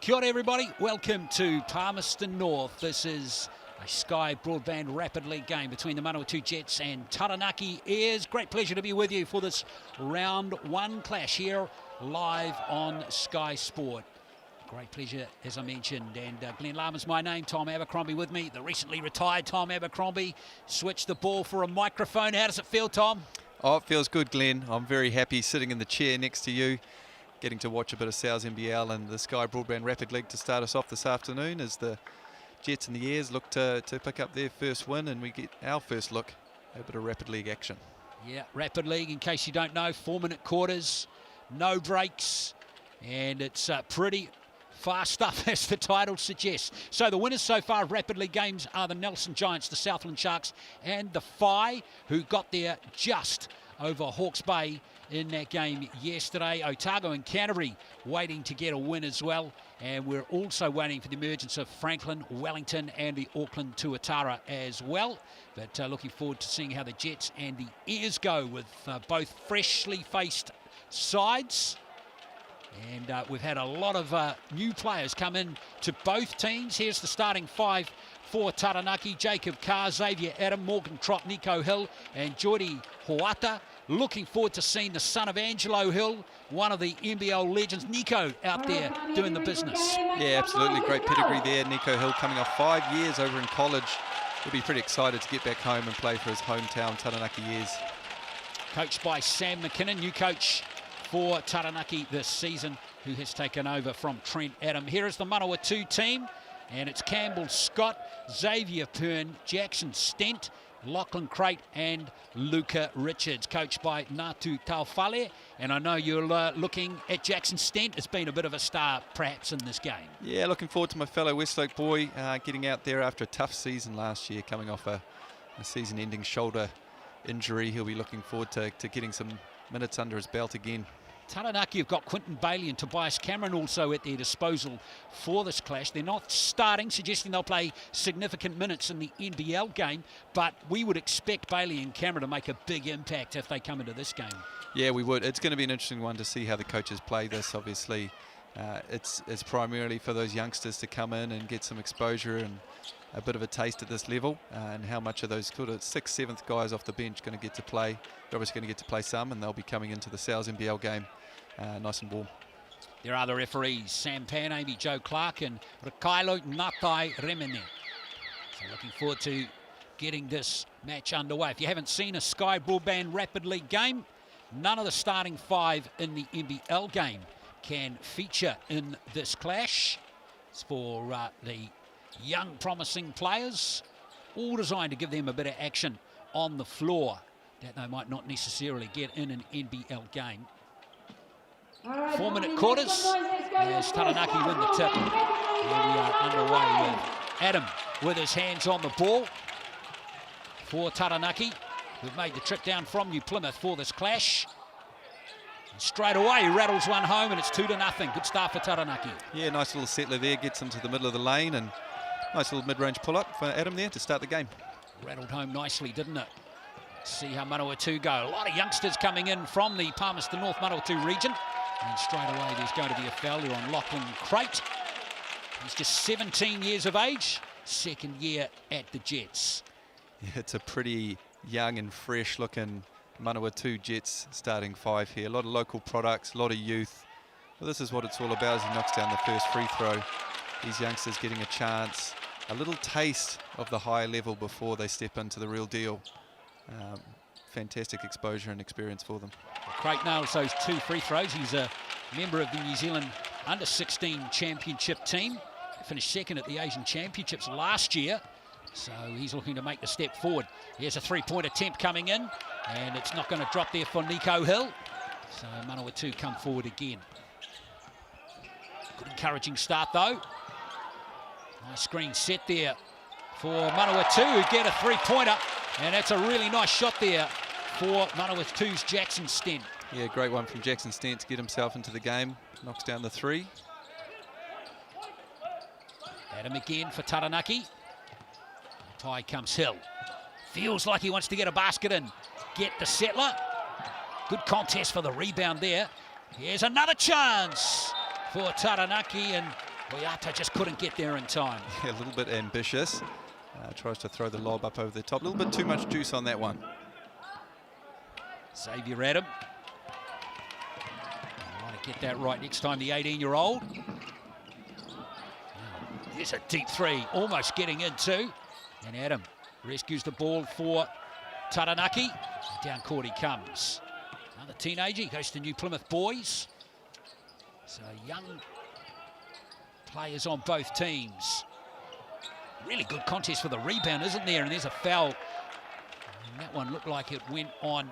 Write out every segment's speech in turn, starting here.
Kia ora everybody, welcome to Palmerston North. This is a Sky Broadband Rapid League game between the Manawatū Jets and Taranaki Airs. Great pleasure to be with you for this round one clash here live on Sky Sport. Great pleasure, as I mentioned, and Glenn Lama's my name, Tom Abercrombie with me. The recently retired Tom Abercrombie switched the ball for a microphone. How does it feel, Tom? Oh, it feels good, Glenn. I'm very happy sitting in the chair next to you, getting to watch a bit of NZNBL and the Sky Broadband Rapid League to start us off this afternoon as the Jets and the Airs look to pick up their first win, and we get our first look at a bit of Rapid League action. Yeah, Rapid League, in case you don't know, 4-minute quarters, no breaks, and it's pretty fast stuff, as the title suggests. So the winners so far of Rapid League games are the Nelson Giants, the Southland Sharks, and the Phi, who got there just over Hawke's Bay in that game yesterday. Otago and Canterbury waiting to get a win as well. And we're also waiting for the emergence of Franklin, Wellington and the Auckland Tuatara as well. But looking forward to seeing how the Jets and the Airs go with both freshly faced sides. And we've had a lot of new players come in to both teams. Here's the starting five for Taranaki: Jacob Carr, Xavier Adam, Morgan Trott, Nico Hill and Jordi Hoata. Looking forward to seeing the son of Angelo Hill, one of the NBL legends, Nico, out there doing the business. Yeah, absolutely. Great pedigree there. Nico Hill coming off 5 years over in college. He'll be pretty excited to get back home and play for his hometown Taranaki Airs. Coached by Sam McKinnon, new coach for Taranaki this season, who has taken over from Trent Adam. Here is the Manawatū team, and it's Campbell Scott, Xavier Pern, Jackson Stent, Lachlan Crate and Luca Richards, coached by Natu Taufale. And I know you're looking at Jackson Stent as being a bit of a star perhaps in this game. Yeah, looking forward to my fellow Westlake boy getting out there after a tough season last year, coming off a season-ending shoulder injury. He'll be looking forward to getting some minutes under his belt again. Taranaki have got Quinton Bailey and Tobias Cameron also at their disposal for this clash. They're not starting, suggesting they'll play significant minutes in the NBL game, but we would expect Bailey and Cameron to make a big impact if they come into this game. Yeah, we would. It's going to be an interesting one to see how the coaches play this, obviously. It's primarily for those youngsters to come in and get some exposure and a bit of a taste at this level, and how much of those sort of 6th, 7th guys off the bench going to get to play. They're obviously going to get to play some, and they'll be coming into the NBL game nice and warm. There are the referees, Sam Panamy, Joe Clark and Rakailo Natai Remene. So looking forward to getting this match underway. If you haven't seen a Sky Broadband Rapid League game, none of the starting five in the NBL game can feature in this clash. It's for the young promising players, all designed to give them a bit of action on the floor that they might not necessarily get in an NBL game. 4-minute quarters as Taranaki win the tip. Here we are underway with Adam with his hands on the ball for Taranaki, who've made the trip down from New Plymouth for this clash. And straight away he rattles one home, and it's 2-0. Good start for Taranaki. Yeah, nice little settler there, gets into the middle of the lane, and nice little mid-range pull-up for Adam there to start the game. Rattled home nicely, didn't it? Let's see how Manawatū go. A lot of youngsters coming in from the Palmerston North Manawatū region. And straight away there's going to be a foul here on Lachlan Crate. He's just 17 years of age, second year at the Jets. Yeah, it's a pretty young and fresh looking Manawatū Jets starting five here. A lot of local products, a lot of youth. Well, this is what it's all about as he knocks down the first free throw. These youngsters getting a chance, a little taste of the high level before they step into the real deal. Fantastic exposure and experience for them. Crate nails those 2 free throws. He's a member of the New Zealand Under-16 Championship team. He finished second at the Asian Championships last year, so he's looking to make the step forward. Here's a 3-point attempt coming in, and it's not going to drop there for Nico Hill. So Manawatū come forward again. Good encouraging start though. Nice screen set there for Manawatū, who get a 3-pointer, and that's a really nice shot there for Manawatū's Jackson Stent. Yeah, great one from Jackson Stent to get himself into the game. Knocks down the 3. Adam again for Taranaki. High comes Hill. Feels like he wants to get a basket in. Get the settler. Good contest for the rebound there. Here's another chance for Taranaki, and Boyato just couldn't get there in time. Yeah, a little bit ambitious. Tries to throw the lob up over the top. A little bit too much juice on that one. Xavier Adam. Want to get that right next time, the 18-year-old. There's a deep three, almost getting in too. And Adam rescues the ball for Taranaki. Down court he comes. Another teenager, he goes to New Plymouth Boys. So young players on both teams. Really good contest for the rebound, isn't there? And there's a foul. And that one looked like it went on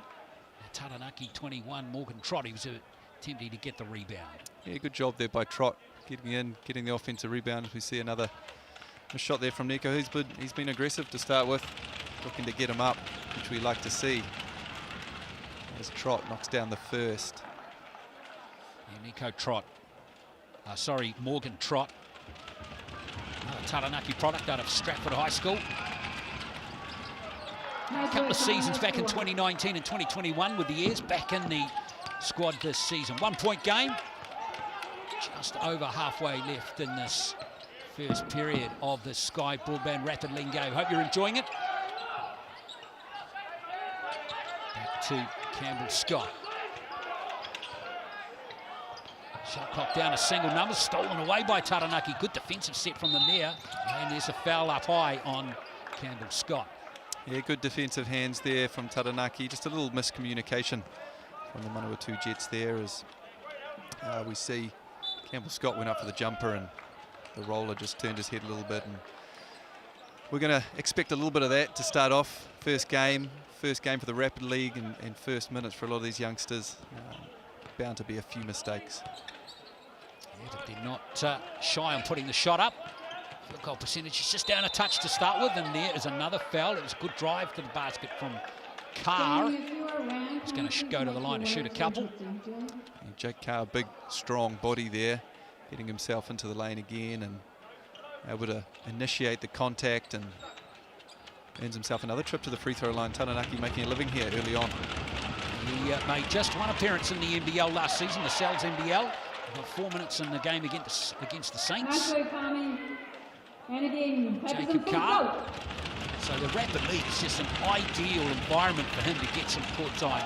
Taranaki 21, Morgan Trott. He was attempting to get the rebound. Yeah, good job there by Trott, getting in, getting the offensive rebound. We see another shot there from Nico. He's been aggressive to start with, looking to get him up, which we like to see. As Trott knocks down the first. Yeah, Nico Trott. Morgan Trott. Another Taranaki product out of Stratford High School. A couple of seasons back in 2019 and 2021 with the Airs back in the squad this season. 1 point game. Just over halfway left in this first period of the Sky Broadband Rapid League game. Hope you're enjoying it. Back to Campbell Scott. Shot clock down to single numbers, stolen away by Taranaki. Good defensive set from them there. And there's a foul up high on Campbell Scott. Yeah, good defensive hands there from Taranaki. Just a little miscommunication from the Manawatū Jets there as we see Campbell Scott went up for the jumper and the roller just turned his head a little bit. And we're going to expect a little bit of that to start off. First game for the Rapid League and first minutes for a lot of these youngsters. Bound to be a few mistakes. Yeah, they're not shy on putting the shot up. Field goal percentage is just down a touch to start with, and there is another foul. It was a good drive to the basket from Carr. He's going to go to the line to shoot a couple. And Jake Carr, big, strong body there, getting himself into the lane again and able to initiate the contact and earns himself another trip to the free throw line. Taranaki making a living here early on. He made just one appearance in the NBL last season, the Sal's NBL. Got 4 minutes in the game against the Saints. Jacob Carr. So the Rapid League is just an ideal environment for him to get some court time.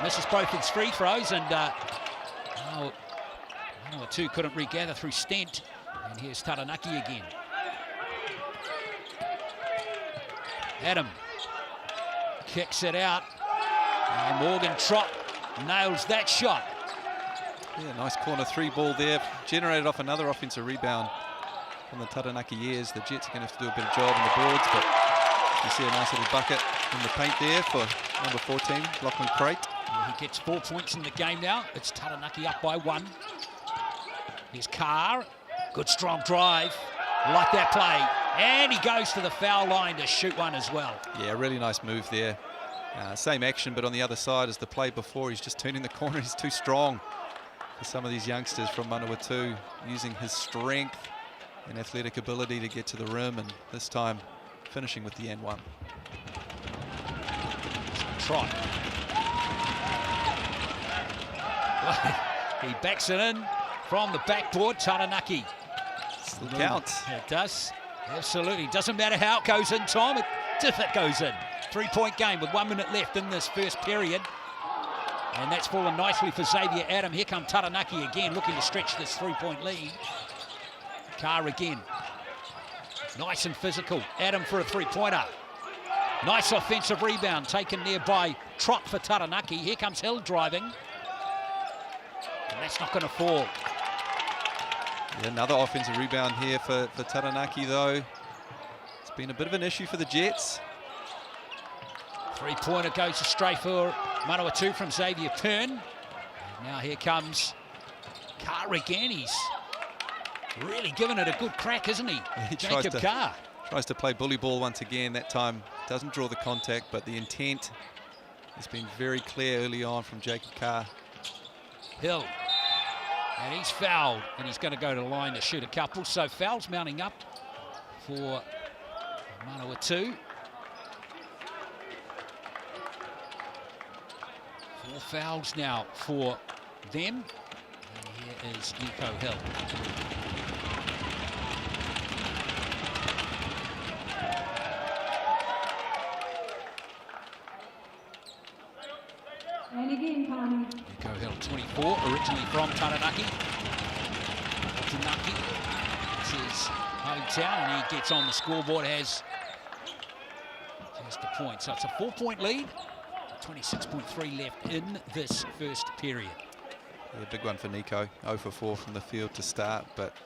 Misses both his free throws, and Manawatū couldn't regather through Stent. And here's Taranaki again. Adam kicks it out. And Morgan Trott nails that shot. Yeah, nice corner three ball there. Generated off another offensive rebound from the Taranaki Airs. The Jets are going to have to do a better job on the boards, but you see a nice little bucket in the paint there for number 14, Lachlan Crate. Yeah, he gets 4 points in the game now. It's Taranaki up by 1. Here's Carr. Good strong drive. Like that play. And he goes to the foul line to shoot one as well. Yeah, really nice move there. Same action, but on the other side as the play before. He's just turning the corner. He's too strong for some of these youngsters from Manawatū, using his strength and athletic ability to get to the rim, and this time finishing with the N1. Trot. He backs it in from the backboard. Taranaki. Still counts. It does. Absolutely. Doesn't matter how it goes in, Tom. If it goes in. 3 point game with 1 minute left in this first period. And that's fallen nicely for Xavier Adam. Here come Taranaki again, looking to stretch this 3 point lead. Carr again. Nice and physical. Adam for a three-pointer. Nice offensive rebound taken there by Trott for Taranaki. Here comes Hill driving. And that's not going to fall. Yeah, another offensive rebound here for Taranaki, though. It's been a bit of an issue for the Jets. Three-pointer goes astray for Manawatū from Xavier Pern. And now here comes Carr again. He's really giving it a good crack, isn't he? He Jacob Carr. Tries to play bully ball once again. That time doesn't draw the contact, but the intent has been very clear early on from Jacob Carr. Hill. And he's fouled, and he's going to go to the line to shoot a couple. So fouls mounting up for Manawatū. 4 fouls now for them. And here is Nico Hill. originally from Taranaki. Taranaki, it's his hometown, and he gets on the scoreboard, has just a point. So it's a 4-point lead, 26.3 left in this first period. Yeah, big one for Nico, 0 for 4 from the field to start, but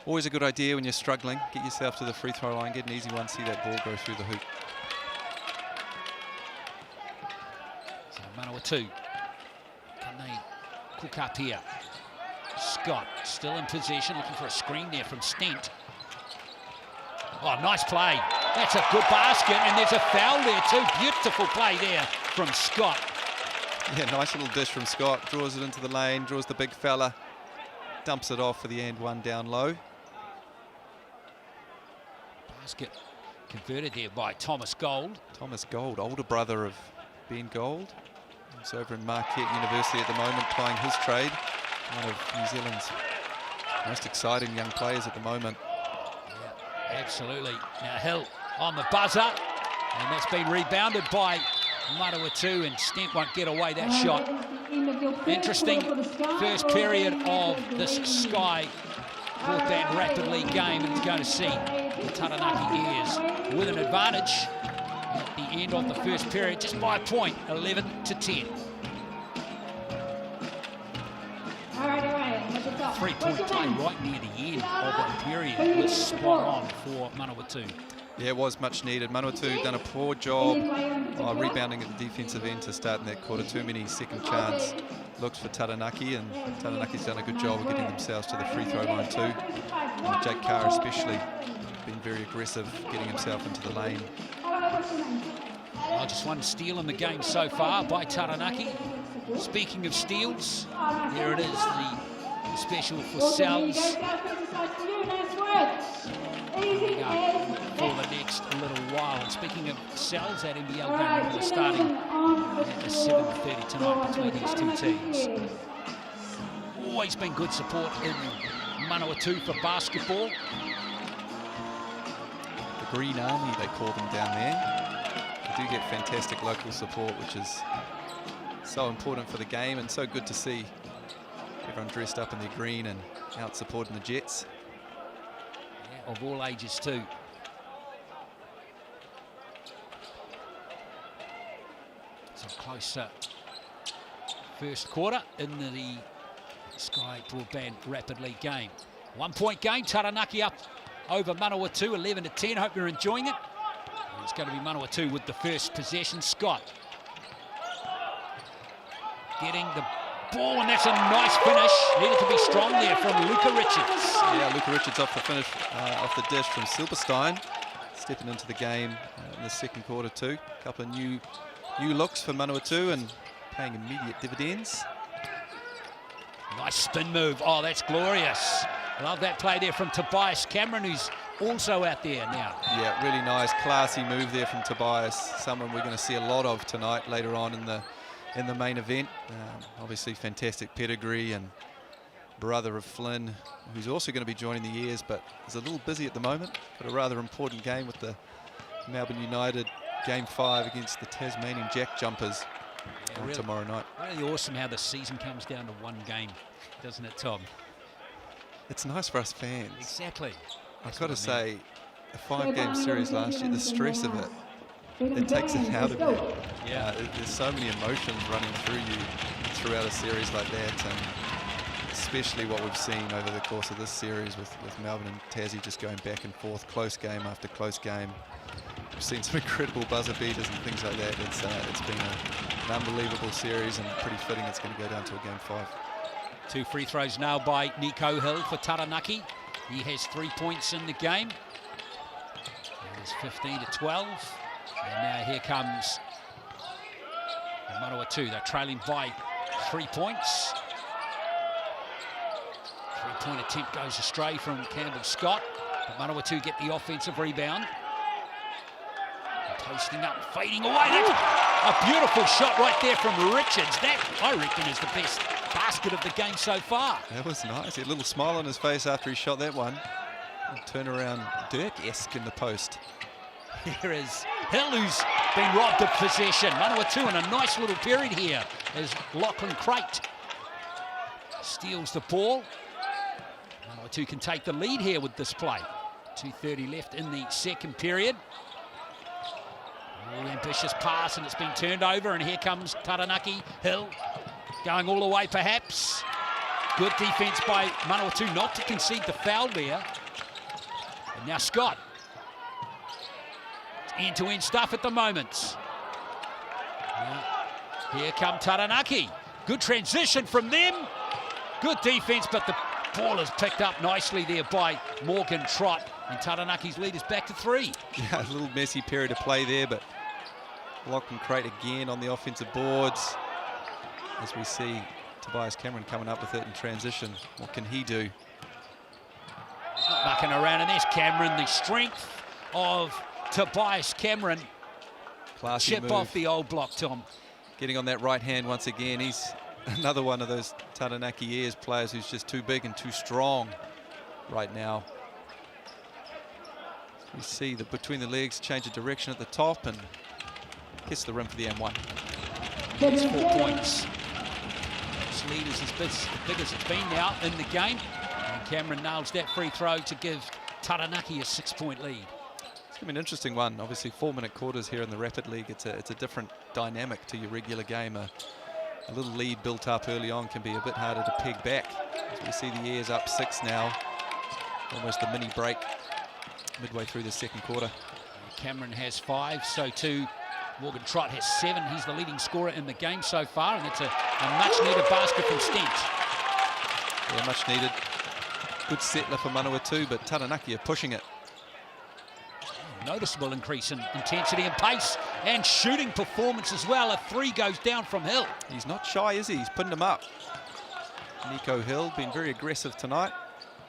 always a good idea when you're struggling. Get yourself to the free throw line, get an easy one, see that ball go through the hoop. So Manawatū, can they cook up here? Scott still in possession, looking for a screen there from Stent. Oh, nice play. That's a good basket, and there's a foul there too. Beautiful play there from Scott. Yeah, nice little dish from Scott. Draws it into the lane, draws the big fella, dumps it off for the and one down low. Basket converted there by Thomas Gold. Thomas Gold, older brother of Ben Gold. He's over in Marquette University at the moment, plying his trade. One of New Zealand's most exciting young players at the moment. Yeah, absolutely. Now Hill on the buzzer, and that's been rebounded by Manawatū, and Stent won't get away that shot. Interesting first period of this Sky broadband Rapid League game, and it's going to see the Taranaki Airs with an advantage at the end of the first period, just by a point, 11-10. 3-point play right near the end of the period was spot on for Manawatū. Yeah, it was much needed. Manawatū done a poor job rebounding at the defensive end to start in that quarter. Too many second chance looks for Taranaki, and Taranaki's done a good job of getting themselves to the free throw line too. And Jake Carr especially been very aggressive, getting himself into the lane. Oh, just one steal in the game so far by Taranaki. Speaking of steals, there it is, the special for Sells. Coming up for the next little while. And speaking of Sells, that NBL game will be starting at 7:30 tonight between these two teams. Always been good support in Manawatū for basketball. The Green Army, they call them down there. They do get fantastic local support, which is so important for the game, and so good to see everyone dressed up in their green and out supporting the Jets. Yeah, of all ages too. So closer first quarter in the Sky Broadband Rapid League game. 1-point game, Taranaki up over Manawatū, 11-10. Hope you're enjoying it. And it's going to be Manawatū with the first possession. Scott getting the ball, and that's a nice finish. Needed to be strong there from Luca Richards. Yeah, Luca Richards off the finish, off the dish from Silberstein. Stepping into the game in the second quarter too. A couple of new looks for Manawatū and paying immediate dividends. Nice spin move. Oh, that's glorious. Love that play there from Tobias Cameron, who's also out there now. Yeah, really nice, classy move there from Tobias. Someone we're going to see a lot of tonight later on in the main event. Obviously fantastic pedigree, and brother of Flynn, who's also going to be joining the Airs, but is a little busy at the moment. Got a rather important game with the Melbourne United Game 5 against the Tasmanian Jack Jumpers really, tomorrow night. Really awesome how the season comes down to one game, doesn't it, Tom? It's nice for us fans. Exactly. I've got to say, a 5-game series last year, the stress of it takes it out of you. Yeah. There's so many emotions running through you throughout a series like that, and especially what we've seen over the course of this series with Melbourne and Tassie just going back and forth, close game after close game. We've seen some incredible buzzer beaters and things like that. It's been an unbelievable series, and pretty fitting it's going to go down to a Game 5. 2 free throws now by Nico Hill for Taranaki. He has 3 points in the game. It is 15-12. And now here comes Manawatū. They're trailing by 3 points. 3-point attempt goes astray from Campbell Scott, but Manawatū get the offensive rebound. Posting up, fading away. That's a beautiful shot right there from Richards. That, I reckon, is the best basket of the game so far. That was nice. He had a little smile on his face after he shot that one. Turn around Dirk-esque in the post. Here is Hill, who's been robbed of possession. Manawatū in a nice little period here as Lachlan Crate steals the ball. Manawatū can take the lead here with this play. 2:30 left in the second period. Oh, ambitious pass, and it's been turned over, and here comes Taranaki. Hill going all the way perhaps. Good defense by Manawatū not to concede the foul there. And now Scott. End-to-end stuff at the moment. Now, here come Taranaki. Good transition from them. Good defense, but the ball is picked up nicely there by Morgan Trott. And Taranaki's lead is back to 3. Yeah, a little messy period of play there, but Lock and Crate again on the offensive boards. As we see Tobias Cameron coming up with it in transition. What can he do? He's not mucking around, and there's Cameron. The strength of Tobias Cameron. Classy Chip move. off the old block, Tom. Getting on that right hand once again. He's another one of those Taranaki Airs players who's just too big and too strong right now. We see the between the legs change of direction at the top and hits the rim for the M1. It's 4 points. This lead is as big as it's been now in the game. And Cameron nails that free throw to give Taranaki a 6-point lead. It's going to be an interesting one. Obviously 4-minute quarters here in the Rapid League. It's a different dynamic to your regular game. A little lead built up early on can be a bit harder to peg back. As we see the Airs up 6 now. Almost a mini break midway through the second quarter. Cameron has 5, so too Morgan Trott has 7. He's the leading scorer in the game so far, and it's a much-needed basket from Stench. Yeah, much needed. Good settler for Manawatū, but Taranaki are pushing it. Noticeable increase in intensity and pace and shooting performance as well. A 3 goes down from Hill. He's not shy, is he? He's putting them up. Nico Hill been very aggressive tonight,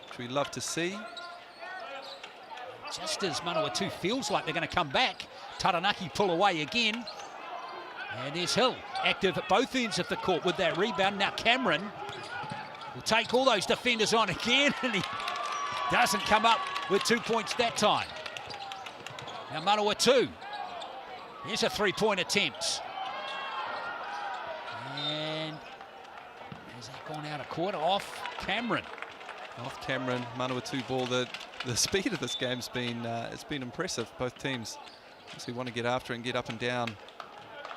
which we love to see. Just as Manawatū feels like they're going to come back, Taranaki pull away again. And there's Hill, active at both ends of the court with that rebound. Now Cameron will take all those defenders on again, and he doesn't come up with 2 points that time. Now Manawatū, here's a 3-point attempt. And has that gone out of court? Off Cameron. Off Cameron, Manawatū ball. The speed of this game's been it's been impressive. Both teams obviously want to get after it and get up and down.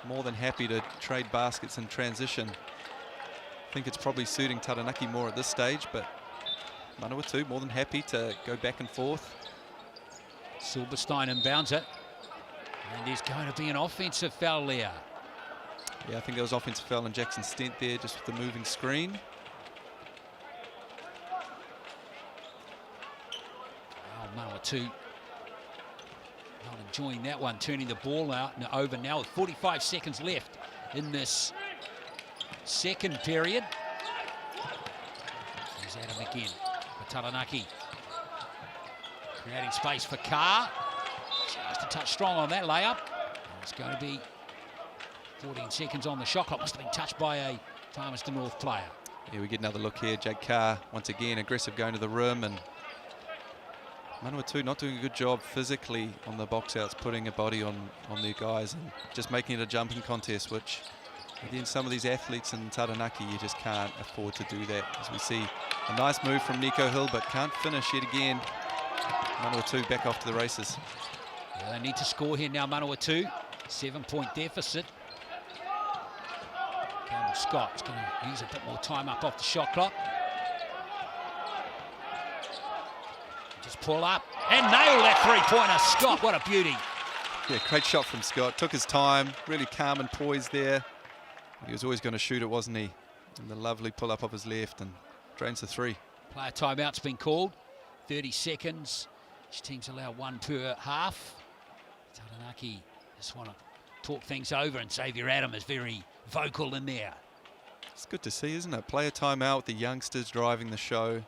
More than happy to trade baskets in transition. I think it's probably suiting Taranaki more at this stage, but Manawatū more than happy to go back and forth. Silberstein inbounds it. And there's going to be an offensive foul there. Yeah, I think there was offensive foul on Jackson Stent there, just with the moving screen. Manawatū not enjoying that one, turning the ball out and over now with 45 seconds left in this second period. Here's Adam again for Taranaki. Creating space for Carr. Just a touch strong on that layup. It's going to be 14 seconds on the shot clock. Must have been touched by a Palmerston North player. Yeah, we get another look here. Jake Carr, once again, aggressive going to the rim, and Manawatū not doing a good job physically on the box outs, putting a body on their guys and just making it a jumping contest, which against some of these athletes in Taranaki, you just can't afford to do that. As we see a nice move from Nico Hill, but can't finish yet again. Manawatū back off to the races. Yeah, they need to score here now, Manawatū. 7-point deficit. Campbell Scott's going to use a bit more time up off the shot clock. Just pull up and nail that 3-pointer. Scott, what a beauty. Yeah, great shot from Scott. Took his time, really calm and poised there. He was always going to shoot it, wasn't he? And the lovely pull up of his left and drains the 3. Player timeout's been called. 30 seconds. Each team's allowed 1 per half. Taranaki just want to talk things over, and Xavier Adam is very vocal in there. It's good to see, isn't it? Player timeout with the youngsters driving the show.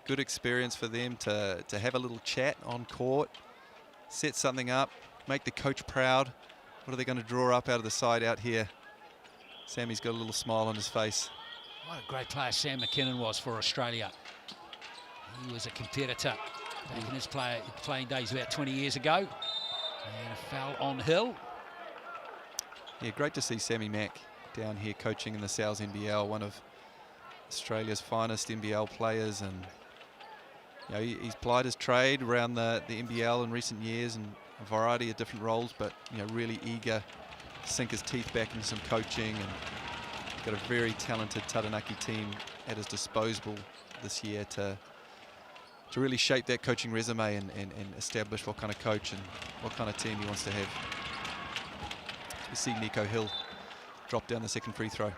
Good experience for them to have a little chat on court, set something up, make the coach proud. What are they going to draw up out of the side out here? Sammy's got a little smile on his face. What a great player Sam McKinnon was for Australia. He was a competitor back in his playing days about 20 years ago. And a foul on Hill. Yeah, great to see Sammy Mack down here coaching in the NZNBL, one of Australia's finest NBL players, and you know, he's plied his trade around the NBL in recent years in a variety of different roles, but you know, really eager to sink his teeth back into some coaching, and got a very talented Taranaki team at his disposal this year to really shape that coaching resume and establish what kind of coach and what kind of team he wants to have. We see Nico Hill drop down the second free throw.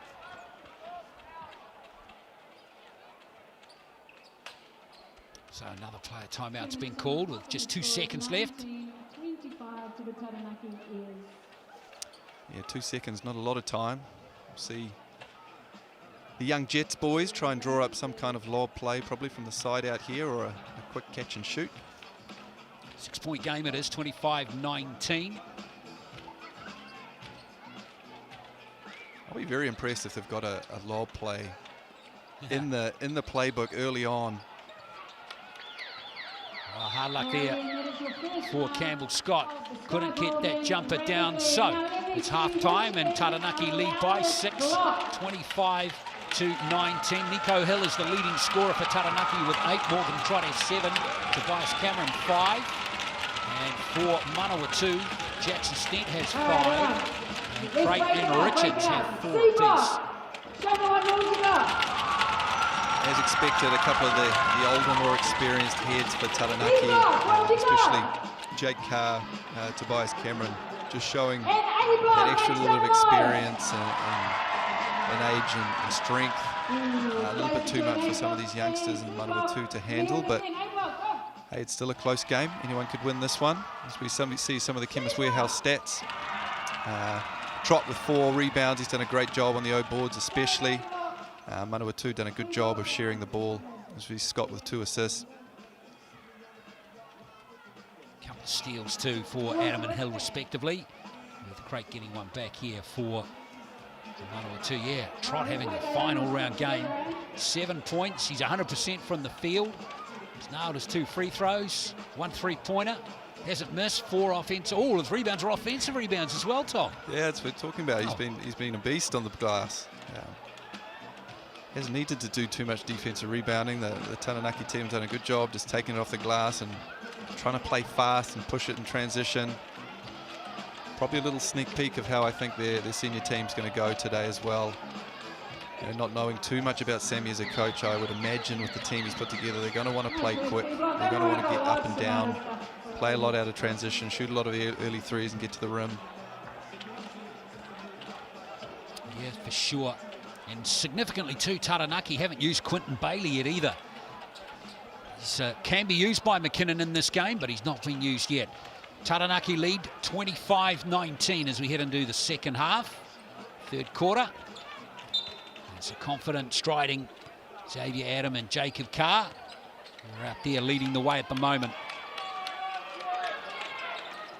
So another player timeout's been called with just 2 seconds left. 25 to the Taranaki is. Yeah, 2 seconds, not a lot of time. We'll see the young Jets boys try and draw up some kind of lob play, probably from the side out here, or a quick catch and shoot. 6-point game it is, 25-19. I'll be very impressed if they've got a lob play in the playbook early on. Well, hard luck there for Campbell Scott. Couldn't get that jumper down. So it's half-time and Taranaki lead by 6, 25-19. Nico Hill is the leading scorer for Taranaki with 8. Morgan Trott has 7. Tobias Cameron 5. And for Manawatū, Jackson Stent has 5. And Creighton and Richards have 4 apiece. As expected, a couple of the older, more experienced heads for Taranaki, especially Jake Carr, Tobias Cameron, just showing that extra little bit of experience and age and strength. A little bit too much for some of these youngsters in Manawatū to handle, but hey, it's still a close game. Anyone could win this one. As we see some of the Chemist Warehouse stats. Trott with 4 rebounds. He's done a great job on the O boards, especially. Manawatū done a good job of sharing the ball, as we Scott with 2 assists. Couple of steals too for Adam and Hill respectively, with Craig getting one back here for Manawatū. Yeah, Trott having a fine all-round game. 7 points. He's 100% from the field. He's nailed his 2 free throws, 1 3-pointer. Hasn't missed. 4 offensive. All his rebounds are offensive rebounds as well, Tom. Yeah, that's what we're talking about. He's been a beast on the glass. Hasn't needed to do too much defensive rebounding. The Taranaki team have done a good job just taking it off the glass and trying to play fast and push it in transition. Probably a little sneak peek of how I think their senior team's going to go today as well. You know, not knowing too much about Sammy as a coach, I would imagine with the team he's put together, they're going to want to play quick. They're going to want to get up and down, play a lot out of transition, shoot a lot of early threes and get to the rim. Yeah, for sure. And significantly too, Taranaki haven't used Quinton Bailey yet either. He can be used by McKinnon in this game, but he's not been used yet. Taranaki lead 25-19 as we head into the second half, third quarter. It's a confident striding Xavier Adam and Jacob Carr. They're out there leading the way at the moment.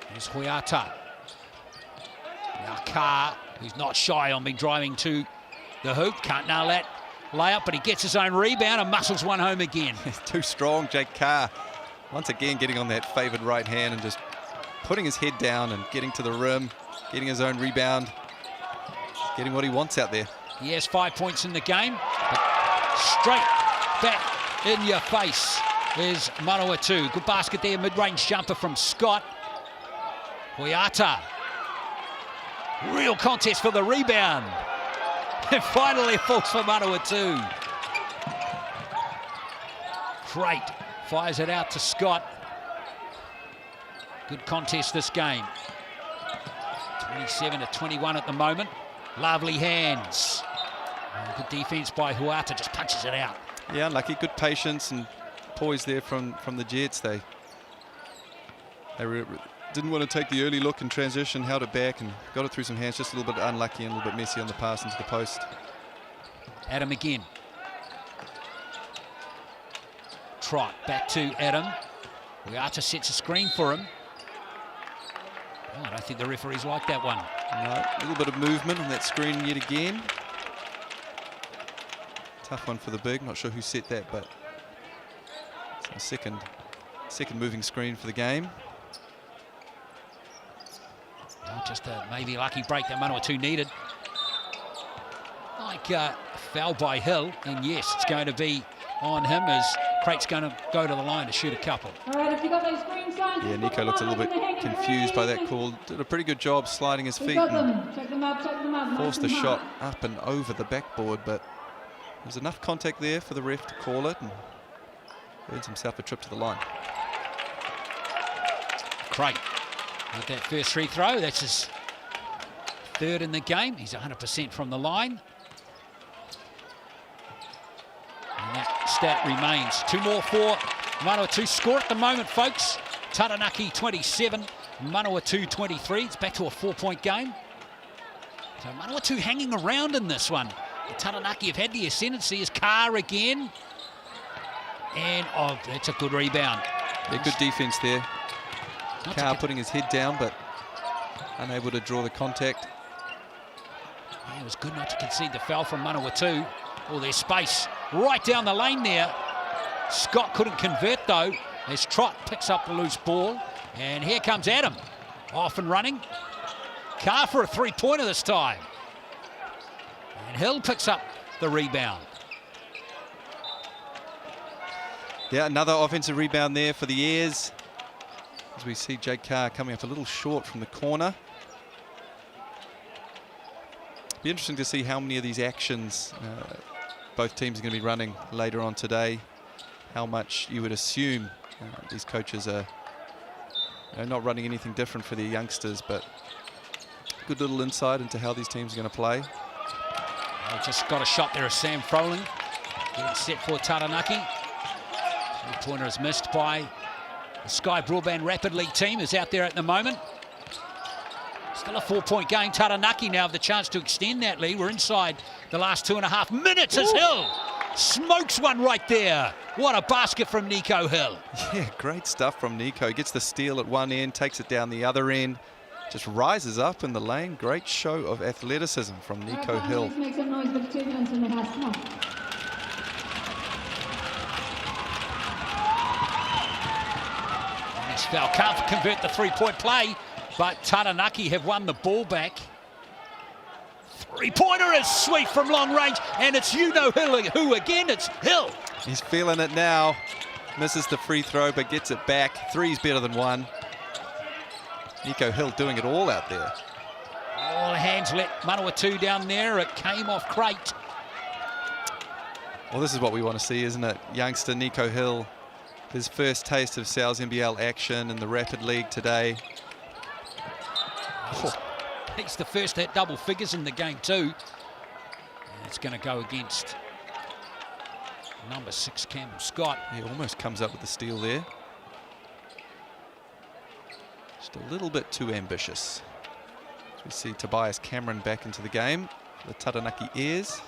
Here's Hoiata. Now Carr, who's not shy on being driving to the hoop, can't nail that layup, but he gets his own rebound and muscles one home again. He's too strong, Jake Carr. Once again, getting on that favoured right hand and just putting his head down and getting to the rim, getting his own rebound, getting what he wants out there. He has 5 points in the game, but straight back in your face is Manawatū. Good basket there, mid-range jumper from Scott. Hoiata. Real contest for the rebound. And finally it falls for Manawatū. Great. Fires it out to Scott. Good contest this game. 27-21 at the moment. Lovely hands. Good defense by Hoiata, just punches it out. Yeah, unlucky. Good patience and poise there from the Jets. They didn't want to take the early look and transition, held it back and got it through some hands. Just a little bit unlucky and a little bit messy on the pass into the post. Adam again. Trot back to Adam. Hoiata sets a screen for him. Oh, I don't think the referees like that one. No, a little bit of movement on that screen yet again. Tough one for the big. Not sure who set that, but it's a second moving screen for the game. Oh, just a maybe lucky break that Manawatū needed. Like Foul by Hill, and yes, it's going to be on him as Craig's going to go to the line to shoot a couple. All right, if you got those screen signs, Yeah, Nico looks a little bit confused by that call. Did a pretty good job sliding his feet and check them out, check them out. forced the shot up and over the backboard, but there was enough contact there for the ref to call it and earns himself a trip to the line. Craig with that first free throw. That's his third in the game. He's 100% from the line. And that stat remains. 2 more for Manawatū. Score at the moment, folks. Taranaki 27, Manawatū 23. It's back to a 4-point game. So Manawatū hanging around in this one. The Taranaki have had the ascendancy. Is Carr again. And, oh, that's a good rebound. Yeah, good defense there. Carr putting his head down, but unable to draw the contact. Yeah, it was good not to concede the foul from Manawatū. Oh, there's space right down the lane there. Scott couldn't convert, though, as Trott picks up the loose ball. And here comes Adam, off and running. Carr for a three-pointer this time. And Hill picks up the rebound. Yeah, another offensive rebound there for the Airs. As we see Jake Carr coming up a little short from the corner. Be interesting to see how many of these actions both teams are going to be running later on today. How much you would assume these coaches are not running anything different for their youngsters, but good little insight into how these teams are going to play. Just got a shot there of Sam Froling. Getting set for Taranaki. Three-pointer is missed by the Sky Broadband Rapid League team, is out there at the moment. Still a 4-point game. Taranaki now have the chance to extend that lead. We're inside the last 2.5 minutes as Hill smokes one right there. What a basket from Nico Hill. Yeah, great stuff from Nico. Gets the steal at one end, takes it down the other end. Just rises up in the lane. Great show of athleticism from Nico Hill. Make some noise for the turbulence in the house. Come on. This foul can't convert the three-point play, but Taranaki have won the ball back. Three-pointer is sweet from long range, and it's you-know-who again. It's Hill. He's feeling it now. Misses the free throw, but gets it back. Three's better than one. Nico Hill doing it all out there. All hands let Manawatū down there. It came off Crate. Well, this is what we want to see, isn't it? Youngster Nico Hill, his first taste of Sal's NBL action in the Rapid League today. Oh. He's the first at double figures in the game too. And it's going to go against number 6, Campbell Scott. He almost comes up with the steal there. Just a little bit too ambitious. As we see Tobias Cameron back into the game for the Taranaki Airs.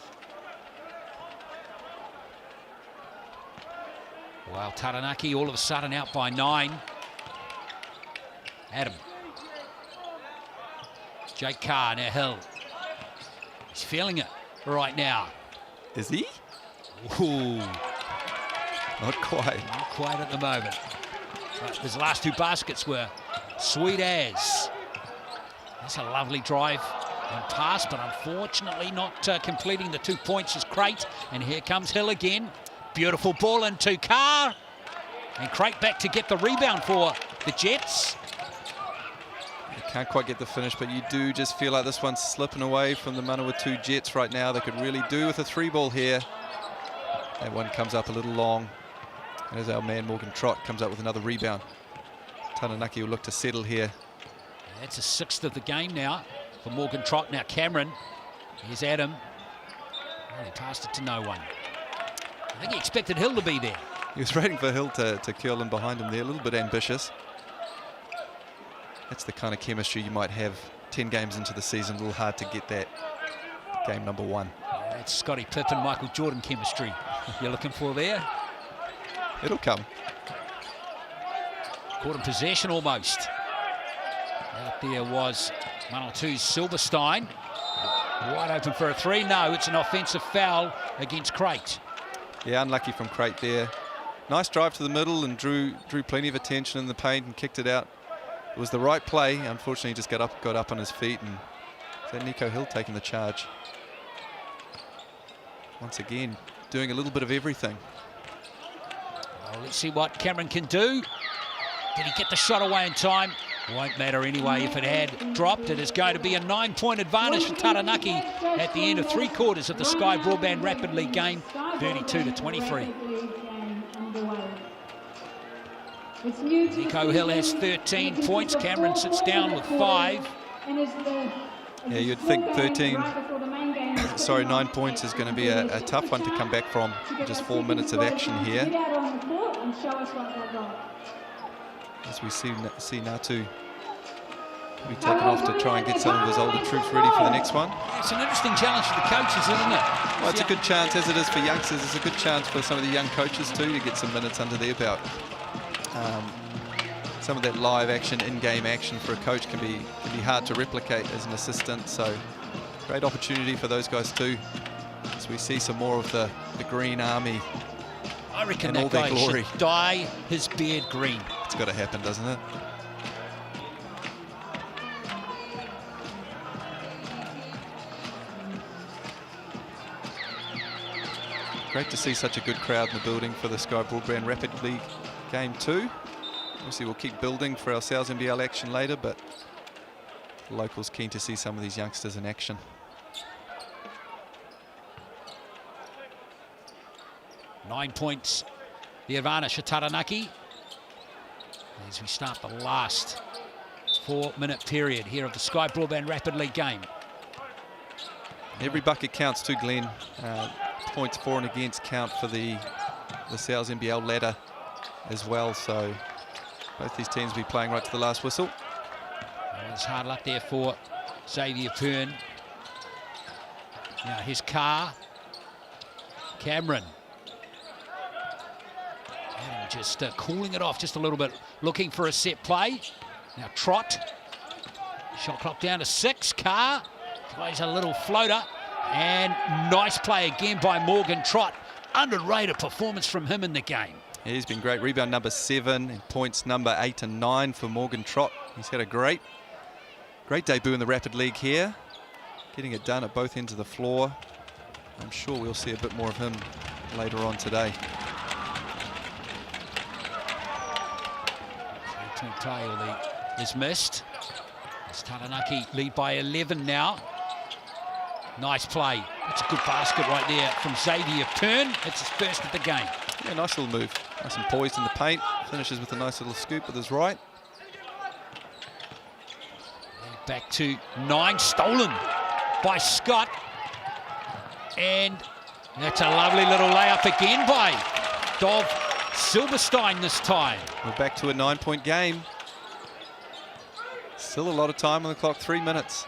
Well, Taranaki all of a sudden out by 9. Adam. Jake Carr, now Hill. He's feeling it right now. Is he? Ooh. Not quite. Not quite at the moment. But his last 2 baskets were sweet as. That's a lovely drive and pass, but unfortunately not completing the 2 points as Crate. And here comes Hill again. Beautiful ball into Carr. And Crate back to get the rebound for the Jets. Can't quite get the finish, but you do just feel like this one's slipping away from the Manawatū Jets right now. They could really do with a 3-ball here. That one comes up a little long. And as our man Morgan Trott comes up with another rebound. Taranaki will look to settle here. That's a 6th of the game now for Morgan Trott. Now Cameron. Here's Adam. Well, he passed it to no one. I think he expected Hill to be there. He was waiting for Hill to curl in behind him there. A little bit ambitious. That's the kind of chemistry you might have 10 games into the season. A little hard to get that game number 1. That's Scottie Pippen, Michael Jordan chemistry you're looking for there. It'll come. Caught in possession almost. Out there was Manawatū's Silverstein. Wide open for a 3. No, it's an offensive foul against Crate. Yeah, unlucky from Crate there. Nice drive to the middle and drew plenty of attention in the paint and kicked it out. It was the right play. Unfortunately, he just got up on his feet, and is that Nico Hill taking the charge? once again, doing a little bit of everything. Well, let's see what Cameron can do. Did he get the shot away in time? Won't matter anyway if it had dropped. It is going to be a 9-point advantage for Taranaki at the end of 3 quarters of the Sky Broadband Rapid League game, 32-23. Nico Hill has 13 points. Cameron sits down with 5. Yeah, you'd think 9 points is going to be a tough one to come back from. Just 4 minutes of action here. As we see Natu be taken off to try and get some of his older troops ready for the next one. It's an interesting challenge for the coaches, isn't it? Well, it's a good chance, as it is for youngsters. It's a good chance for some of the young coaches too to get some minutes under their belt. Some of that live action, in-game action for a coach can be hard to replicate as an assistant. So great opportunity for those guys too, as we see some more of the Green Army. I reckon that guy should dye his beard green. It's got to happen, doesn't it? Great to see such a good crowd in the building for the Sky Broadband Rapid League Game 2. Obviously, we'll keep building for our NZNBL action later, but the locals keen to see some of these youngsters in action. Nine points, the advantage for Taranaki as we start the last 4-minute period here of the Sky Broadband Rapid League game. Every bucket counts too, Glenn. Points for and against count for the NZNBL ladder as well, so both these teams will be playing right to the last whistle. Well, there's hard luck there for Xavier Pern. Now his car, Cameron. And just cooling it off just a little bit, looking for a set play. Now Trot, shot clock down to 6. Carr plays a little floater, and nice play again by Morgan Trot. Underrated performance from him in the game. Yeah, he's been great. Rebound number 7 and points number 8 and 9 for Morgan Trot. He's had a great debut in the Rapid League here, getting it done at both ends of the floor. I'm sure we'll see a bit more of him later on today. Play is missed. It's Taranaki lead by 11 now. Nice play. That's a good basket right there from Xavier Pern. It's his first of the game. Yeah, nice little move. Nice and poised in the paint. Finishes with a nice little scoop with his right. Back to 9, stolen by Scott. And that's a lovely little layup again by Dov Silverstein this time. We're back to a 9-point game. Still a lot of time on the clock, 3 minutes.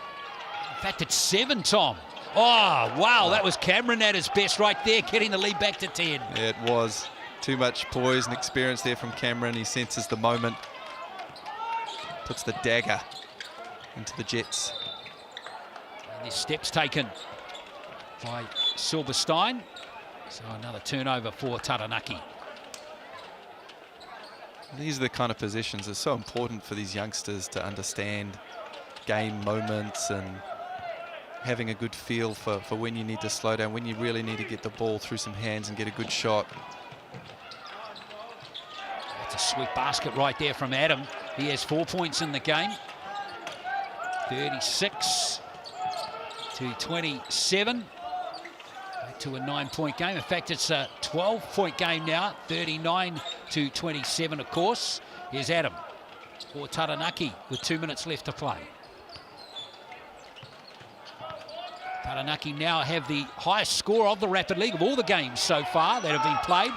In fact, it's 7, Tom. Oh, wow, that was Cameron at his best right there, getting the lead back to 10. Yeah, it was. Too much poise and experience there from Cameron. He senses the moment. Puts the dagger into the Jets. And there's steps taken by Silverstein. So another turnover for Taranaki. These are the kind of positions that's so important for these youngsters to understand game moments and having a good feel for when you need to slow down, when you really need to get the ball through some hands and get a good shot. That's a sweet basket right there from Adam. He has 4 points in the game. 36-27. Back to a 9-point game. In fact, it's a 12-point game now. 39-27, of course. Here's Adam for Taranaki with 2 minutes left to play. Taranaki now have the highest score of the Rapid League of all the games so far that have been played,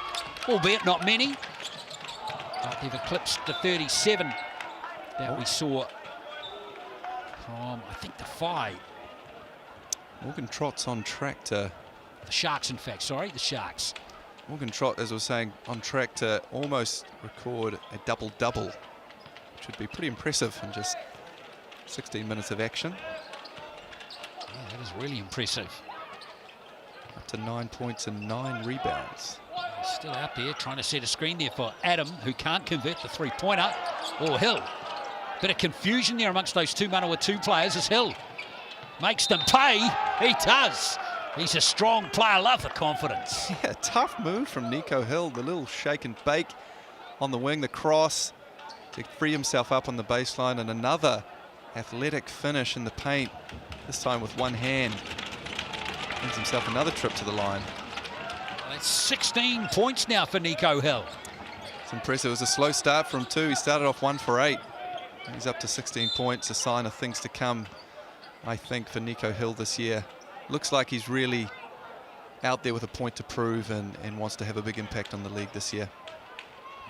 albeit not many. But they've eclipsed the 37 that we saw from, I think, the 5. Morgan Trot's on track to... The Sharks, in fact, sorry, the Sharks. Morgan Trot, as I was saying, on track to almost record a double-double, which would be pretty impressive in just 16 minutes of action. Yeah, that is really impressive. Up to 9 points and 9 rebounds. Still out there trying to set a screen there for Adam, who can't convert the three-pointer, or Hill. Bit of confusion there amongst those two Manawatū players as Hill makes them pay. He does. He's a strong player. Love the confidence. Yeah, tough move from Nico Hill. The little shake and bake on the wing, the cross to free himself up on the baseline, and another athletic finish in the paint, this time with one hand. Brings himself another trip to the line. Well, that's 16 points now for Nico Hill. It's impressive. It was a slow start from 2. He started off 1 for 8. He's up to 16 points, a sign of things to come, I think, for Nico Hill this year. Looks like he's really out there with a point to prove and wants to have a big impact on the league this year.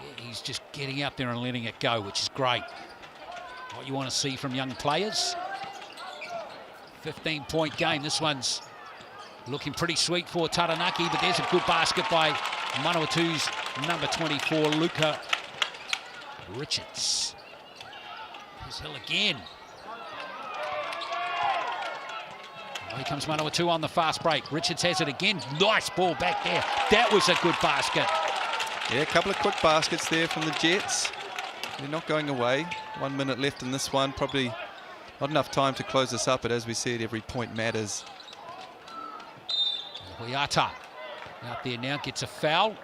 Yeah, he's just getting out there and letting it go, which is great. What you want to see from young players. 15-point game. This one's looking pretty sweet for Taranaki, but there's a good basket by Manawatū's number 24, Luka Richards. Here's Hill again. Oh, here comes Manawatū on the fast break. Richards has it again. Nice ball back there. That was a good basket. Yeah, a couple of quick baskets there from the Jets. They're not going away. 1 minute left in this one. Probably not enough time to close this up, but as we said, every point matters. Hoyata out there now, gets a foul.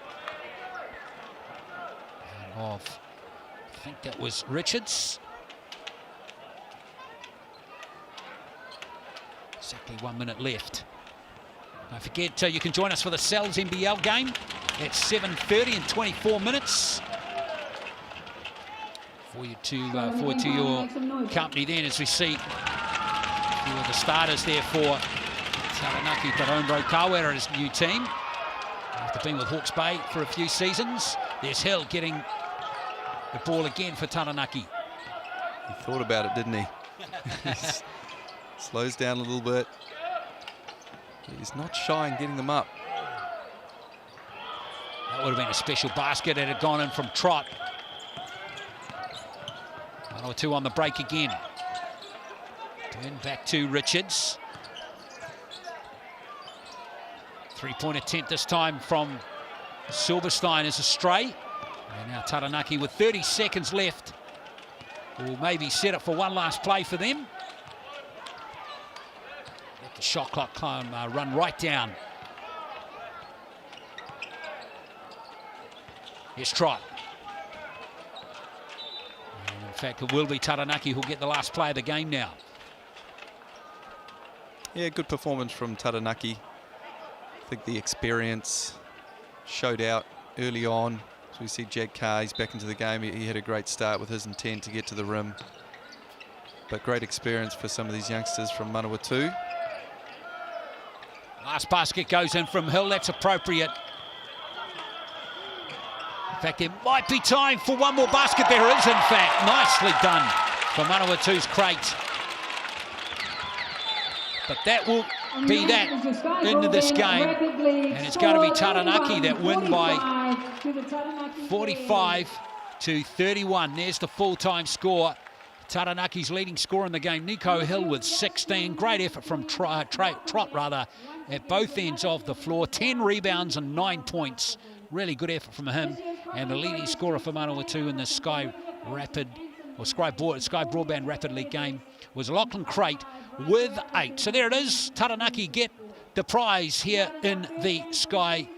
I think that was Richards. Exactly 1 minute left. Don't forget, you can join us for the Cells NBL game at 7:30 in 24 minutes. Forward to your company then, as we see a few of the starters there for Taranaki. Taronro Kawe and his new team. After being with Hawke's Bay for a few seasons. There's Hill getting the ball again for Taranaki. He thought about it, didn't he? Slows down a little bit. He's not shy in getting them up. That would have been a special basket. It had gone in from Trot. 1 or 2 on the break again. Turn back to Richards. 3-point attempt this time from Silverstein is a stray. And now Taranaki with 30 seconds left will maybe set up for one last play for them. Let the shot clock run right down. Here's Trot. And in fact, it will be Taranaki who'll get the last play of the game now. Yeah, good performance from Taranaki. I think the experience showed out early on. So we see Jed Carr, he's back into the game. He had a great start with his intent to get to the rim. But great experience for some of these youngsters from Manawatū. Last basket goes in from Hill. That's appropriate. In fact, there might be time for one more basket. There is, in fact. Nicely done for Manawatū's crate. But that will be that into this game. And it's going to be Taranaki that win by 45-31. There's the full-time score. Taranaki's leading scorer in the game, Nico Hill, with 16. Great effort from Trot at both ends of the floor. 10 rebounds and 9 points. Really good effort from him. And the leading scorer for Manawatū in the Sky Broadband Rapid League game was Lachlan Crate with 8. So there it is. Taranaki get the prize here in the Sky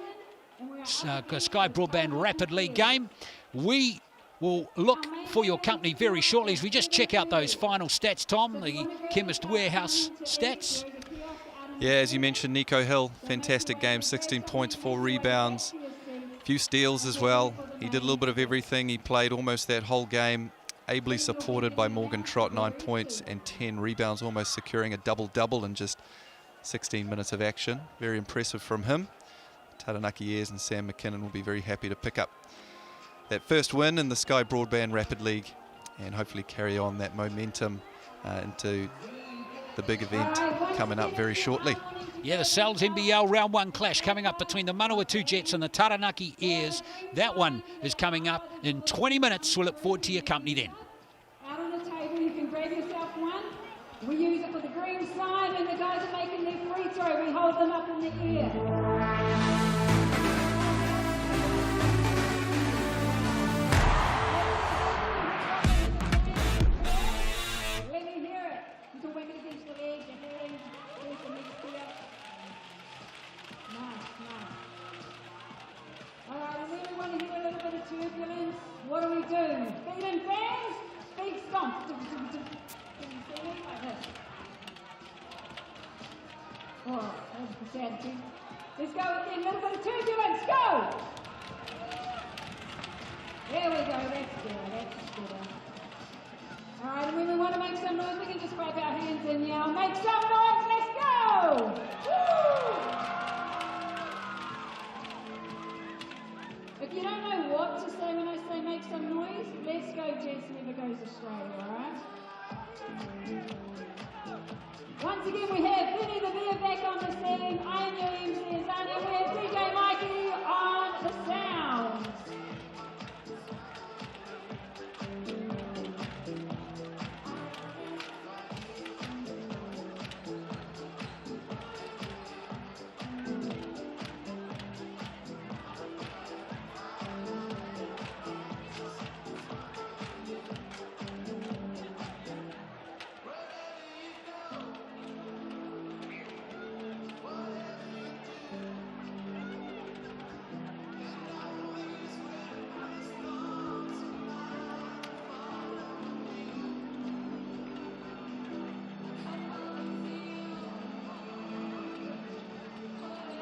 Broadband Rapid League game. We will look for your company very shortly as we just check out those final stats, Tom, the Chemist Warehouse stats. Yeah, as you mentioned, Nico Hill, fantastic game, 16 points, 4 rebounds, a few steals as well. He did a little bit of everything. He played almost that whole game, ably supported by Morgan Trot, 9 points and 10 rebounds, almost securing a double-double in just 16 minutes of action. Very impressive from him. Taranaki Ayres and Sam McKinnon will be very happy to pick up that first win in the Sky Broadband Rapid League and hopefully carry on that momentum into the big event coming up very shortly. Yeah, the Cells NBL Round 1 clash coming up between the Manawatū Jets and the Taranaki Ayres. That one is coming up in 20 minutes. We'll look forward to your company then. Out on the table, you can grab yourself one. We use it for the green side, and the guys are making their free throw. We hold them up in the air. fans, big stomp. Can you see me? Like this. Oh, that's the sad thing. Let's go again, a little bit of turbulence, go! There we go, that's better. All right, and when we want to make some noise, we can just clap our hands and yell, make some noise, let's go! Woo! If you don't know what to say when I say make some noise, let's go Jess never goes Australia, all right? Once again, we have Vinny the Bear back on the scene. I am your MC Zania. We have DJ Mikey on the sound.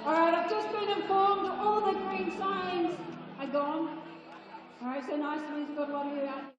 Alright, I've just been informed all the green signs are gone. Alright, so nice means we've got a lot of you out.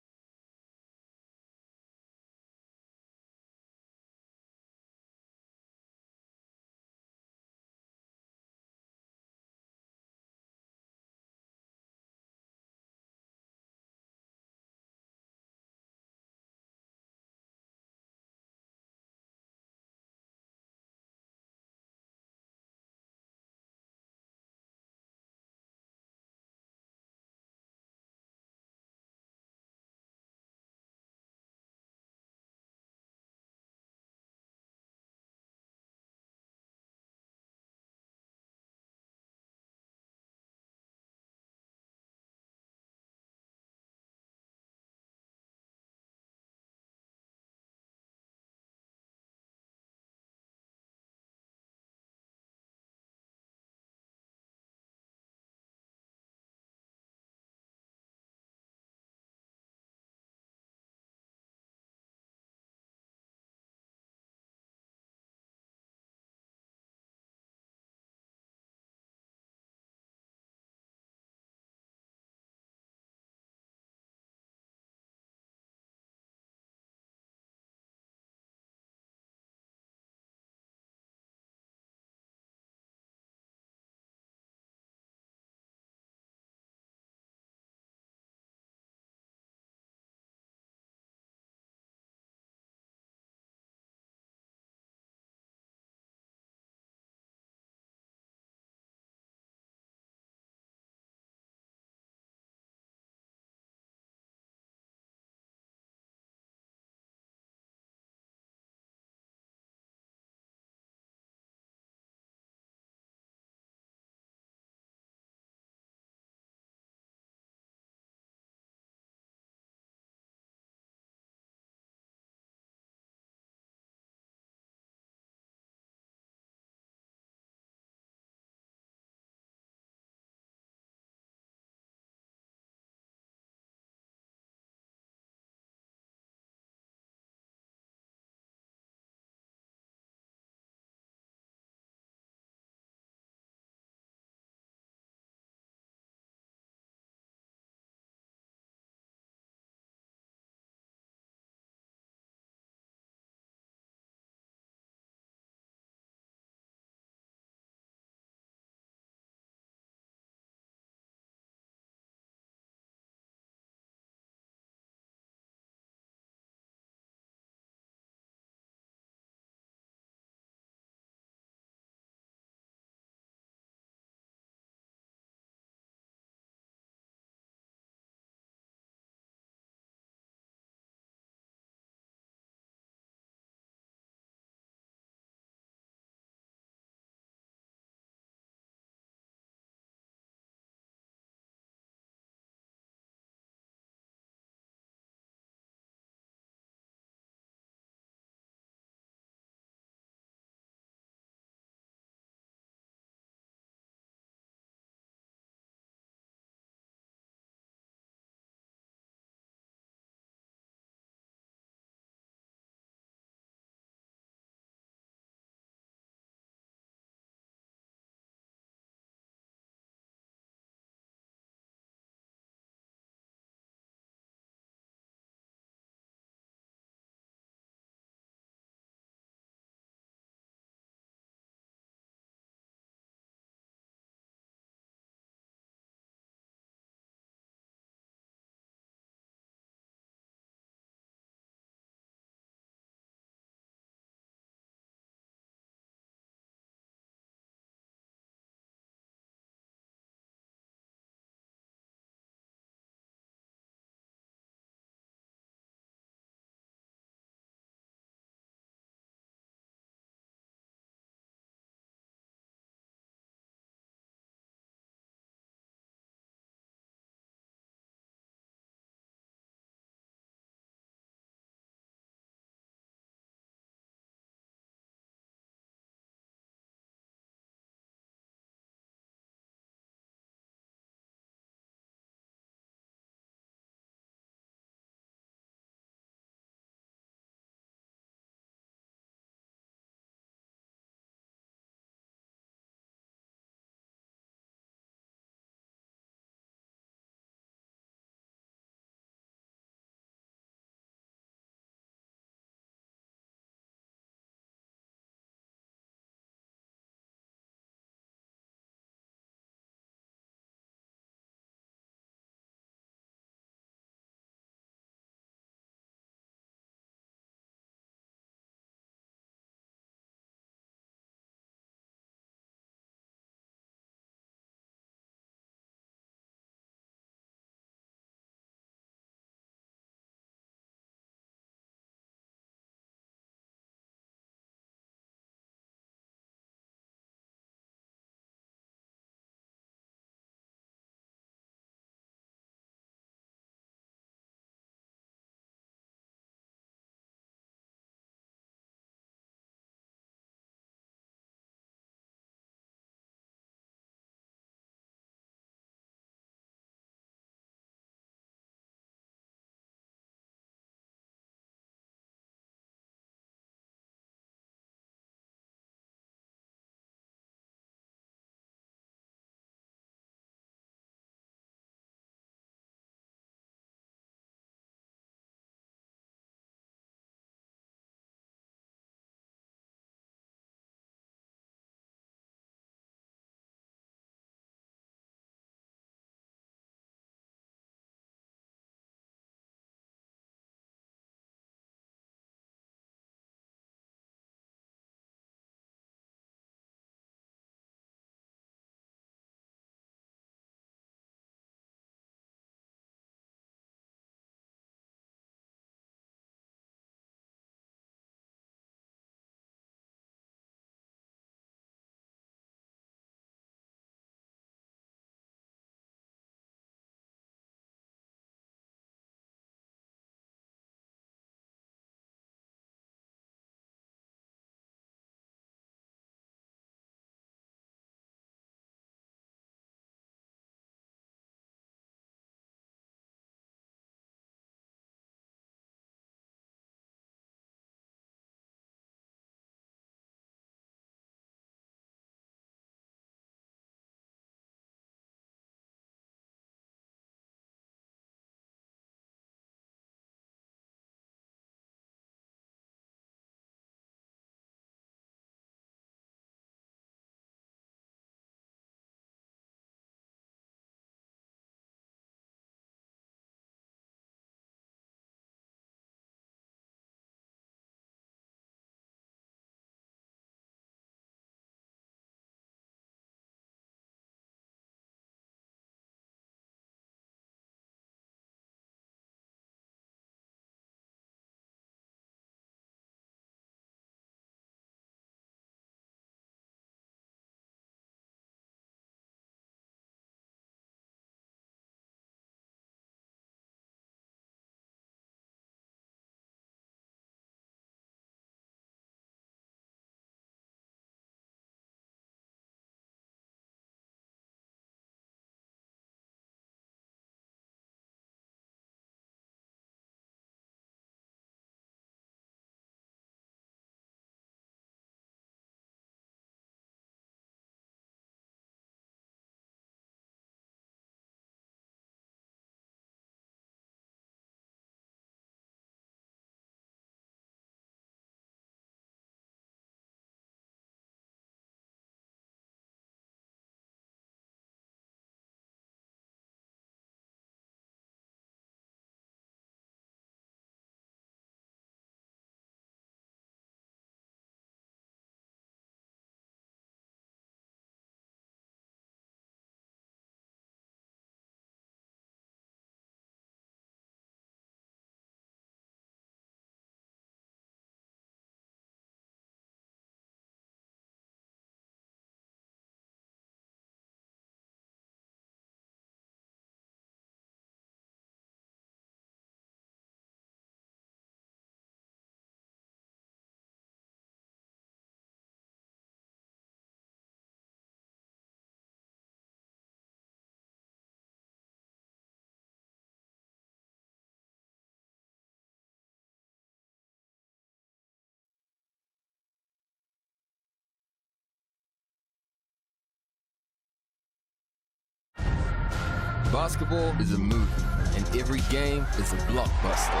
Basketball is a movie, and every game is a blockbuster.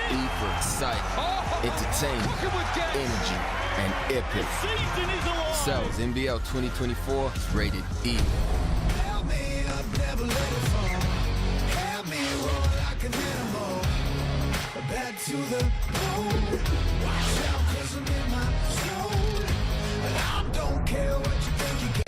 E for excitement, entertainment, energy, and epic. Cells NBL 2024 is rated E. Back to the road. Watch out, 'cause I'm in my zone. But I don't care what you think you got.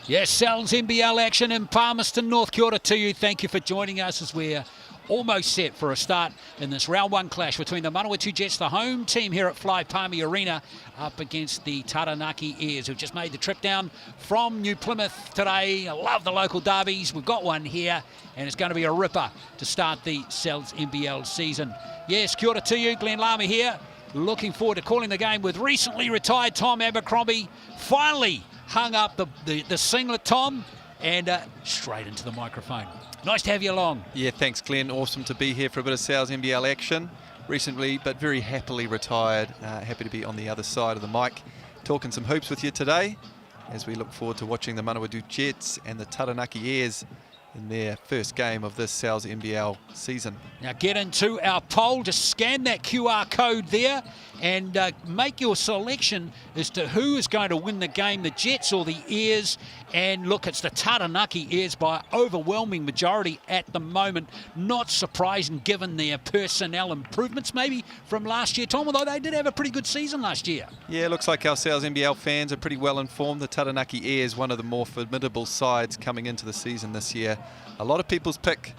Yes, Cells NBL action in Palmerston, North Kia ora to you. Thank you for joining us as we're almost set for a start in this round one clash between the Manawatū Jets, the home team here at Fly Palmy Arena, up against the Taranaki Airs, who've just made the trip down from New Plymouth today. I love the local derbies. We've got one here, and it's going to be a ripper to start the Cells NBL season. Yes, kia ora to you. Glenn Lamy here. Looking forward to calling the game with recently retired Tom Abercrombie. Finally hung up the singlet, Tom, and straight into the microphone. Nice to have you along. Yeah, thanks, Glenn. Awesome to be here for a bit of Cells NBL action. Recently, but very happily retired. Happy to be on the other side of the mic, talking some hoops with you today, as we look forward to watching the Manawatū Jets and the Taranaki Airs in their first game of this Cells NBL season. Now get into our poll, just scan that QR code there and make your selection as to who is going to win the game, the Jets or the Airs. And look, it's the Taranaki Airs by overwhelming majority at the moment. Not surprising given their personnel improvements maybe from last year, Tom, although they did have a pretty good season last year. Yeah, looks like our Cells NBL fans are pretty well informed. The Taranaki Airs, one of the more formidable sides coming into the season this year. A lot of people's pick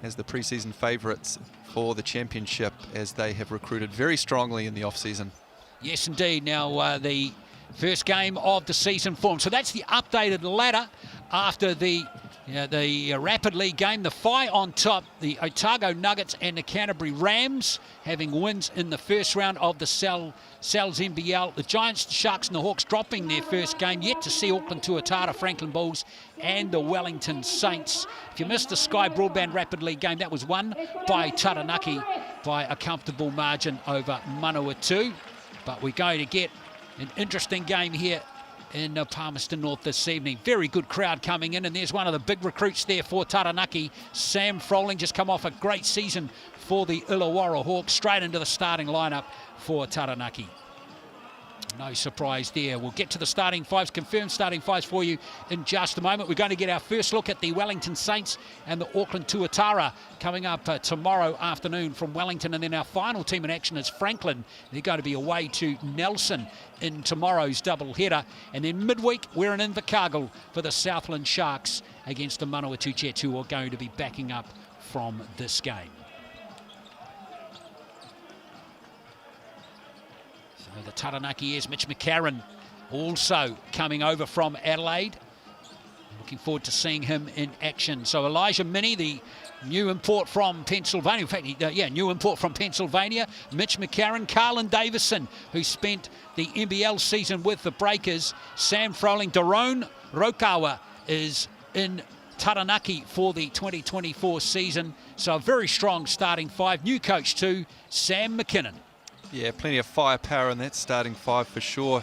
as the pre-season favourites for the championship, as they have recruited very strongly in the off-season. Yes, indeed. Now, the first game of the season form. So that's the updated ladder after the Rapid League game. The Phi on top, the Otago Nuggets and the Canterbury Rams having wins in the first round of the Cells NBL. The Giants, the Sharks and the Hawks dropping their first game. Yet to see Auckland Tuatara, Franklin Bulls and the Wellington Saints. If you missed the Sky Broadband Rapid League game, that was won by Taranaki by a comfortable margin over Manawatū. But we're going to get an interesting game here in Palmerston North this evening. Very good crowd coming in, and there's one of the big recruits there for Taranaki. Sam Froling, just come off a great season for the Illawarra Hawks, straight into the starting lineup for Taranaki. No surprise there. We'll get to the starting fives, confirmed starting fives for you in just a moment. We're going to get our first look at the Wellington Saints and the Auckland Tuatara coming up tomorrow afternoon from Wellington. And then our final team in action is Franklin. They're going to be away to Nelson in tomorrow's double-header. And then midweek, we're in Invercargill for the Southland Sharks against the Manawatū Jets, who are going to be backing up from this game. The Taranaki Airs, Mitch McCarron also coming over from Adelaide. Looking forward to seeing him in action. So Elijah Minnie, the new import from Pennsylvania. In fact, new import from Pennsylvania. Mitch McCarron, Carlin Davison, who spent the NBL season with the Breakers. Sam Froling, Daron Rokawa is in Taranaki for the 2024 season. So a very strong starting five. New coach too, Sam McKinnon. Yeah, plenty of firepower in that starting five for sure.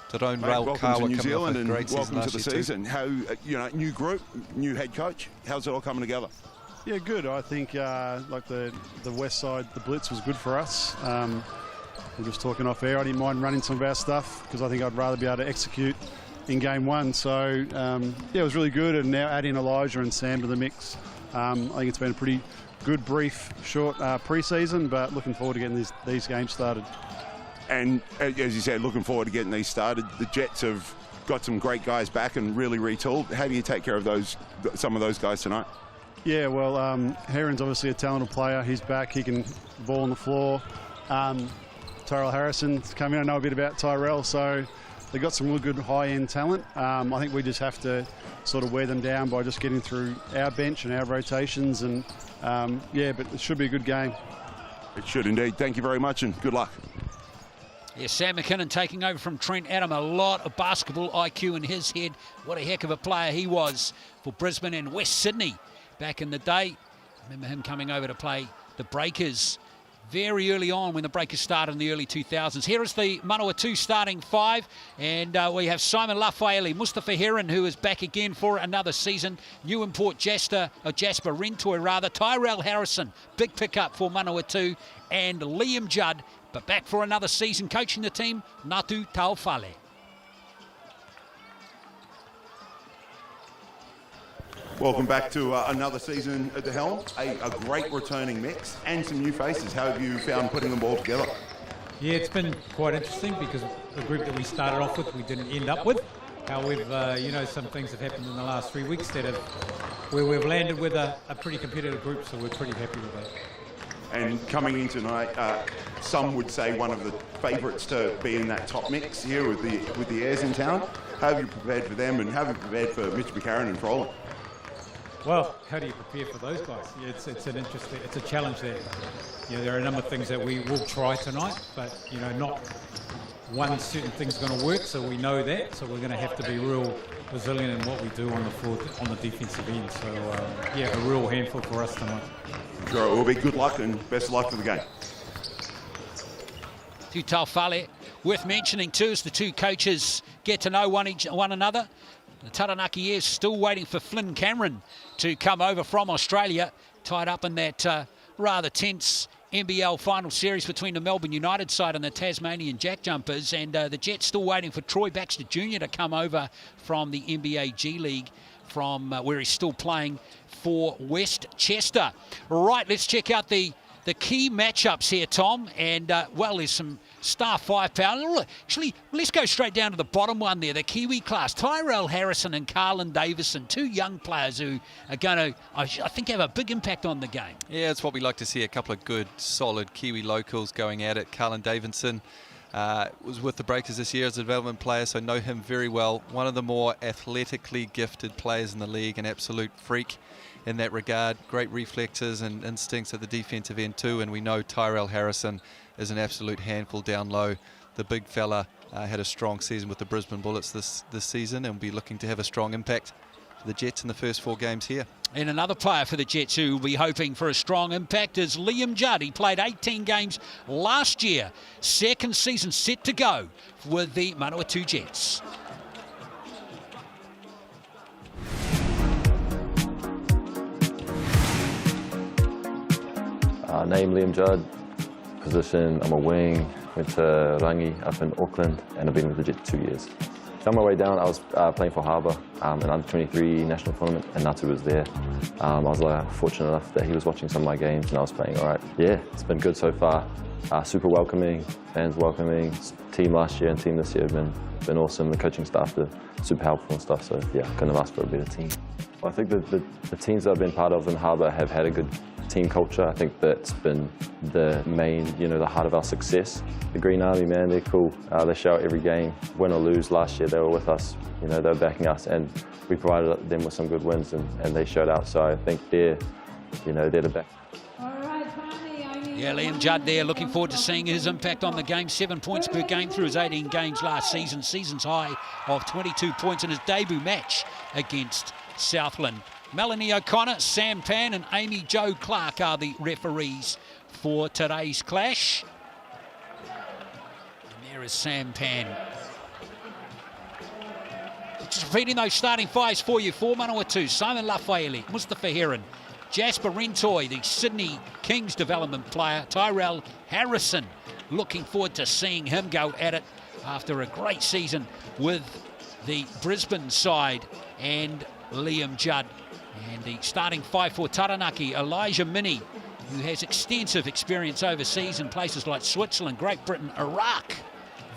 Daron Rokawa welcome to New coming Zealand off a and great season welcome to last the year season. How new group, new head coach. How's it all coming together? Yeah, good. I think like the west side, the blitz was good for us. We're just talking off air. I didn't mind running some of our stuff because I think I'd rather be able to execute in game one. So yeah, it was really good. And now adding Elijah and Sam to the mix, I think it's been a pretty good, brief, short pre-season, but looking forward to getting these games started. And as you said, looking forward to getting these started. The Jets have got some great guys back and really retooled. How do you take care of some of those guys tonight? Yeah, well, Heron's obviously a talented player. He's back. He can ball on the floor. Tyrell Harrison's come in. I know a bit about Tyrell, so they've got some real good high-end talent. I think we just have to sort of wear them down by just getting through our bench and our rotations. And yeah, but it should be a good game. It should indeed. Thank you very much and good luck. Yeah, Sam McKinnon taking over from Trent Adam. A lot of basketball IQ in his head. What a heck of a player he was for Brisbane and West Sydney back in the day. Remember him coming over to play the Breakers very early on when the Breakers started in the early 2000s. Here is the Manawatū starting five, and we have Simon Lafaele, Mustafa Heron, who is back again for another season, new import Jasper Rentoy, Tyrell Harrison, big pickup for Manawatū, and Liam Judd, but back for another season coaching the team, Ngātu Taufale. Welcome back to another season at the helm. A great returning mix and some new faces. How have you found putting them all together? Yeah, it's been quite interesting because the group that we started off with, we didn't end up with. However, you know, some things have happened in the last 3 weeks where we've landed with a pretty competitive group, so we're pretty happy with that. And coming in tonight, some would say one of the favourites to be in that top mix here with the Airs in town. How have you prepared for them, and how have you prepared for Mitch McCarron and Froling? Well, how do you prepare for those guys? Yeah, it's a challenge there. You know, there are a number of things that we will try tonight, but you know, not one certain thing's going to work. So we know that. So we're going to have to be real resilient in what we do on the floor, on the defensive end. So yeah, a real handful for us tonight. Sure, it will be good luck and best of luck for the game. Taufale, worth mentioning too, as the two coaches get to know one another. The Taranaki Airs still waiting for Flynn Cameron to come over from Australia, tied up in that rather tense NBL final series between the Melbourne United side and the Tasmanian Jack Jumpers, and the Jets still waiting for Troy Baxter Jr. to come over from the NBA G League, from where he's still playing for Westchester. Right, let's check out the key matchups here, Tom, and well, there's some star firepower. Actually, let's go straight down to the bottom one there, the Kiwi class. Tyrell Harrison and Carlin Davison, two young players who are going to, I think, have a big impact on the game. Yeah, it's what we like to see, a couple of good, solid Kiwi locals going at it. Carlin Davison was with the Breakers this year as a development player, so know him very well. One of the more athletically gifted players in the league, an absolute freak in that regard. Great reflexes and instincts at the defensive end too, and we know Tyrell Harrison is an absolute handful down low. The big fella had a strong season with the Brisbane Bullets this season, and will be looking to have a strong impact for the Jets in the first 4 games here. And another player for the Jets who will be hoping for a strong impact is Liam Judd. He played 18 games last year. Second season set to go with the Manawatū Jets. Name Liam Judd, position I'm a wing, went to Rangi up in Auckland, and I've been with the Jets 2 years. So on my way down, I was playing for Harbour in under-23 national tournament, and Ngātu was there. I was fortunate enough that he was watching some of my games and I was playing all right. Yeah, it's been good so far. Super welcoming, fans welcoming. Team last year and team this year have been awesome. The coaching staff are super helpful and stuff, so yeah, couldn't have asked for a better team. I think that the teams that I've been part of in Harbour have had a good team culture. I think that's been the main, the heart of our success. The Green Army, man, they're cool. They show up every game, win or lose. Last year they were with us, they were backing us, and we provided them with some good wins, and they showed out. So I think they're the back. Yeah, Liam Judd there, looking forward to seeing his impact on the game. 7 points per game through his 18 games last season. Season's high of 22 points in his debut match against Southland. Melanie O'Connor, Sam Pan and Amy Jo Clark are the referees for today's clash. And there is Sam Pan. Just repeating those starting fives for you for Manawatū. Simon Lafaele, Mustafa Heron, Jasper Rentoy, the Sydney Kings development player, Tyrell Harrison. Looking forward to seeing him go at it after a great season with the Brisbane side, and Liam Judd. And the starting five for Taranaki, Elijah Mini, who has extensive experience overseas in places like Switzerland, Great Britain, Iraq,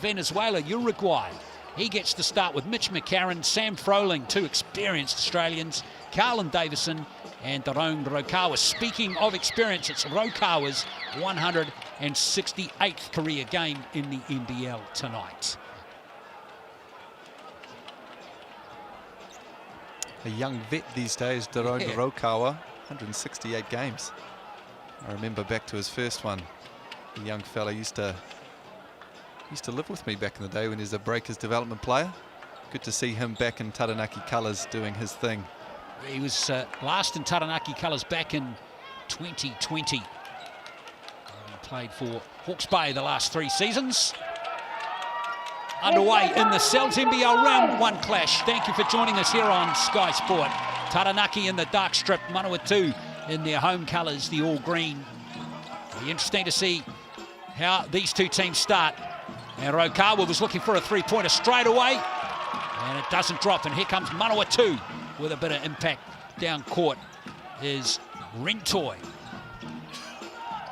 Venezuela, Uruguay. He gets to start with Mitch McCarron, Sam Froling, two experienced Australians, Carlin Davison and Darone Rokawa. Speaking of experience, it's Rokawa's 168th career game in the NBL tonight. A young vet these days, Darone Rokawa, 168 games. I remember back to his first one. The young fella used to live with me back in the day when he was a Breakers development player. Good to see him back in Taranaki colours doing his thing. He was last in Taranaki colours back in 2020. He Played for Hawke's Bay the last 3 seasons. Underway in the Cells NBL round 1 clash. Thank you for joining us here on Sky Sport. Taranaki in the dark strip, Manawatū in their home colours, the all green. It'll be interesting to see how these two teams start. And Rokawa was looking for a 3-pointer straight away, and it doesn't drop. And here comes Manawatū with a bit of impact down court is Rentoi.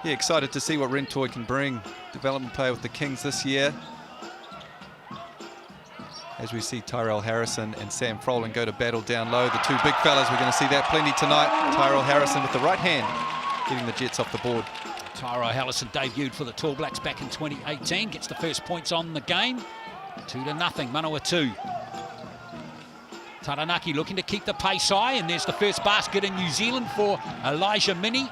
Yeah, excited to see what Rentoi can bring. Development player with the Kings this year. As we see Tyrell Harrison and Sam Froling go to battle down low. The two big fellas, we're going to see that plenty tonight. Tyrell Harrison with the right hand, getting the Jets off the board. Tyrell Harrison debuted for the Tall Blacks back in 2018. Gets the first points on the game. 2-0, Manawatū. Taranaki looking to keep the pace high, and there's the first basket in New Zealand for Elijah Mini.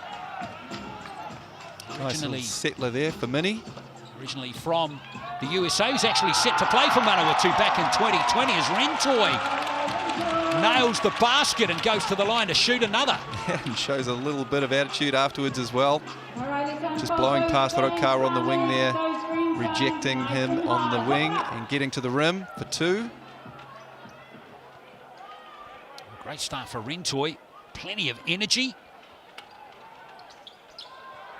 Nice little settler there for Mini. Originally from the USA, who's actually set to play for Manawatū back in 2020 as Rentoi nails the basket and goes to the line to shoot another. And shows a little bit of attitude afterwards as well. Just blowing past Rokawa on the wing there, rejecting him on the wing and getting to the rim for 2. Great start for Rentoi, plenty of energy.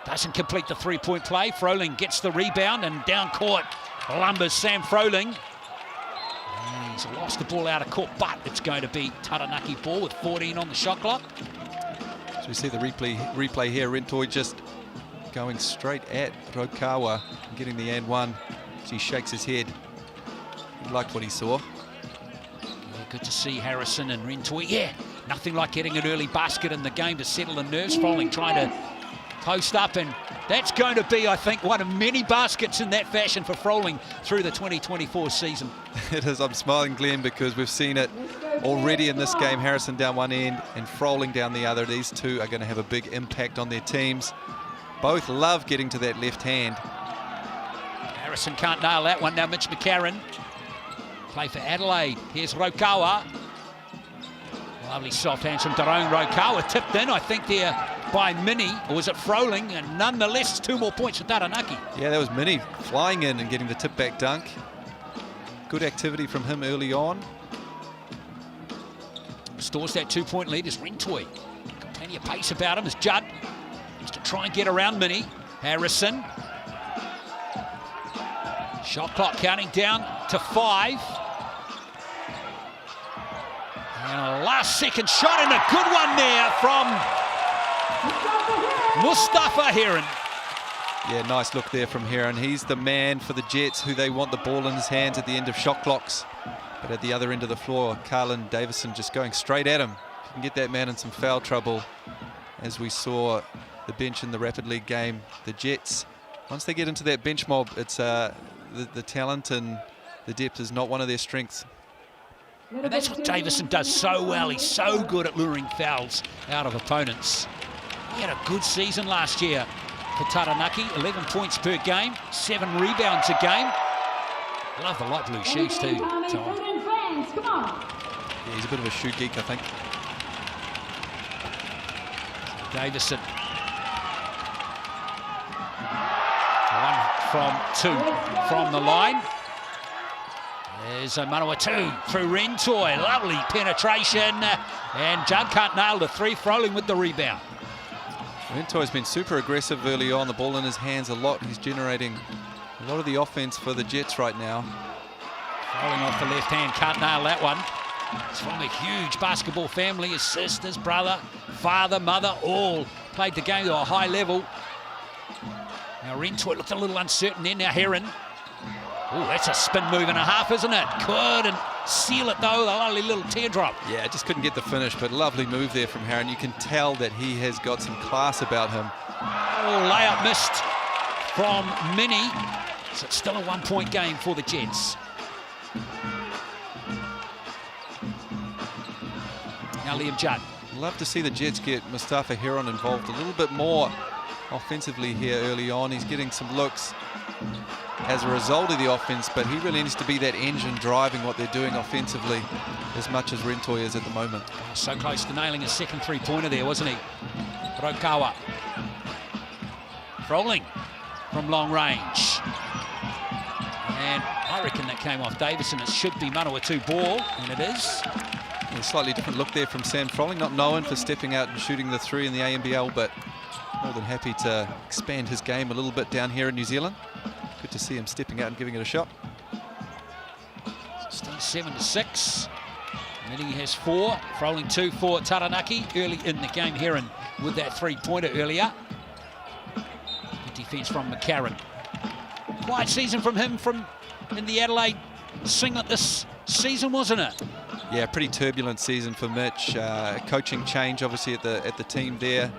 Doesn't complete the 3-point play. Froling gets the rebound and down court lumbers Sam Froling. And he's lost the ball out of court, but it's going to be Taranaki ball with 14 on the shot clock. So we see the replay here. Rentoi just going straight at Rokawa and getting the and one. So he shakes his head. He liked what he saw. Yeah, good to see Harrison and Rentoi. Yeah, nothing like getting an early basket in the game to settle the nerves. Froling trying to post up, and that's going to be, I think, one of many baskets in that fashion for Froling through the 2024 season. It is. I'm smiling, Glenn, because we've seen it already in this game. Harrison down one end and Froling down the other. These two are going to have a big impact on their teams. Both love getting to that left hand. Harrison can't nail that one. Now Mitch McCarron. Play for Adelaide. Here's Rokawa. Lovely soft hands from Tyrone. Rokawa tipped in, I think, there by Mini, or was it Froling? And nonetheless, 2 more points for Taranaki. Yeah, that was Mini flying in and getting the tip back dunk. Good activity from him early on. Restores that 2-point lead as Rentoi. Got plenty of pace about him as Judd needs to try and get around Mini. Harrison. Shot clock counting down to 5. And a last-second shot, and a good one there from Mustafa Heron. Yeah, nice look there from Heron. He's the man for the Jets, who they want the ball in his hands at the end of shot clocks. But at the other end of the floor, Carlin Davison just going straight at him. If you can get that man in some foul trouble, as we saw the bench in the Rapid League game, the Jets, once they get into that bench mob, it's the talent and the depth is not one of their strengths. And that's what Davison does so well. He's so good at luring fouls out of opponents. He had a good season last year for Taranaki. 11 points per game, 7 rebounds a game. Love the light blue shoes too, Tom. Yeah, he's a bit of a shoe geek, I think. Davison. 1 from 2 from the line. There's a Manawatū through Rentoi. Lovely penetration. And Judd can't nail the 3. Froling with the rebound. Rentoi's been super aggressive early on. The ball in his hands a lot. He's generating a lot of the offense for the Jets right now. Froling off the left hand. Can't nail that one. He's from a huge basketball family. His sisters, brother, father, mother, all played the game to a high level. Now Rentoi looked a little uncertain there. Now Heron. Oh, that's a spin move and a half, isn't it? Couldn't seal it, though. A lovely little teardrop. Yeah, just couldn't get the finish, but lovely move there from Heron. You can tell that he has got some class about him. Oh, layup missed from Mini. So it's still a 1-point game for the Jets. Now Liam Judd. Love to see the Jets get Mustafa Heron involved a little bit more offensively here early on. He's getting some looks as a result of the offense, but he really needs to be that engine driving what they're doing offensively as much as Rentoi is at the moment. Oh, so close to nailing his second 3-pointer there, wasn't he? Rokawa. Froling from long range. And I reckon that came off Davison. It should be Manawatū ball, and it is. A slightly different look there from Sam Froling, not known for stepping out and shooting the three in the ANBL, but more than happy to expand his game a little bit down here in New Zealand. Good to see him stepping out and giving it a shot. Still 7-6. Minnie has 4, Froling 2 for Taranaki early in the game here, and with that three-pointer earlier. Good defence from McCarron. Quiet season from him in the Adelaide singlet this season, wasn't it? Yeah, pretty turbulent season for Mitch. Coaching change, obviously, at the team there.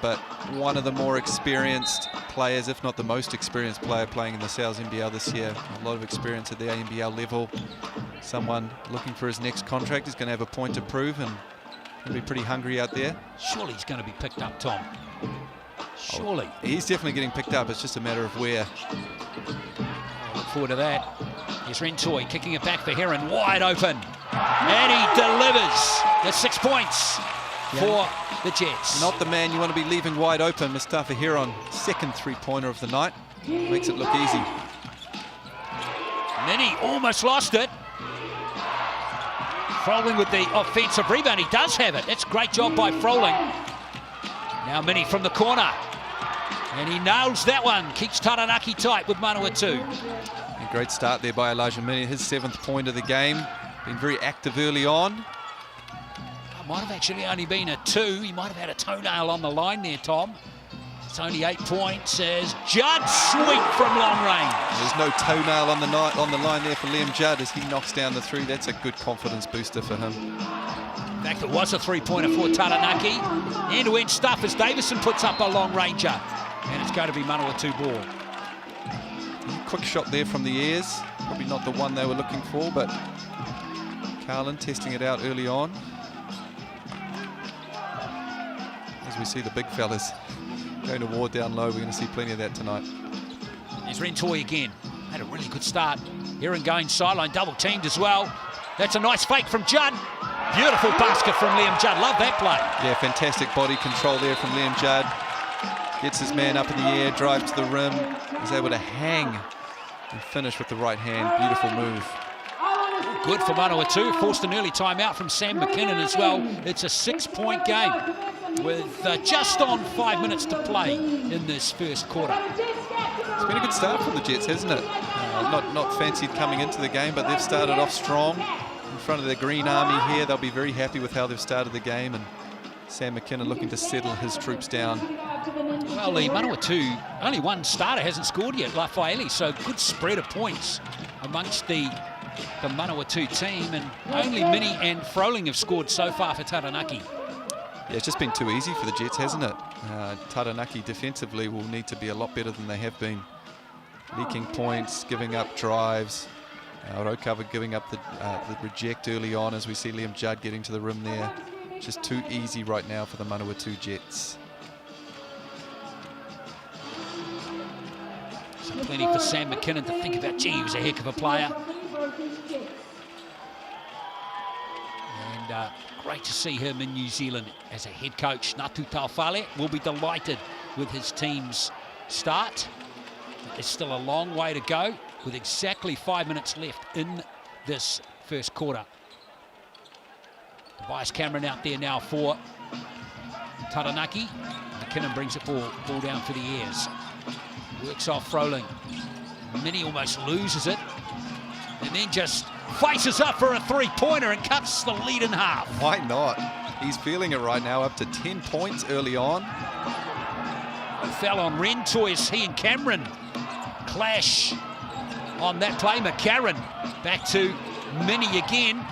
But one of the more experienced players, if not the most experienced player playing in the South NBL this year. A lot of experience at the ANBL level. Someone looking for his next contract is going to have a point to prove and going to be pretty hungry out there. Surely he's going to be picked up, Tom. Surely. Oh, he's definitely getting picked up. It's just a matter of where. I look forward to that. Here's Rentoy kicking it back for Heron, wide open. And he delivers the 6 points for the Jets. Not the man you want to be leaving wide open. Mustafa Heron, second three-pointer of the night. Makes it look easy. Minnie almost lost it. Froling with the offensive rebound. He does have it. That's a great job by Froling. Now Minnie from the corner. And he nails that one. Keeps Taranaki tight with Manawatū. A great start there by Elijah Minnie. His 7th point of the game. Been very active early on. Might have actually only been a 2. He might have had a toenail on the line there, Tom. It's only 8 points as Judd sweep from long range. There's no toenail on the line there for Liam Judd as he knocks down the 3. That's a good confidence booster for him. In fact, it was a three-pointer for Taranaki. End-to-end stuff as Davison puts up a long ranger. And it's going to be Manawatū ball. Quick shot there from the ears. Probably not the one they were looking for, but Carlin testing it out early on. As we see the big fellas going to war down low, we're going to see plenty of that tonight. There's Rentoy again. Had a really good start. Heron going sideline, double teamed as well. That's a nice fake from Judd. Beautiful basket from Liam Judd. Love that play. Yeah, fantastic body control there from Liam Judd. Gets his man up in the air, drives to the rim. He's able to hang and finish with the right hand. Beautiful move. Good for Manawatū. Forced an early timeout from Sam McKinnon as well. It's a 6-point game with just on 5 minutes to play in this first quarter. It's been a good start for the Jets, hasn't it? Not fancied coming into the game, but they've started off strong in front of the Green Army here. They'll be very happy with how they've started the game, and Sam McKinnon looking to settle his troops down. Well, the Manawatū, only one starter hasn't scored yet, Lafaele, so good spread of points amongst the Manawatū team, and only Minnie and Froling have scored so far for Taranaki. Yeah, it's just been too easy for the Jets, hasn't it? Taranaki defensively will need to be a lot better than they have been. Leaking points, giving up drives. Rokava giving up the reject early on as we see Liam Judd getting to the rim there. Just too easy right now for the Manawatū Jets. So plenty for Sam McKinnon to think about. Gee, he was a heck of a player. And great to see him in New Zealand as a head coach. Ngātu Taufale will be delighted with his team's start. There's still a long way to go with exactly 5 minutes left in this first quarter. Tobias Cameron out there now for Taranaki. McKinnon brings it ball down for the ears. Works off Froling. Minnie almost loses it. And then just faces up for a three-pointer and cuts the lead in half. Why not? He's feeling it right now, up to 10 points early on. Fell on Rentoy as he and Cameron clash on that play. McCarron back to Minnie again.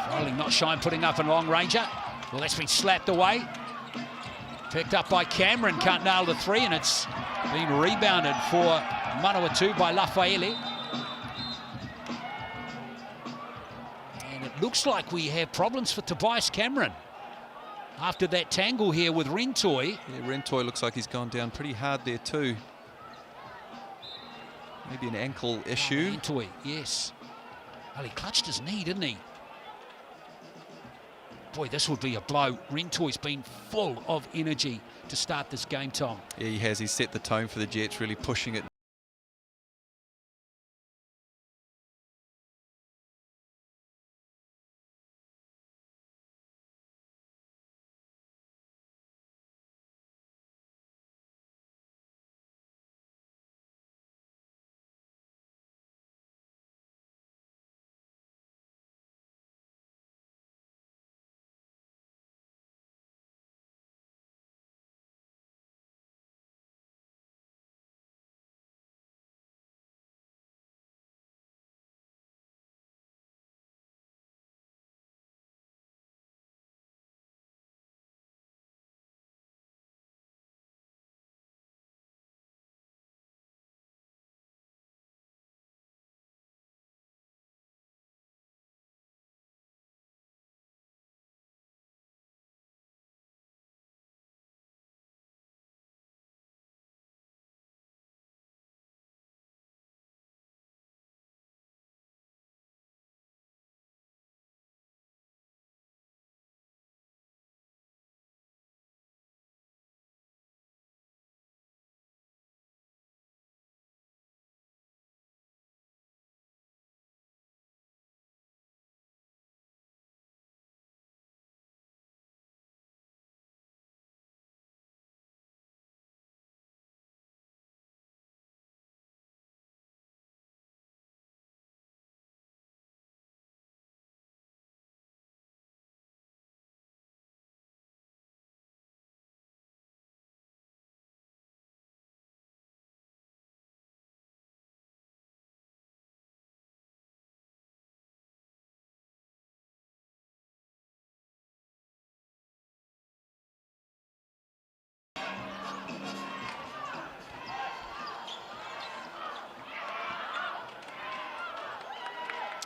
Froling not shy, putting up a long ranger. Well, that's been slapped away. Picked up by Cameron, can't nail the 3, and it's been rebounded for Manawatū by Lafaele. And it looks like we have problems for Tobias Cameron after that tangle here with Rentoy. Yeah, Rentoy looks like he's gone down pretty hard there too. Maybe an ankle issue. Rentoy, yes. Well, he clutched his knee, didn't he? Boy, this would be a blow. Rentoy's been full of energy to start this game, Tom. Yeah, he has. He's set the tone for the Jets, really pushing it.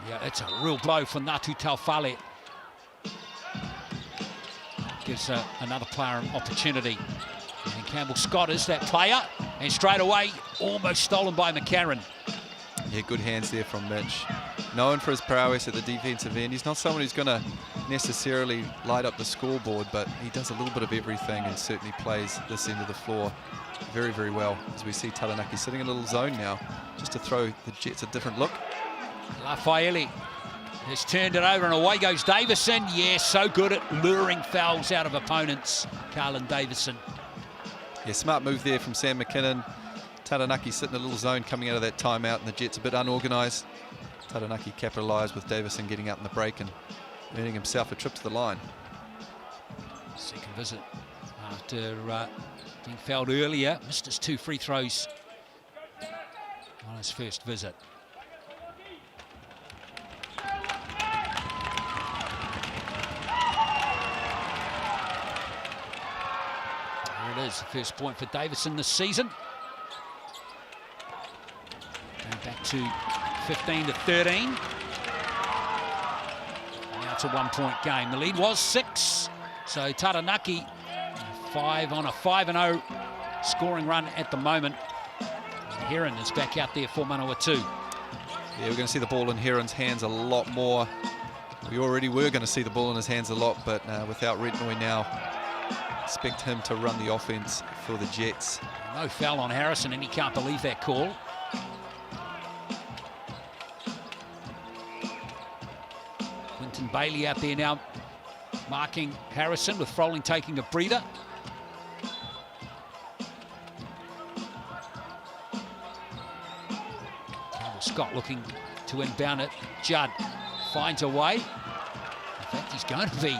Yeah, it's a real blow for Ngātu Taufale. Gives another player an opportunity. And Campbell Scott is that player. And straight away, almost stolen by McCarron. Yeah, good hands there from Mitch. Known for his prowess at the defensive end. He's not someone who's going to necessarily light up the scoreboard, but he does a little bit of everything and certainly plays this end of the floor very, very well. As we see Taranaki sitting in a little zone now, just to throw the Jets a different look. Raffaele has turned it over and away goes Davison. Yeah, so good at luring fouls out of opponents, Carlin Davison. Yeah, smart move there from Sam McKinnon. Taranaki sitting in a little zone coming out of that timeout, and the Jets a bit unorganised. Taranaki capitalised with Davison getting out in the break and earning himself a trip to the line. Second visit after being fouled earlier. Missed his 2 free throws on his first visit. There it is, the first point for Davison this season. Going back to 15-13. Now it's a 1-point game. The lead was 6. So Taranaki 5 on a 5-0 scoring run at the moment. And Heron is back out there for Manawatū. Yeah, we're going to see the ball in Heron's hands a lot more. We already were going to see the ball in his hands a lot, but without Rentoy now, expect him to run the offense for the Jets. No foul on Harrison, and he can't believe that call. Quinton Bailey out there now marking Harrison, with Froling taking a breather. Campbell Scott looking to inbound it. Judd finds a way. In fact, he's going to be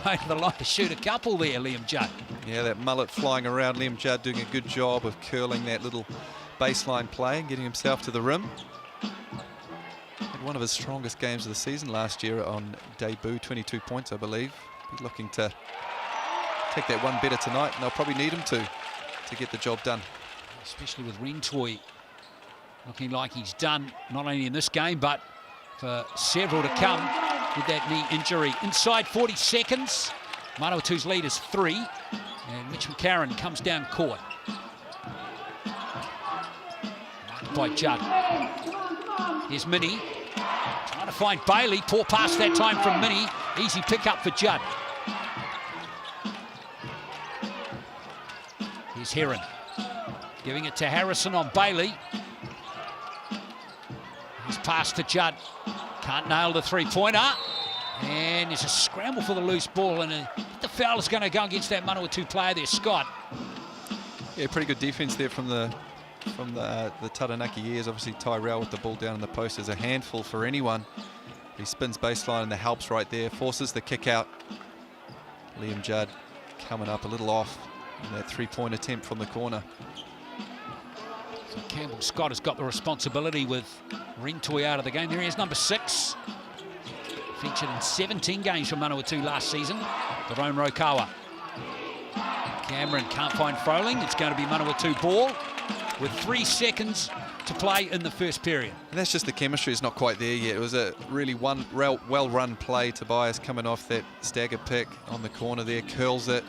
going to the line to shoot a couple there, Liam Judd. Yeah, that mullet flying around. Liam Judd doing a good job of curling that little baseline play and getting himself to the rim. Had one of his strongest games of the season last year on debut, 22 points, I believe. He's looking to take that one better tonight, and they'll probably need him to get the job done. Especially with Rentoy looking like he's done, not only in this game, but for several to come with that knee injury. Inside 40 seconds, Manawatū's lead is 3, and Mitch McCarron comes down court. By Judd. Here's Minnie, trying to find Bailey. Poor pass that time from Minnie. Easy pick up for Judd. Here's Heron. Giving it to Harrison on Bailey. He's passed to Judd. Can't nail the three-pointer. And there's a scramble for the loose ball, and the foul is going to go against that Manawatū player there, Scott. Yeah, pretty good defense there from the Taranaki Airs. Obviously Tyrell with the ball down in the post is a handful for anyone. He spins baseline and the help's right there, forces the kick out. Liam Judd coming up a little off in that three-point attempt from the corner. So Campbell Scott has got the responsibility with Ringtoi out of the game. There he is, number 6. Featured in 17 games for Manawatū last season. Jerome Rokawa. Cameron can't find Froling. It's going to be Manawatū ball with 3 seconds to play in the first period. And that's just the chemistry is not quite there yet. It was a really well-run play. Tobias coming off that stagger pick on the corner there, curls it.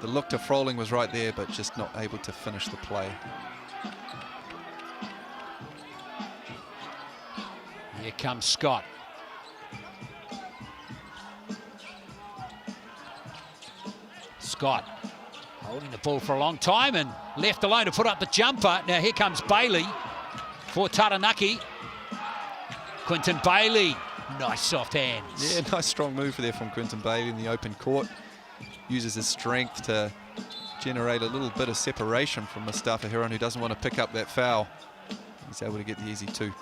The look to Froling was right there, but just not able to finish the play. Here comes Scott. Scott holding the ball for a long time and left alone to put up the jumper. Now here comes Bailey for Taranaki. Quinton Bailey, nice soft hands. Yeah, nice strong move there from Quinton Bailey in the open court. Uses his strength to generate a little bit of separation from Mustafa Heron, who doesn't want to pick up that foul. He's able to get the easy 2. You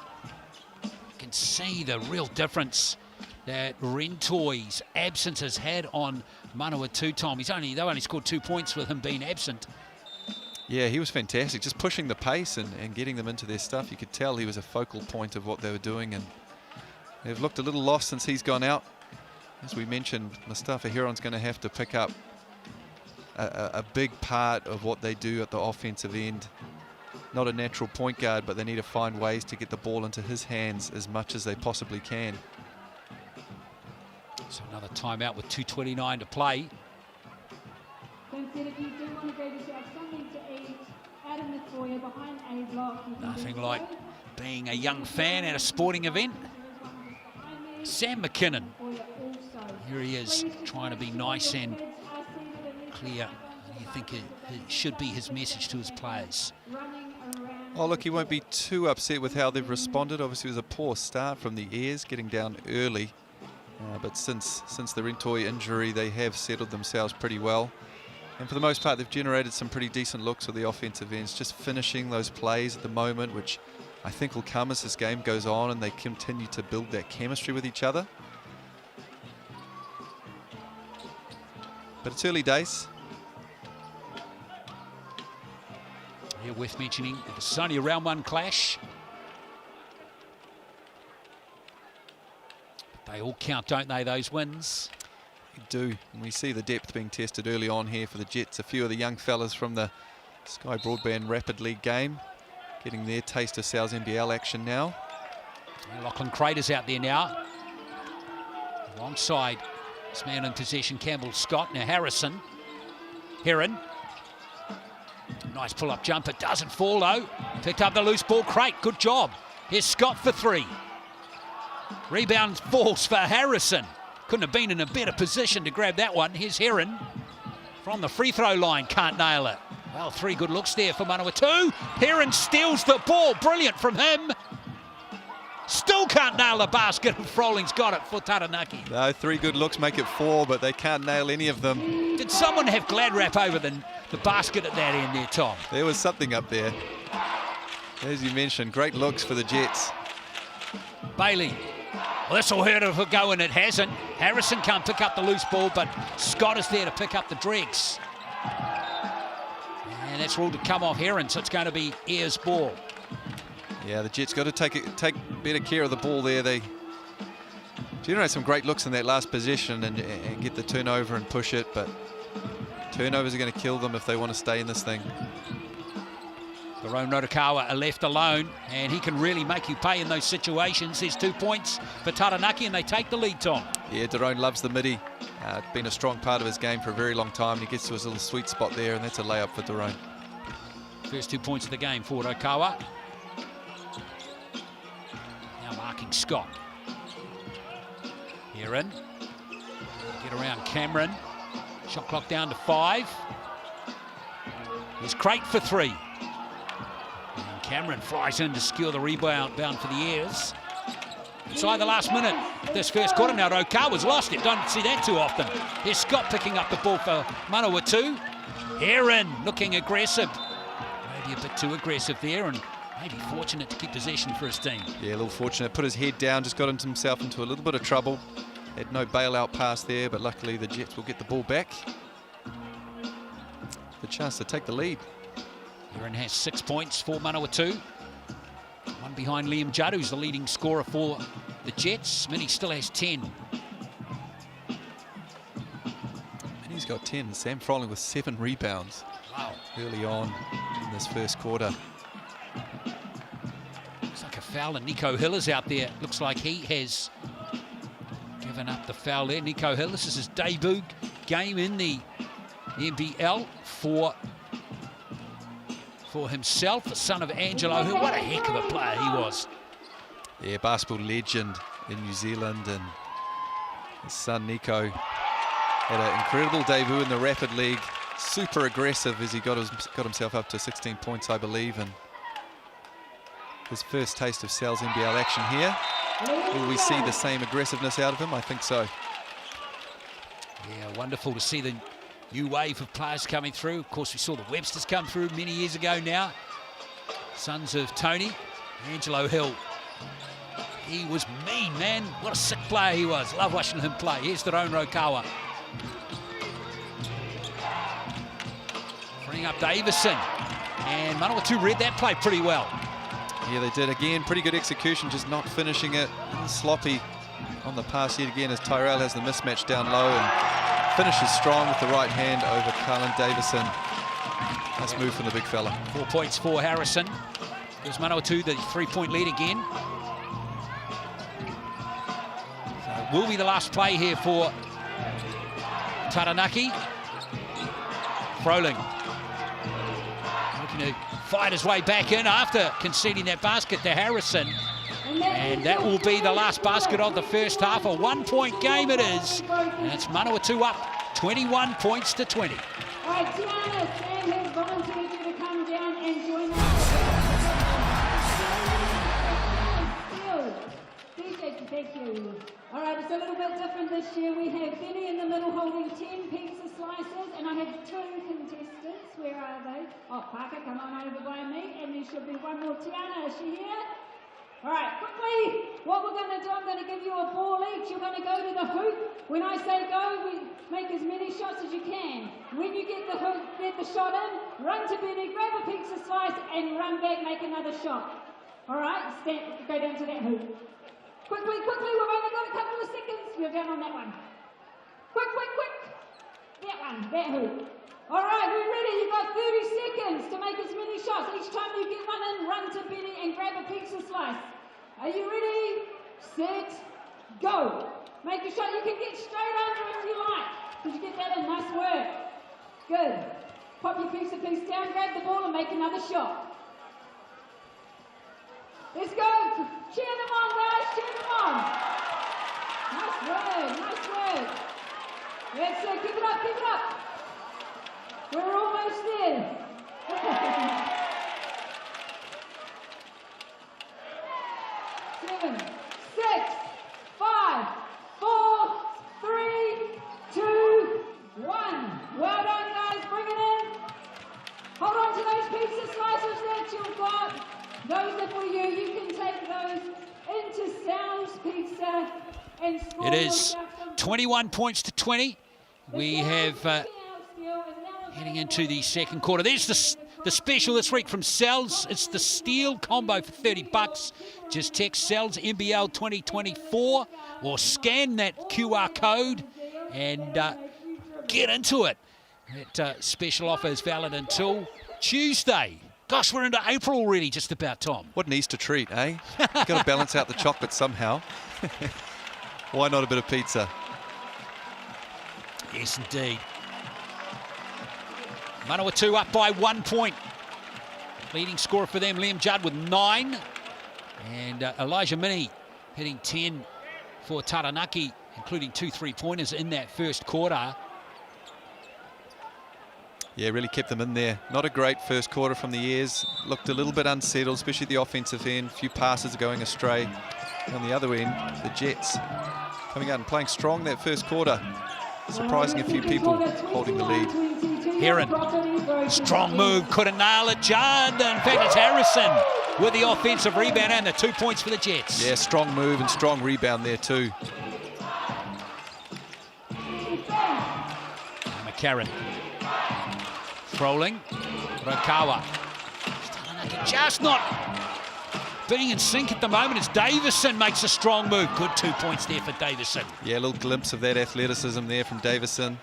can see the real difference that Ringtoi's absence has had on Manawatū, Tom. They've only scored 2 points with him being absent. Yeah, he was fantastic, just pushing the pace and getting them into their stuff. You could tell he was a focal point of what they were doing, and they've looked a little lost since he's gone out. As we mentioned, Mustafa Heron's going to have to pick up a big part of what they do at the offensive end. Not a natural point guard, but they need to find ways to get the ball into his hands as much as they possibly can. So another timeout with 2:29 to play. If you do want to grab yourself something to eat, out in the foyer behind A block. Nothing like being a young fan at a sporting event. Sam McKinnon. Here he is, trying to be nice and clear. You think it should be his message to his players. Oh, look, he won't be too upset with how they've responded. Obviously, it was a poor start from the Airs, getting down early. But since the Ringtoi injury, they have settled themselves pretty well. And for the most part, they've generated some pretty decent looks with the offensive ends, just finishing those plays at the moment, which I think will come as this game goes on and they continue to build that chemistry with each other. But it's early days. Here worth mentioning, it's only a round 1 clash. They all count, don't they, those wins? We do, and we see the depth being tested early on here for the Jets. A few of the young fellas from the Sky Broadband Rapid League game getting their taste of Sal's NBL action now. Lachlan Crater's out there now. Alongside this man in possession, Campbell Scott. Now Harrison. Heron. Nice pull-up jumper, doesn't fall though. Picked up the loose ball, Crate, good job. Here's Scott for 3. Rebound falls for Harrison. Couldn't have been in a better position to grab that one. Here's Heron from the free throw line, can't nail it. Well, 3 good looks there for Manawatū. Heron steals the ball, brilliant from him. Still can't nail the basket, and Froling's got it for Taranaki. No, 3 good looks make it 4, but they can't nail any of them. Did someone have glad wrap over the basket at that end there, Tom? There was something up there. As you mentioned, great looks for the Jets. Bailey. Well, this will hurt if it go, and it hasn't. Harrison can't pick up the loose ball, but Scott is there to pick up the dregs. And that's ruled to come off Heron, so it's going to be Ayers' ball. Yeah, the Jets got to take better care of the ball there. They generate some great looks in that last possession and get the turnover and push it, but turnovers are going to kill them if they want to stay in this thing. Jerome Rokawa are left alone, and he can really make you pay in those situations. There's 2 points for Taranaki, and they take the lead, Tom. Yeah, Jerome loves the midi. Been a strong part of his game for a very long time. He gets to his little sweet spot there, and that's a layup for Jerome. First 2 points of the game for Rokawa. Now marking Scott. Heron. Get around Cameron. Shot clock down to 5. There's Crate for 3. And Cameron flies in to secure the rebound, bound for the Airs. Inside the last minute this first quarter now, Rokawa's lost it. Don't see that too often. Here's Scott picking up the ball for Manawatū. Heron looking aggressive. Maybe a bit too aggressive there, and maybe fortunate to keep possession for his team. Yeah, a little fortunate. Put his head down, just got himself into a little bit of trouble. Had no bailout pass there, but luckily the Jets will get the ball back. The chance to take the lead. Heron has 6 points for Manawatū. One behind Liam Judd, who's the leading scorer for the Jets. Minnie still has 10. Minnie's got 10. Sam Froling with 7 rebounds. Wow. Early on in this first quarter. Looks like a foul, and Nico Hill is out there. Looks like he has given up the foul there. Nico Hill, this is his debut game in the NBL for himself, the son of Angelo Hill. What a heck of a player he was. Yeah, basketball legend in New Zealand, and his son Nico had an incredible debut in the Rapid League. Super aggressive as he got himself up to 16 points, I believe, and his first taste of Sal's NBL action here. Will we see the same aggressiveness out of him? I think so. Yeah, wonderful to see the new wave of players coming through. Of course, we saw the Websters come through many years ago now. Sons of Tony. Angelo Hill. He was mean, man. What a sick player he was. Love watching him play. Here's Tyrone Rokawa. Freeing up Davison. And Manawatū read that play pretty well. Yeah, they did. Again, pretty good execution, just not finishing it. Sloppy on the pass yet again as Tyrell has the mismatch down low and finishes strong with the right hand over Carlin Davison. Nice move from the big fella. 4 points for Harrison. Gives Manawatū the 3-point lead again. So it will be the last play here for Taranaki. Froling looking to fight his way back in after conceding that basket to Harrison. And that will be the last basket of the first half. A 1-point game it is. And it's Manawatū up 21 points to 20. All right, Tiana, Sam has volunteered you to come down and join us. DJ, thank you. All right, it's a little bit different this year. We have Benny in the middle holding 10 pizza slices, and I have 2 contestants. Where are they? Oh, Parker, come on over by me. And there should be one more. Tiana, is she here? All right, quickly, what we're going to do, I'm going to give you a ball each. You're going to go to the hoop. When I say go, we make as many shots as you can. When you get the hoop, get the shot in, run to Benny, grab a pizza slice, and run back, make another shot. All right, go down to that hoop. Quickly, we've only got a couple of seconds. You're down on that one. Quick. That one, that hoop. All right, we're ready. You've got 30 seconds to make as many shots. Each time you get one in, run to Benny and grab a pizza slice. Are you ready? Set, go. Make a shot. You can get straight under if you like. Did you get that in? Nice work. Good. Pop your piece down, grab the ball and make another shot. Let's go. Cheer them on, guys. Cheer them on. Nice work. That's it. Keep it up. We're almost there. 7, 6, 5, 4, 3, 2, 1. Well done, guys. Bring it in. Hold on to those pizza slices that you've got. Those are for you. You can take those into Sal's Pizza and score. It is 21 points to 20. We have heading into the second quarter. There's the special this week from Sal's. It's the Steel Combo for $30. Just text Sal's NBL 2024 or scan that QR code and get into it. That special offer is valid until Tuesday. Gosh, we're into April already, just about, Tom. What an Easter treat, eh? Got to balance out the chocolate somehow. Why not a bit of pizza? Yes, indeed. Manawatū up by 1 point. Leading scorer for them, Liam Judd with 9. And Elijah Mini hitting 10 for Taranaki including 2 3-pointers in that first quarter. Yeah, really kept them in there. Not a great first quarter from the Airs. Looked a little bit unsettled, especially the offensive end. A few passes going astray. On the other end, the Jets coming out and playing strong that first quarter. Surprising a few people holding the lead. Heron, strong move, couldn't nail it. Judd, in fact it's Harrison with the offensive rebound and the 2 points for the Jets. Yeah, strong move and strong rebound there too. McCarron. Froling, Rokawa. Taranaki just not being in sync at the moment as Davison makes a strong move. Good 2 points there for Davison. Yeah, a little glimpse of that athleticism there from Davison.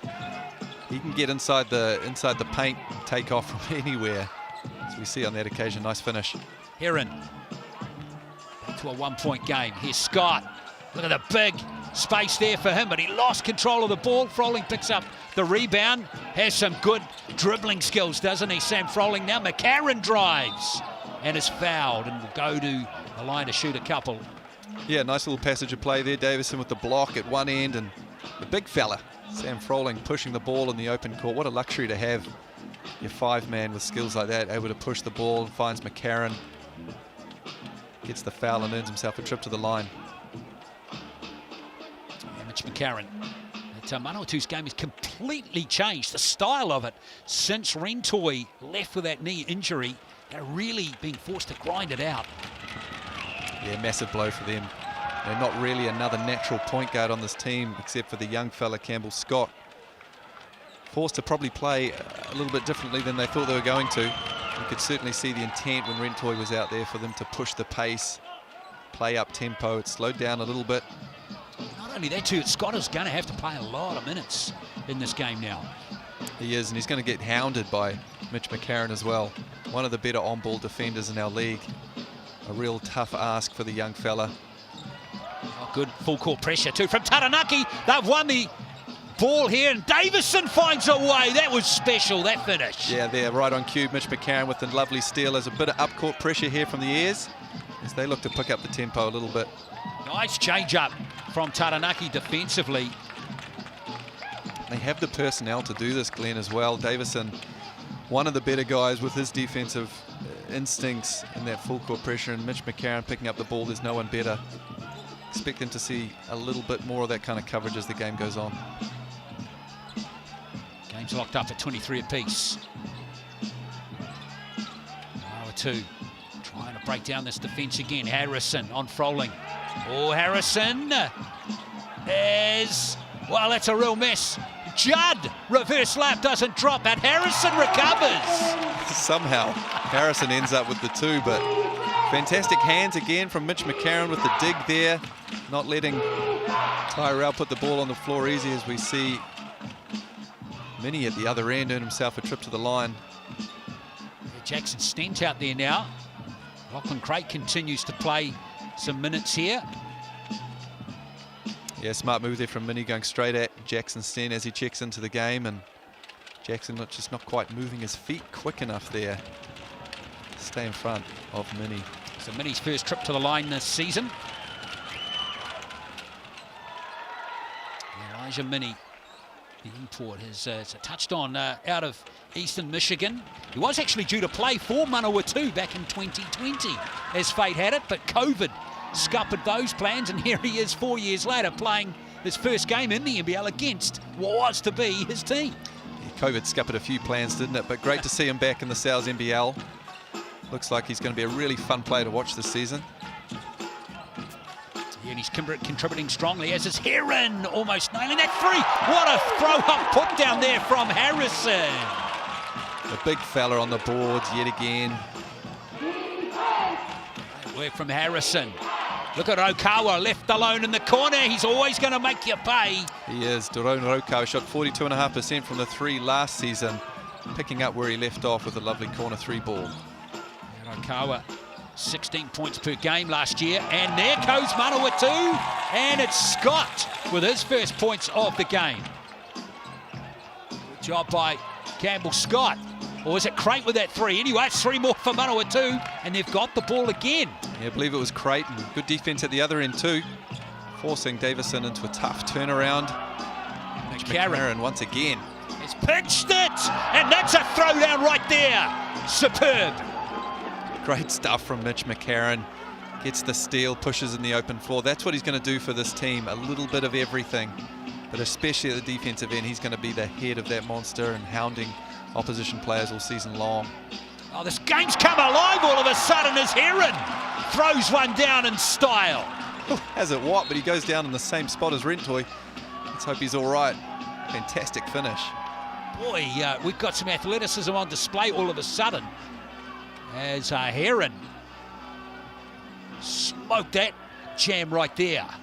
He can get inside the paint and take off from anywhere. As we see on that occasion, nice finish. Heron, back to a 1 point game. Here's Scott. Look at the big space there for him, but he lost control of the ball. Froling picks up the rebound. Has some good dribbling skills, doesn't he, Sam Froling? Now McCarron drives and is fouled and will go to the line to shoot a couple. Yeah, nice little passage of play there. Davison with the block at one end, and the big fella, Sam Froling, pushing the ball in the open court. What a luxury to have your 5-man with skills like that, able to push the ball, finds McCarron, gets the foul and earns himself a trip to the line. Yeah, Mitch McCarron. Manawatū's game has completely changed, the style of it, since Rentoy left with that knee injury. They're really being forced to grind it out. Yeah, massive blow for them. They're not really another natural point guard on this team, except for the young fella, Campbell Scott. Forced to probably play a little bit differently than they thought they were going to. You could certainly see the intent when Rentoy was out there for them to push the pace, play up tempo. It slowed down a little bit. Not only that too, Scott is going to have to play a lot of minutes in this game now. He is, and he's going to get hounded by Mitch McCarron as well. One of the better on-ball defenders in our league. A real tough ask for the young fella. Oh, good full court pressure too from Taranaki. They've won the ball here, and Davison finds a way. That was special, that finish. Yeah, they're right on cue. Mitch McCarron with the lovely steal. There's a bit of up-court pressure here from the Airs as they look to pick up the tempo a little bit. Nice change-up from Taranaki defensively. They have the personnel to do this, Glenn, as well. Davison, one of the better guys with his defensive instincts in that full court pressure, and Mitch McCarron picking up the ball. There's no one better. Expecting to see a little bit more of that kind of coverage as the game goes on. Game's locked up at 23 apiece. Manawatū trying to break down this defense again. Harrison on Froling. Oh, Harrison is, well, that's a real mess. Judd, reverse lap, doesn't drop, and Harrison recovers. Somehow, Harrison ends up with the 2, but fantastic hands again from Mitch McCarron with the dig there, not letting Tyrell put the ball on the floor easy, as we see Minnie at the other end earn himself a trip to the line. Jackson Stent out there now. Lachlan Craig continues to play some minutes here. Yeah, smart move there from Minnie, going straight at Jackson Stent as he checks into the game, and Jackson just not quite moving his feet quick enough there. Stay in front of Minnie. So Minnie's first trip to the line this season. Elijah Minnie, the import, has touched on out of Eastern Michigan. He was actually due to play for Manawatū back in 2020, as fate had it, but COVID scuppered those plans, and here he is 4 years later playing his first game in the NBL against what was to be his team. Yeah, COVID scuppered a few plans, didn't it? But great to see him back in the Sal's NBL. Looks like he's going to be a really fun player to watch this season. Yeah, and he's contributing strongly, as is Heron, almost nailing that three. What a throw-up put down there from Harrison. The big fella on the boards yet again. Great work from Harrison. Look at Rokawa left alone in the corner. He's always going to make you pay. He is. Daron Rokawa shot 42.5% from the 3 last season, picking up where he left off with a lovely corner 3 ball. Rokawa, 16 points per game last year, and there goes Manawatū, and it's Scott with his first points of the game. Good job by Campbell Scott. Or is it Crate with that 3? Anyway, it's 3 more for Manawatū, and they've got the ball again. Yeah, I believe it was Creighton. Good defense at the other end too. forcing Davison into a tough turnaround. McCarron once again. He's pitched it, and that's a throwdown right there. Superb. Great stuff from Mitch McCarron. Gets the steal, pushes in the open floor. That's what he's going to do for this team, a little bit of everything. But especially at the defensive end, he's going to be the head of that monster and hounding opposition players all season long. Oh, this game's come alive all of a sudden as Heron throws one down in style. Has it what, but he goes down in the same spot as Rentoy. Let's hope he's all right. Fantastic finish. Boy, we've got some athleticism on display all of a sudden as Heron smoked that jam right there. Yeah,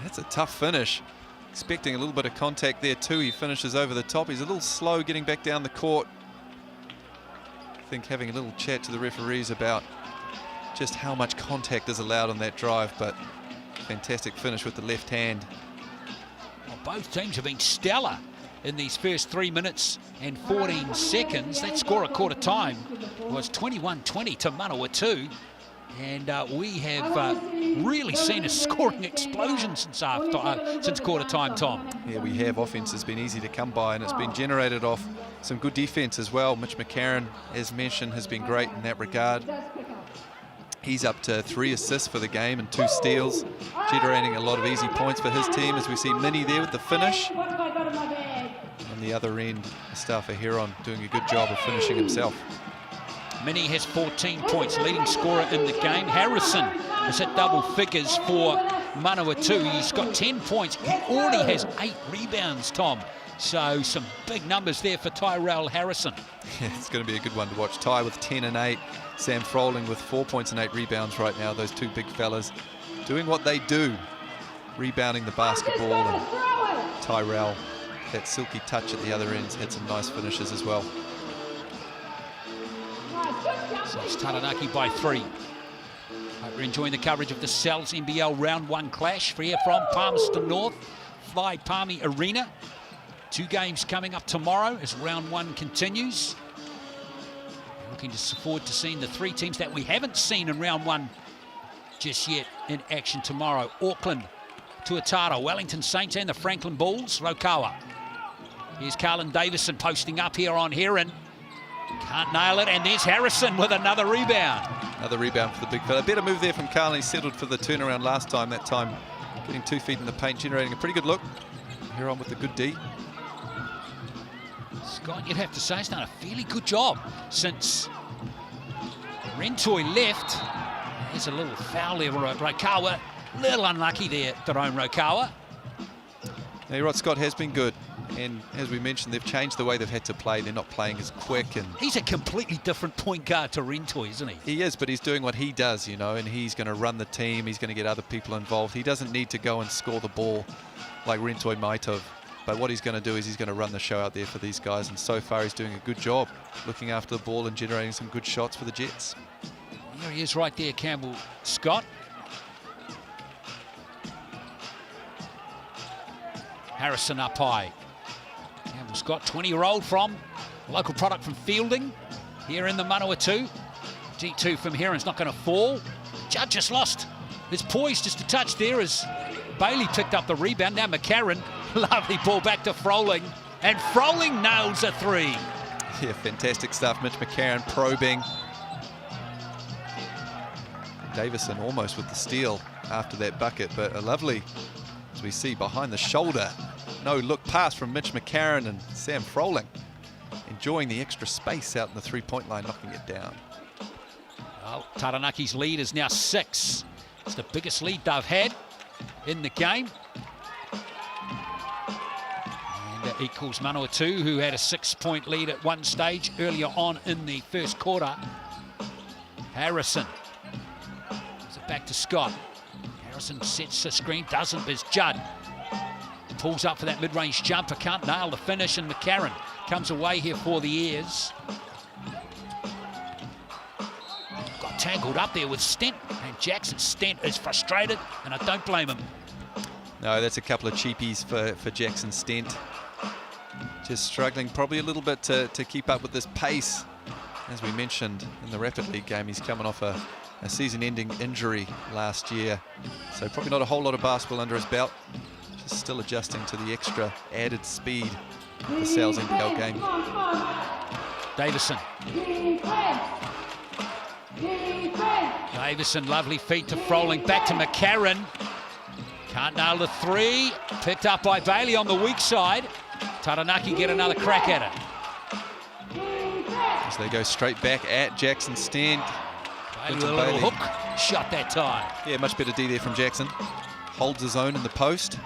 that's a tough finish. Expecting a little bit of contact there too. He finishes over the top. He's a little slow getting back down the court. I think having a little chat to the referees about just how much contact is allowed on that drive, but fantastic finish with the left hand. Well, both teams have been stellar in these first 3 minutes and 14 seconds. That score at quarter time was 21-20 to Manawatū. And we have really seen a scoring explosion since quarter time, Tom. Yeah, we have. Offense has been easy to come by, and it's been generated off some good defense as well. Mitch McCarron, as mentioned, has been great in that regard. He's up to 3 assists for the game and 2 steals, generating a lot of easy points for his team, as we see Minnie there with the finish. On the other end, Mustafa Heron doing a good job of finishing himself. Minnie has 14 points, leading scorer in the game. Harrison has hit double figures for Manawatū. He's got 10 points. He already has 8 rebounds, Tom. So some big numbers there for Tyrell Harrison. Yeah, it's going to be a good one to watch. Ty with 10 and 8. Sam Froling with 4 points and 8 rebounds right now. Those two big fellas doing what they do, rebounding the basketball. And Tyrell, that silky touch at the other ends, had some nice finishes as well. So it's Taranaki by 3. Hope you're enjoying the coverage of the Cells NBL Round 1 clash here from Palmerston North, Fly Palmy Arena. 2 games coming up tomorrow as Round 1 continues. We're looking forward to seeing the 3 teams that we haven't seen in Round 1 just yet in action tomorrow. Auckland, Tuatara, Wellington Saints and the Franklin Bulls, Rokawa. Here's Carlin Davison posting up here on Heron. Can't nail it, and there's Harrison with another rebound. Another rebound for the big fella. Better move there from Carlin. He settled for the turnaround last time. That time getting 2 feet in the paint, generating a pretty good look. Here on with the good D. Scott, you'd have to say, he's done a fairly good job since Rentoy left. There's a little foul there, Rokawa. Little unlucky there, Tyrone Rokawa. Now, you're right, Scott has been good. And as we mentioned, they've changed the way they've had to play. They're not playing as quick. And he's a completely different point guard to Rentoy, isn't he? He is, but he's doing what he does, you know, and he's going to run the team. He's going to get other people involved. He doesn't need to go and score the ball like Rentoy might have. But what he's going to do is he's going to run the show out there for these guys. And so far, he's doing a good job looking after the ball and generating some good shots for the Jets. There he is right there, Campbell Scott. Harrison up high. Campbell Scott, 20-year-old from local product from Fielding here in the Manawatū. G2 from Heron's not going to fall. Judd just lost his poise just a touch there as Bailey picked up the rebound. Now McCarron, lovely ball back to Froling, and Froling nails a 3. Yeah, fantastic stuff. Mitch McCarron probing. Davison almost with the steal after that bucket, but a lovely, as we see, behind the shoulder. No look pass from Mitch McCarron, and Sam Froling enjoying the extra space out in the 3-point line, knocking it down. Well, Taranaki's lead is now 6. It's the biggest lead they've had in the game. And it equals Manawatū, who had a 6-point lead at one stage earlier on in the first quarter. Harrison. Gives it back to Scott. Harrison sets the screen, doesn't, but it's Judd. Pulls up for that mid-range jumper, can't nail the finish, and McCarron comes away here for the Airs. Got tangled up there with Stent, and Jackson Stent is frustrated, and I don't blame him. No, that's a couple of cheapies for Jackson Stent. Just struggling probably a little bit to keep up with this pace. As we mentioned in the Rapid League game, he's coming off a season-ending injury last year. So probably not a whole lot of basketball under his belt. Just still adjusting to the extra added speed of the Sal's NBL game. Davison. Davison, lovely feed to Froling, back to McCarron. Can't nail the three. Picked up by Bailey on the weak side. Taranaki get another crack at it. As they go straight back at Jackson stand. Bailey with a little hook shot that time. Yeah, much better D there from Jackson. Holds his own in the post.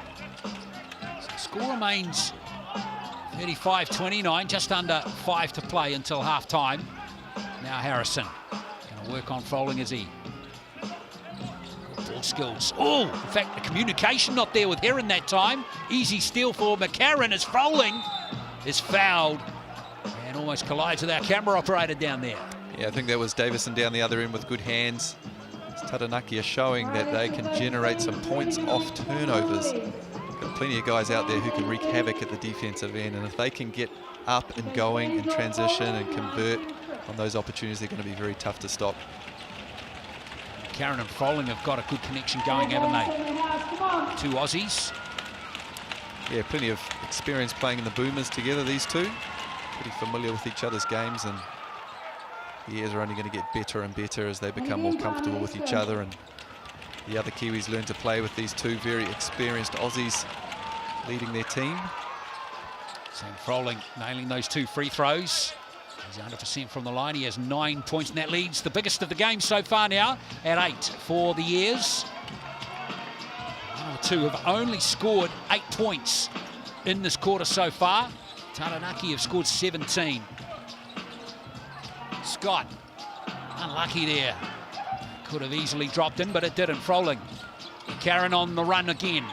So score remains 35-29, just under 5 to play until half time. Now Harrison going to work on Froling as he. Good ball skills. Oh, in fact, the communication not there with Heron that time. Easy steal for McCarron as Froling is fouled and almost collides with our camera operator down there. Yeah, I think that was Davison down the other end with good hands. Taranaki are showing that they can generate some points off turnovers. Got plenty of guys out there who can wreak havoc at the defensive end, and if they can get up and going and transition and convert on those opportunities, they're going to be very tough to stop. Karen and Froling have got a good connection going, haven't they? Two Aussies. Yeah, plenty of experience playing in the Boomers together, these two. Pretty familiar with each other's games, and the years are only going to get better and better as they become more comfortable with each other, and the other Kiwis learn to play with these two very experienced Aussies leading their team. Sam Froling nailing those two free throws. He's 100% from the line. He has 9 points, and that leads the biggest of the game so far now at 8 for the Years. Manawatū have only scored 8 points in this quarter so far. Taranaki have scored 17. Scott, unlucky there. Could have easily dropped in, but it didn't. Froling. Karen on the run again.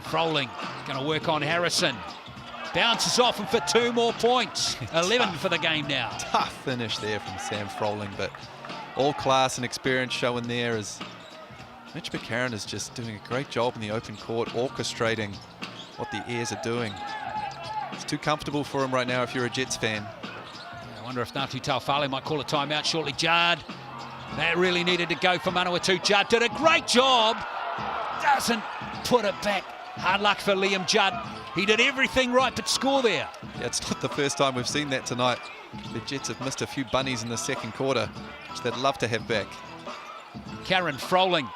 Froling going to work on Harrison. Bounces off him for 2 more points. 11 for the game now. Tough finish there from Sam Froling, but all class and experience showing there as Mitch McCarron is just doing a great job in the open court, orchestrating what the Airs are doing. It's too comfortable for him right now if you're a Jets fan. I wonder if Ngāti Taufale might call a timeout shortly. Judd, that really needed to go for Manawatū. Judd did a great job. Doesn't put it back. Hard luck for Liam Judd. He did everything right but score there. Yeah, it's not the first time we've seen that tonight. The Jets have missed a few bunnies in the second quarter, which they'd love to have back. Karen Froling.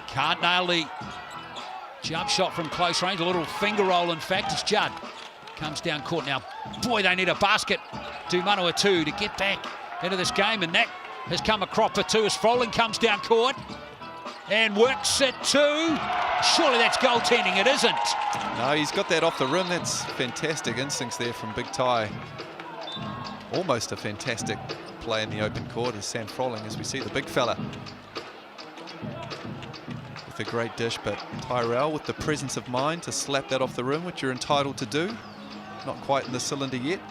Can't nail the jump shot from close range. A little finger roll, in fact, as Judd comes down court. Now, boy, they need a basket to Manawatū to get back into this game, and that has come a cropper too as Froling comes down court and works it too. Surely that's goaltending. It isn't. No, he's got that off the rim. That's fantastic instincts there from Big Ty. Almost a fantastic play in the open court as Sam Froling, as we see the big fella with a great dish, but Tyrell with the presence of mind to slap that off the rim, which you're entitled to do. Not quite in the cylinder yet.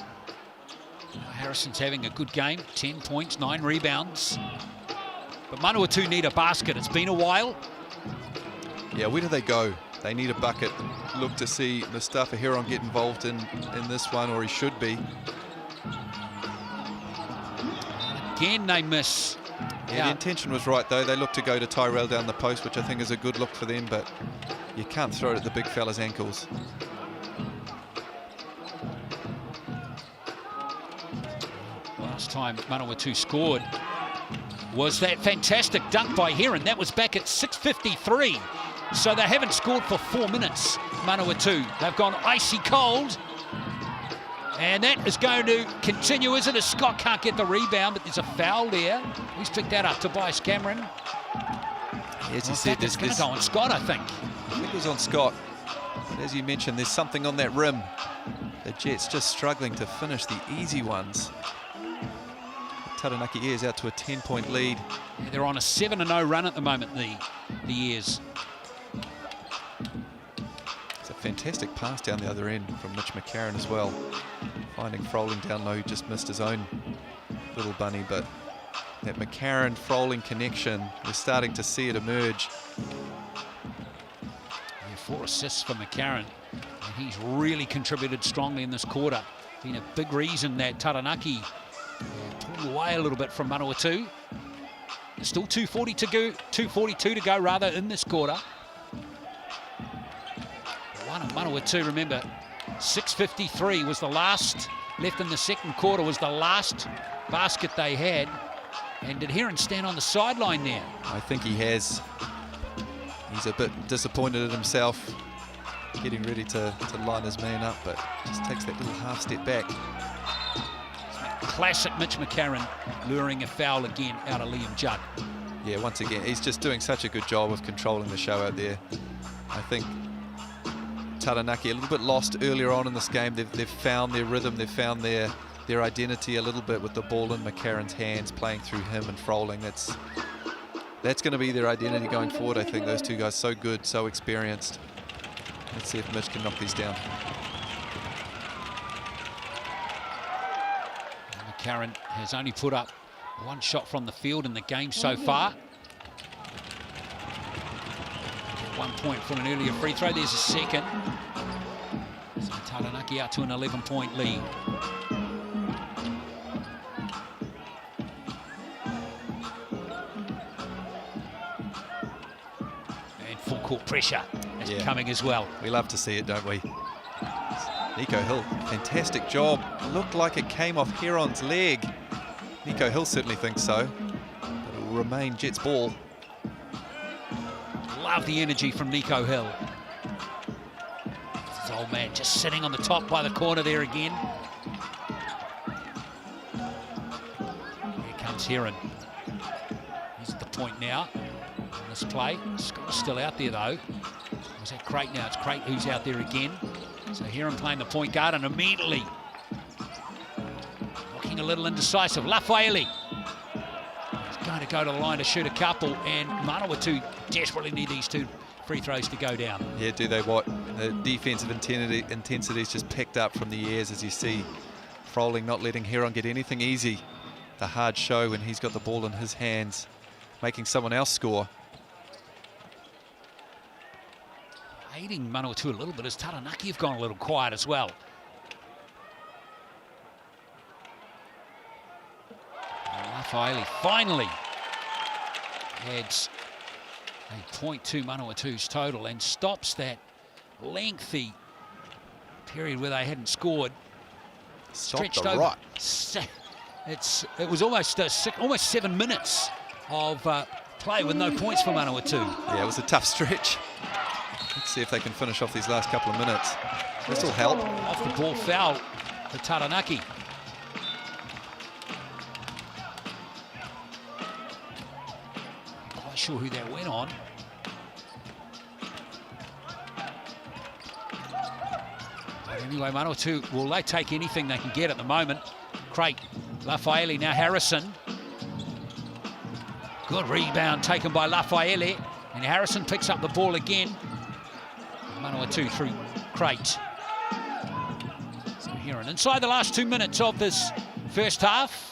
Harrison's having a good game. 10 points, 9 rebounds. But Manawatū need a basket. It's been a while. Yeah, where do they go? They need a bucket. Look to see Mustafa Heron get involved in this one, or he should be. Again, they miss. Yeah, the intention was right, though. They look to go to Tyrell down the post, which I think is a good look for them, but you can't throw it at the big fella's ankles. Last time Manawatū scored was that fantastic dunk by Heron. That was back at 6:53. So they haven't scored for 4 minutes, Manawatū. They've gone icy cold. And that is going to continue, isn't it? Scott can't get the rebound, but there's a foul there. He's picked that up, Tobias Cameron. As you said, it's going to go on Scott, I think. I think it was on Scott. But as you mentioned, there's something on that rim. The Jets just struggling to finish the easy ones. Taranaki Airs out to a 10-point lead. Yeah, they're on a 7-0 run at the moment, the Airs. It's a fantastic pass down the other end from Mitch McCarron as well. Finding Froling down low, who just missed his own little bunny, but that McCarron-Froling connection, we're starting to see it emerge. Yeah, 4 assists for McCarron, and he's really contributed strongly in this quarter. Been a big reason that Taranaki pulled away a little bit from Manawatū. Still 2:42 to go rather in this quarter. Manawatū, remember, 6:53 was the last, left in the second quarter was the last basket they had. And did Heron stand on the sideline there? I think he has. He's a bit disappointed in himself, getting ready to line his man up, but just takes that little half step back. Classic Mitch McCarron luring a foul again out of Liam Judd. Yeah, once again, he's just doing such a good job of controlling the show out there. I think Taranaki a little bit lost earlier on in this game. They've found their rhythm, they've found their identity a little bit with the ball in McCarron's hands, playing through him and Froling. That's going to be their identity going forward, I think. Those two guys so good, so experienced. Let's see if Mitch can knock these down. McCarron has only put up one shot from the field in the game so far. 1 point from an earlier free throw. There's a second. So Taranaki out to an 11-point lead. And full court pressure is coming as well. We love to see it, don't we? Nico Hill, fantastic job. Looked like it came off Heron's leg. Nico Hill certainly thinks so. But it will remain Jets' ball. Love the energy from Nico Hill. This old man just sitting on the top by the corner there again. Here comes Heron. He's at the point now on this play. Scott's still out there though. Was that Crate now? It's Crate who's out there again. So Heron playing the point guard and immediately looking a little indecisive. Lafaele is going to go to the line to shoot a couple, and Manawatū desperately need these two free throws to go down. Yeah, do they what? The defensive intensity is just picked up from the airs, as you see Froling not letting Heron get anything easy. The hard show when he's got the ball in his hands, making someone else score. Aiding Manawatū a little bit as Taranaki have gone a little quiet as well. Lafaele finally adds a point to Manawatū's total and stops that lengthy period where they hadn't scored. Stretched over. It was almost 7 minutes of play with no points for Manawatū. Yeah, it was a tough stretch. Let's see if they can finish off these last couple of minutes. This will help. Off the ball foul for Taranaki. Not quite sure who that went on. But anyway, Manawatū, will they take anything they can get at the moment? Crate, Lafaele, now Harrison. Good rebound taken by Lafaele, and Harrison picks up the ball again. Manawatū through Crate. So Heron inside the last 2 minutes of this first half.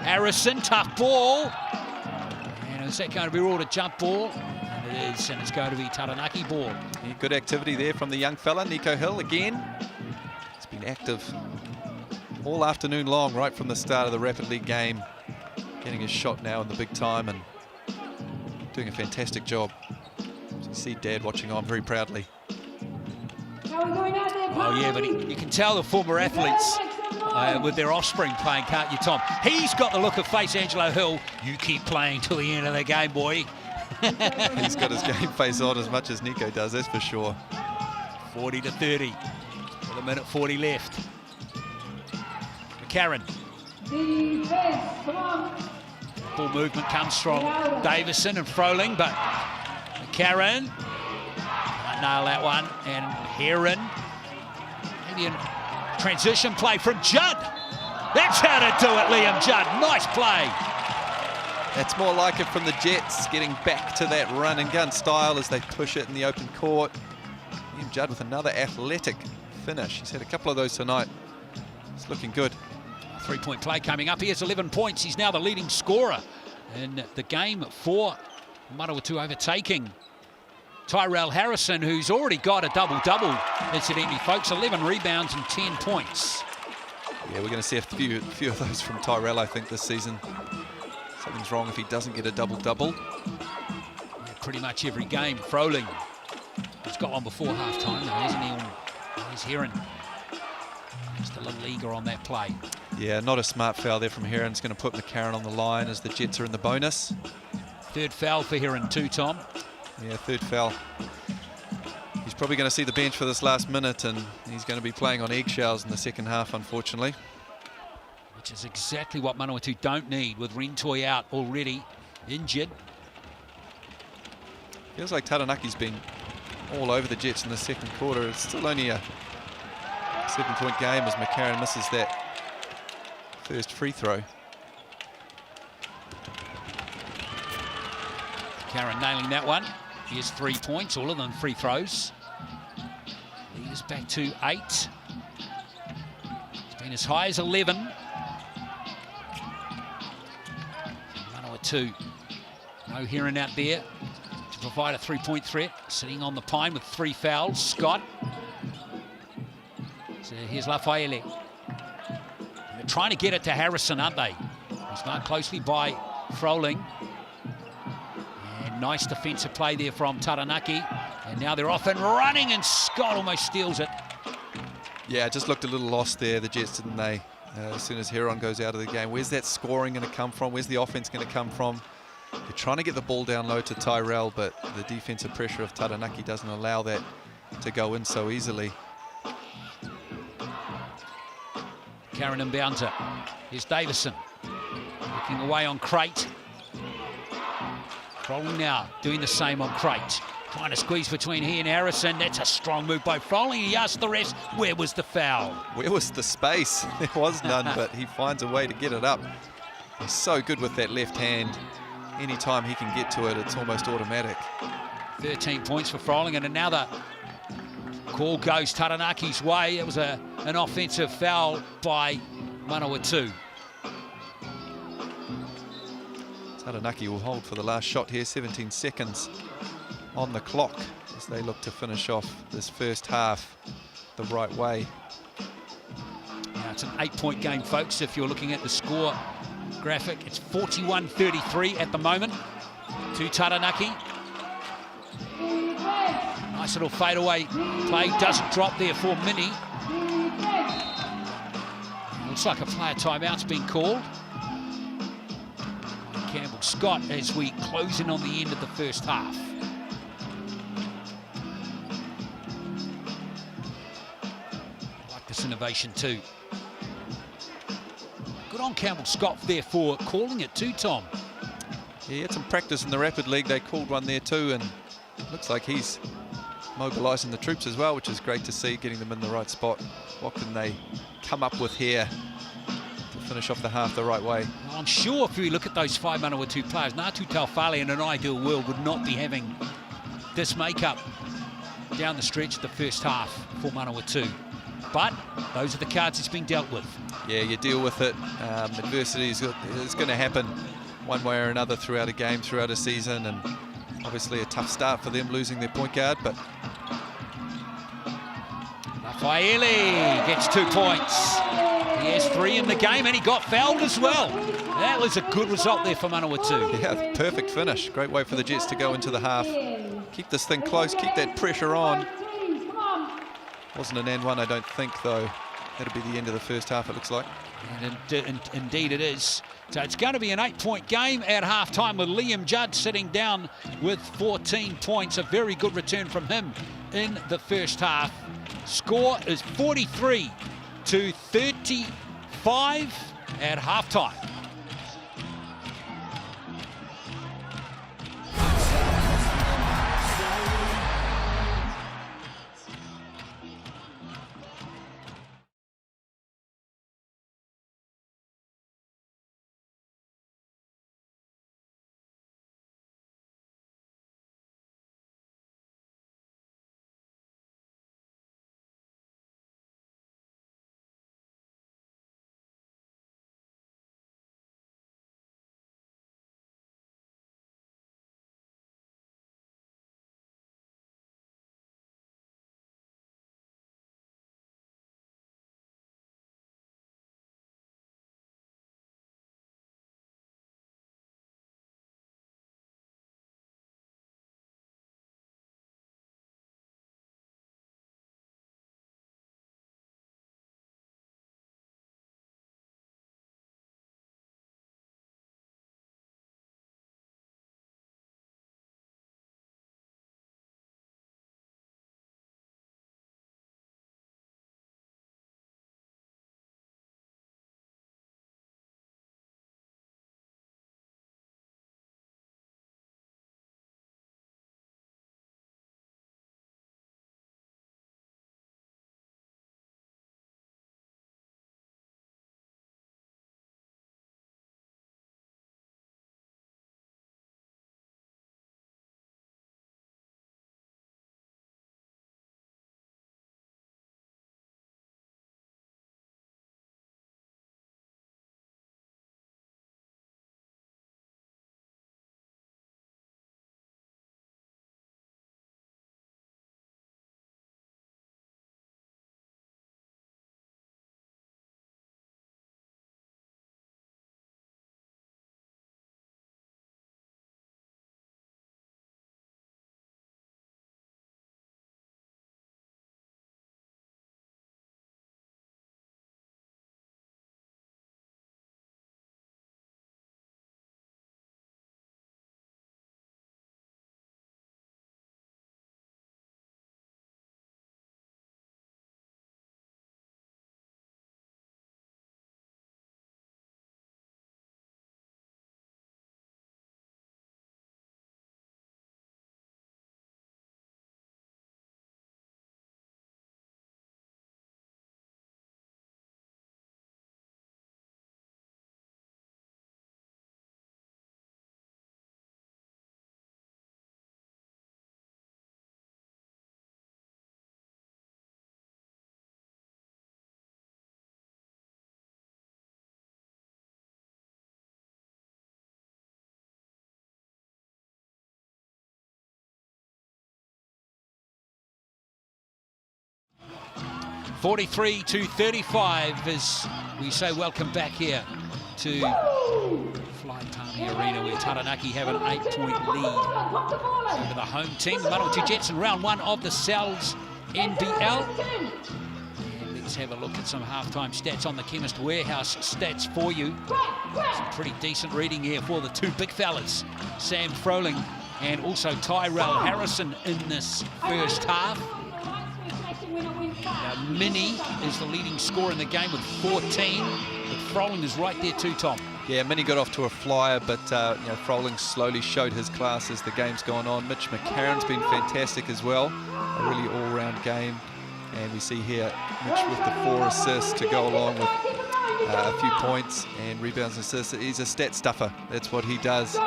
Harrison, tough ball. And is that going to be ruled a jump ball? And it is, and it's going to be Taranaki ball. Yeah, good activity there from the young fella, Nico Hill again. He's been active all afternoon long, right from the start of the Rapid League game. Getting his shot now in the big time and doing a fantastic job. So you see Dad watching on very proudly. Oh yeah, but you can tell the former athletes with their offspring playing, can't you, Tom? He's got the look of face, Angelo Hill. You keep playing till the end of the game, boy. He's got his game face on as much as Nico does, that's for sure. 40-30 with a minute 40 left. McCarron. Ball movement comes from Davison and Froling, but McCarron can't nail that one, and Heron. Maybe a transition play from Judd. That's how to do it, Liam Judd. Nice play. That's more like it from the Jets, getting back to that run and gun style as they push it in the open court. Liam Judd with another athletic finish. He's had a couple of those tonight. It's looking good. 3-point play coming up. He has 11 points. He's now the leading scorer in the game for Manawatū, overtaking Tyrell Harrison, who's already got a double-double, incidentally, folks. 11 rebounds and 10 points. Yeah, we're going to see a few of those from Tyrell, I think, this season. Something's wrong if he doesn't get a double-double. Yeah, pretty much every game. Froling. He's got one before half-time, though, hasn't he? He's Heron. Just a little eager on that play. Yeah, not a smart foul there from Heron. It's going to put McCarron on the line as the Jets are in the bonus. Third foul for Heron too, Tom. Yeah, third foul. He's probably going to see the bench for this last minute, and he's going to be playing on eggshells in the second half, unfortunately. Which is exactly what Manawatū don't need, with Rentoy out already, injured. Feels like Taranaki's been all over the Jets in the second quarter. It's still only a 7-point game as McCarron misses that first free throw. Karen nailing that one. He has 3 points, all of them free throws. Lead is back to 8. It's been as high as 11. Manawatū, no Heron out there to provide a 3-point threat. Sitting on the pine with 3 fouls. Scott. So here's Lafayette. They're trying to get it to Harrison, aren't they? He's marked closely by Froling. And nice defensive play there from Taranaki. And now they're off and running, and Scott almost steals it. Yeah, just looked a little lost there, the Jets, didn't they? As soon as Heron goes out of the game. Where's that scoring going to come from? Where's the offense going to come from? They're trying to get the ball down low to Tyrell, but the defensive pressure of Taranaki doesn't allow that to go in so easily. Karen inbounds it. Here's Davison. Looking away on Crate. Froling now doing the same on Crate. Trying to squeeze between he and Harrison. That's a strong move by Froling. He asked the rest, where was the foul? Where was the space? There was none, but he finds a way to get it up. He's so good with that left hand. Anytime he can get to it, it's almost automatic. 13 points for Froling, and another call goes Taranaki's way. It was an offensive foul by Manawatū. Taranaki will hold for the last shot here, 17 seconds on the clock as they look to finish off this first half the right way. Now it's an 8-point game, folks. If you're looking at the score graphic, it's 41-33 at the moment to Taranaki. Nice little fadeaway play, doesn't drop there for Mini. Looks like a player timeout's been called. Campbell Scott as we close in on the end of the first half. I like this innovation too. Good on Campbell Scott there for calling it too, Tom. Yeah, he had some practice in the Rapid League. They called one there too, and looks like he's mobilising the troops as well, which is great to see, getting them in the right spot. What can they come up with here to finish off the half the right way? Well, I'm sure if we look at those 5 Manawatū players, Ngātu Taufale in an ideal world would not be having this makeup down the stretch of the first half for Manawatū. But those are the cards it's been dealt with. Yeah, you deal with it. Adversity is going to happen one way or another throughout a game, throughout a season, and obviously a tough start for them losing their point guard, but Rafaeli gets 2 points. He has 3 in the game, and he got fouled as well. That was a good result there for Manawatū. yeah, perfect finish. Great way for the Jets to go into the half. Keep this thing close, keep that pressure on. Wasn't an and one, I don't think, though. That'll be the end of the first half, it looks like. And indeed it is. So it's going to be an 8-point game at halftime with Liam Judd sitting down with 14 points. A very good return from him in the first half. Score is 43-35 at halftime. 43-35 as we say welcome back here to Fly Palmy Arena, where Taranaki have an 8-point lead over the home team, the Manawatū Jets, in round 1 of the Cells NBL. And let's have a look at some halftime stats on the Chemist Warehouse stats for you. Some pretty decent reading here for the two big fellas, Sam Froling and also Tyrell Harrison in this first half. Now, Minnie is the leading scorer in the game with 14, but Froling is right there too, Tom. Yeah, Minnie got off to a flyer, but you know, Froling slowly showed his class as the game's gone on. Mitch McCarron's been fantastic as well, a really all-round game. And we see here Mitch with the 4 assists to go along with a few points and rebounds and assists. He's a stat stuffer, that's what he does.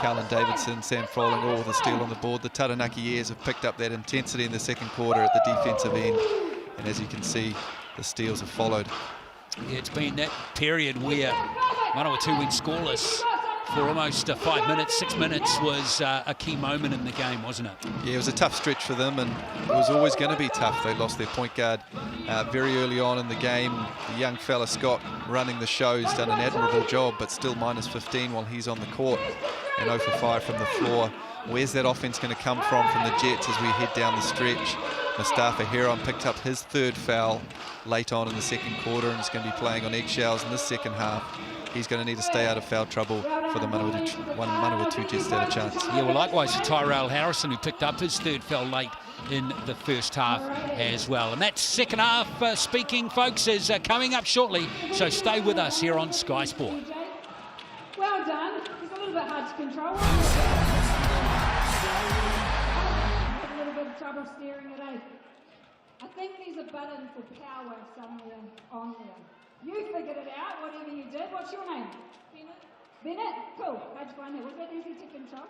Carlin Davidson, Sam Froling, all with a steal on the board. The Taranaki Airs have picked up that intensity in the second quarter at the defensive end. And as you can see, the steals have followed. Yeah, it's been that period where Manawatū went scoreless for almost 5 minutes. 6 minutes was a key moment in the game, wasn't it? Yeah, it was a tough stretch for them, and it was always going to be tough. They lost their point guard very early on in the game. The young fella, Scott, running the show, has done an admirable job, but still minus 15 while he's on the court, and 0 for 5 from the floor. Where's that offense going to come from the Jets as we head down the stretch? Mustafa Heron picked up his 3rd foul late on in the second quarter and is going to be playing on eggshells in this second half. He's going to need to stay out of foul trouble for the Manawatū Jets to have a chance. Yeah, well, likewise for Tyrell Harrison, who picked up his 3rd foul late in the first half as well. And that second half speaking, folks, is coming up shortly, so stay with us here on Sky Sport. Well done. It's a little bit hard to control. A little bit of trouble steering it, eh? I think there's a button for power somewhere on there. You figured it out, whatever you did. What's your name? Bennett. Bennett? Cool. How'd you find it? Was that easy to control?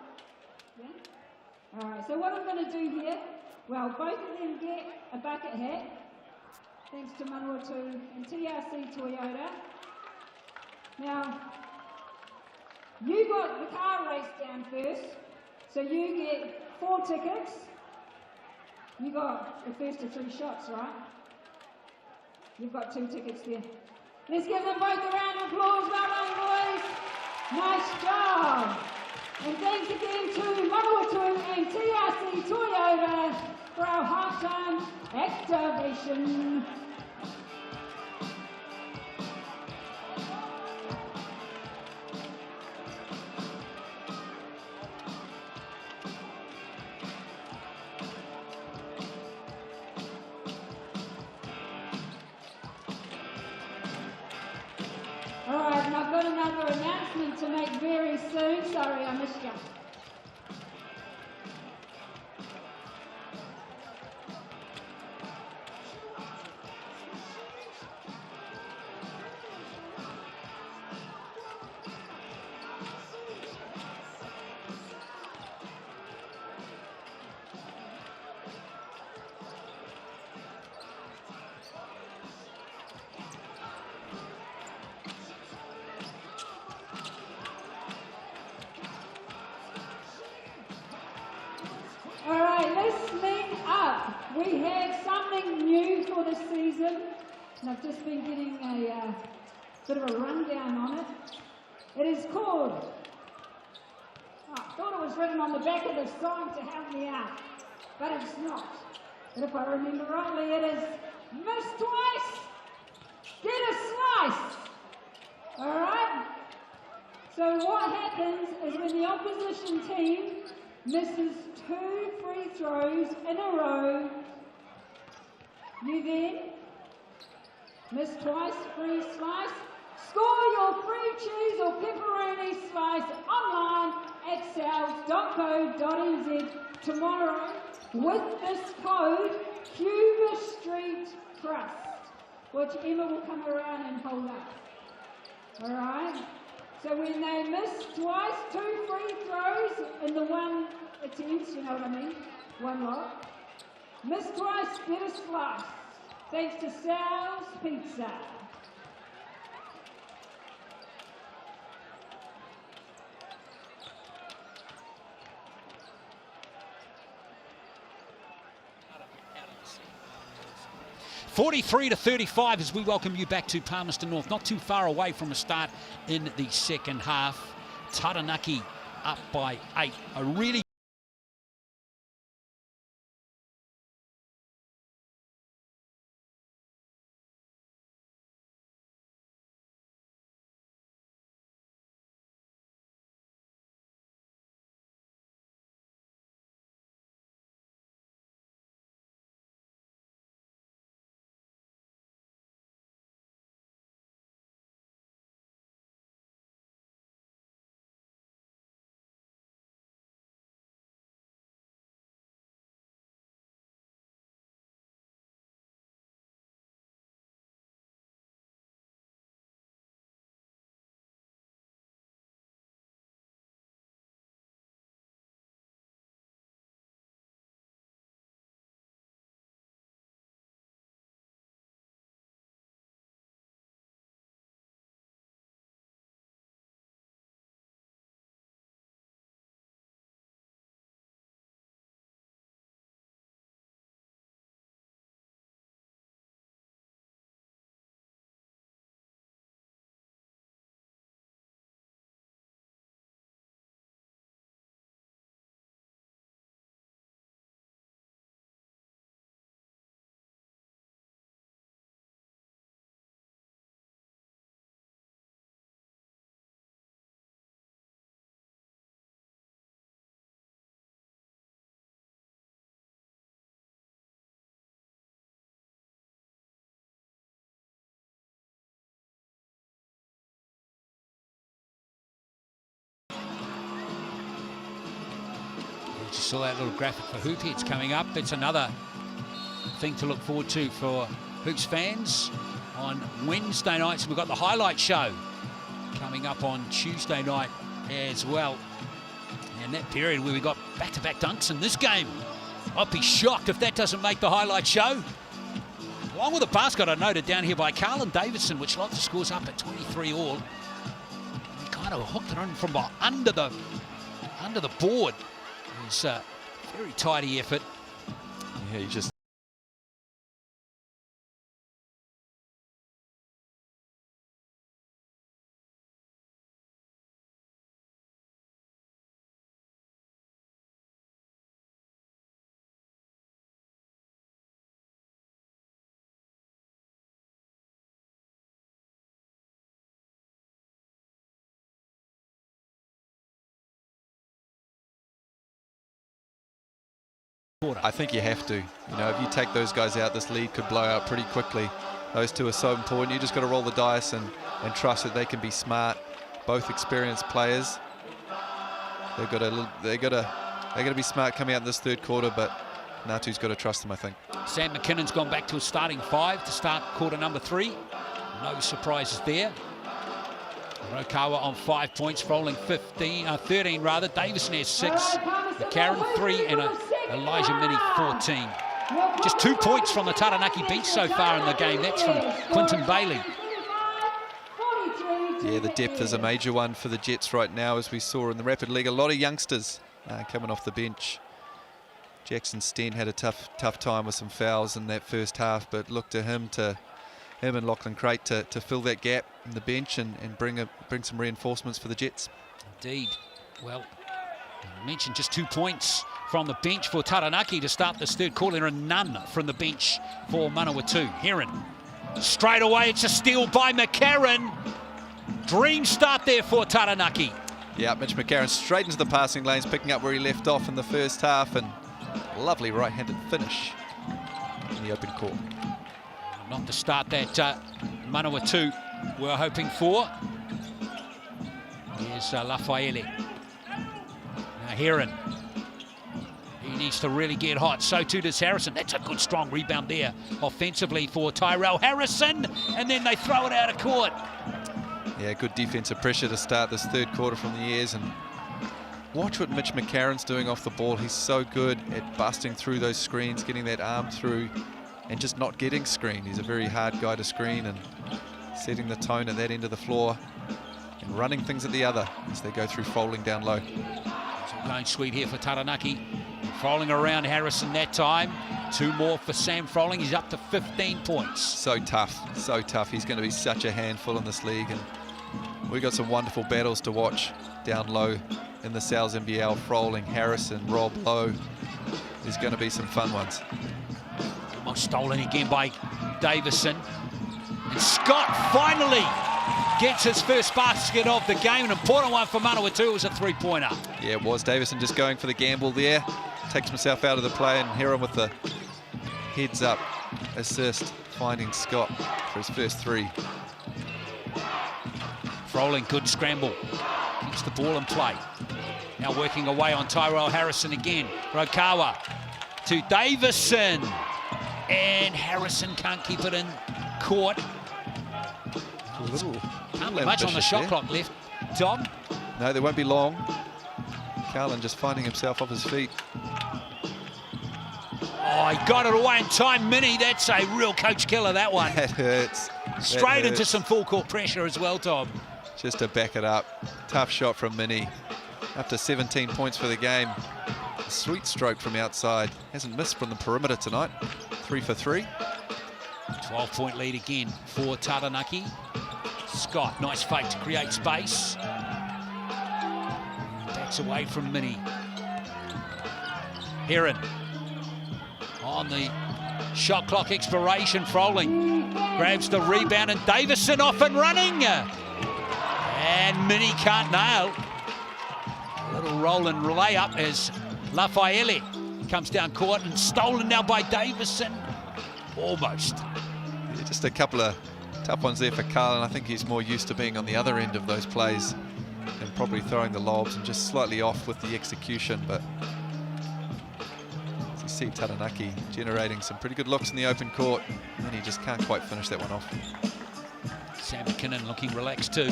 Yeah? All right, so what I'm going to do here, well, both of them get a bucket hat, thanks to Manawatū and TRC Toyota. Now, you got the car race down first, so you get 4 tickets. You got the first of 3 shots, right? You've got 2 tickets there. Let's give them both a round of applause. Well done, boys. Nice job. And thanks again to Manawatū and TRC Toyota for our halftime activation. Alright, and I've got another announcement to make very soon. Sorry, I missed you. We have something new for this season, and I've just been getting a bit of a rundown on it. It is called, I thought it was written on the back of the sign to help me out, but it's not. But if I remember rightly, it is miss twice, get a slice. All right? So what happens is when the opposition team misses 2 free throws in a row, you then miss twice, free slice, score your free cheese or pepperoni slice online at sales.co.nz tomorrow with this code Cuba Street Trust, which Emma will come around and hold up. All right? So when they miss twice, 2 free throws in the one attempt, you know what I mean? One lot. Miss twice, get a slice. Thanks to Sal's Pizza. 43-35 as we welcome you back to Palmerston North. Not too far away from a start in the second half. Taranaki up by 8. A really just saw that little graphic for hoop hits coming up. It's another thing to look forward to for Hoops fans. On Wednesday nights, we've got the highlight show coming up on Tuesday night as well. And that period where we got back-to-back dunks in this game. I'd be shocked if that doesn't make the highlight show. Along with a basket I noted down here by Carlin Davidson, which locked the scores up at 23 all. He kind of hooked it in from under the board. It's a very tidy effort. Yeah, you just I think you have to. You know, if you take those guys out, this lead could blow out pretty quickly. Those two are so important. You just got to roll the dice and trust that they can be smart. Both experienced players. They're gonna be smart coming out in this third quarter, but Natu's got to trust them, I think. Sam McKinnon's gone back to a starting 5 to start quarter number 3. No surprises there. Rokawa on 5 points, rolling 13 rather. Davison has 6, McCarron 3, and Elijah Minnie 14. Just 2 points from the Taranaki bench so far in the game. That's from Quinton Bailey. Yeah, the depth is a major one for the Jets right now, as we saw in the Rapid League. A lot of youngsters coming off the bench. Jackson Stent had a tough time with some fouls in that first half, but look to him and Lachlan Crate to fill that gap in the bench and bring some reinforcements for the Jets. Indeed. Well, I mentioned just 2 points from the bench for Taranaki to start this third quarter, and none from the bench for Manawatū. Heron, straight away, it's a steal by McCarron. Dream start there for Taranaki. Yeah, Mitch McCarron straight into the passing lanes, picking up where he left off in the first half, and lovely right-handed finish in the open court. Not the start that Manawatū were hoping for. Here's Lafayette. Now Heron. He needs to really get hot. So too does Harrison. That's a good, strong rebound there offensively for Tyrell Harrison. And then they throw it out of court. Yeah, good defensive pressure to start this third quarter from the Airs. And watch what Mitch McCarron's doing off the ball. He's so good at busting through those screens, getting that arm through, and just not getting screened. He's a very hard guy to screen, and setting the tone at that end of the floor and running things at the other as they go through folding down low. It's all going sweet here for Taranaki. Falling around Harrison that time. 2 more for Sam Froling. He's up to 15 points. So tough, so tough. He's going to be such a handful in this league, and we've got some wonderful battles to watch down low in the NZNBL. Froling, Harrison, Rob Lowe. There's going to be some fun ones. Almost stolen again by Davison. And Scott finally gets his first basket of the game. An important one for Manawatū. It was a 3-pointer. Yeah, it was. Davison just going for the gamble there. Takes himself out of the play, and Heron with the heads up assist, finding Scott for his first 3. Froling, good scramble. Keeps the ball in play. Now working away on Tyrell Harrison again. Rokawa to Davison. And Harrison can't keep it in court. Can't be much on the shot clock left. Tom? No, there won't be long. Carlin just finding himself off his feet. Oh, he got it away in time. Minnie, that's a real coach killer, that one. That hurts. Straight into some full court pressure as well, Tom. Just to back it up. Tough shot from Minnie. Up to 17 points for the game. A sweet stroke from outside. Hasn't missed from the perimeter tonight. 3 for 3. 12-point lead again for Taranaki. Scott, nice fake to create space. Backs away from Minnie. Heron on the shot clock expiration. Froling grabs the rebound, and Davison off and running. And Minnie can't nail. A little roll and layup as Lafayette comes down court, and stolen now by Davison. Almost. Yeah, just a couple of tough ones there for Carlin. I think he's more used to being on the other end of those plays and probably throwing the lobs, and just slightly off with the execution. But as you see, Taranaki generating some pretty good looks in the open court, and he just can't quite finish that one off. Sam McKinnon looking relaxed too.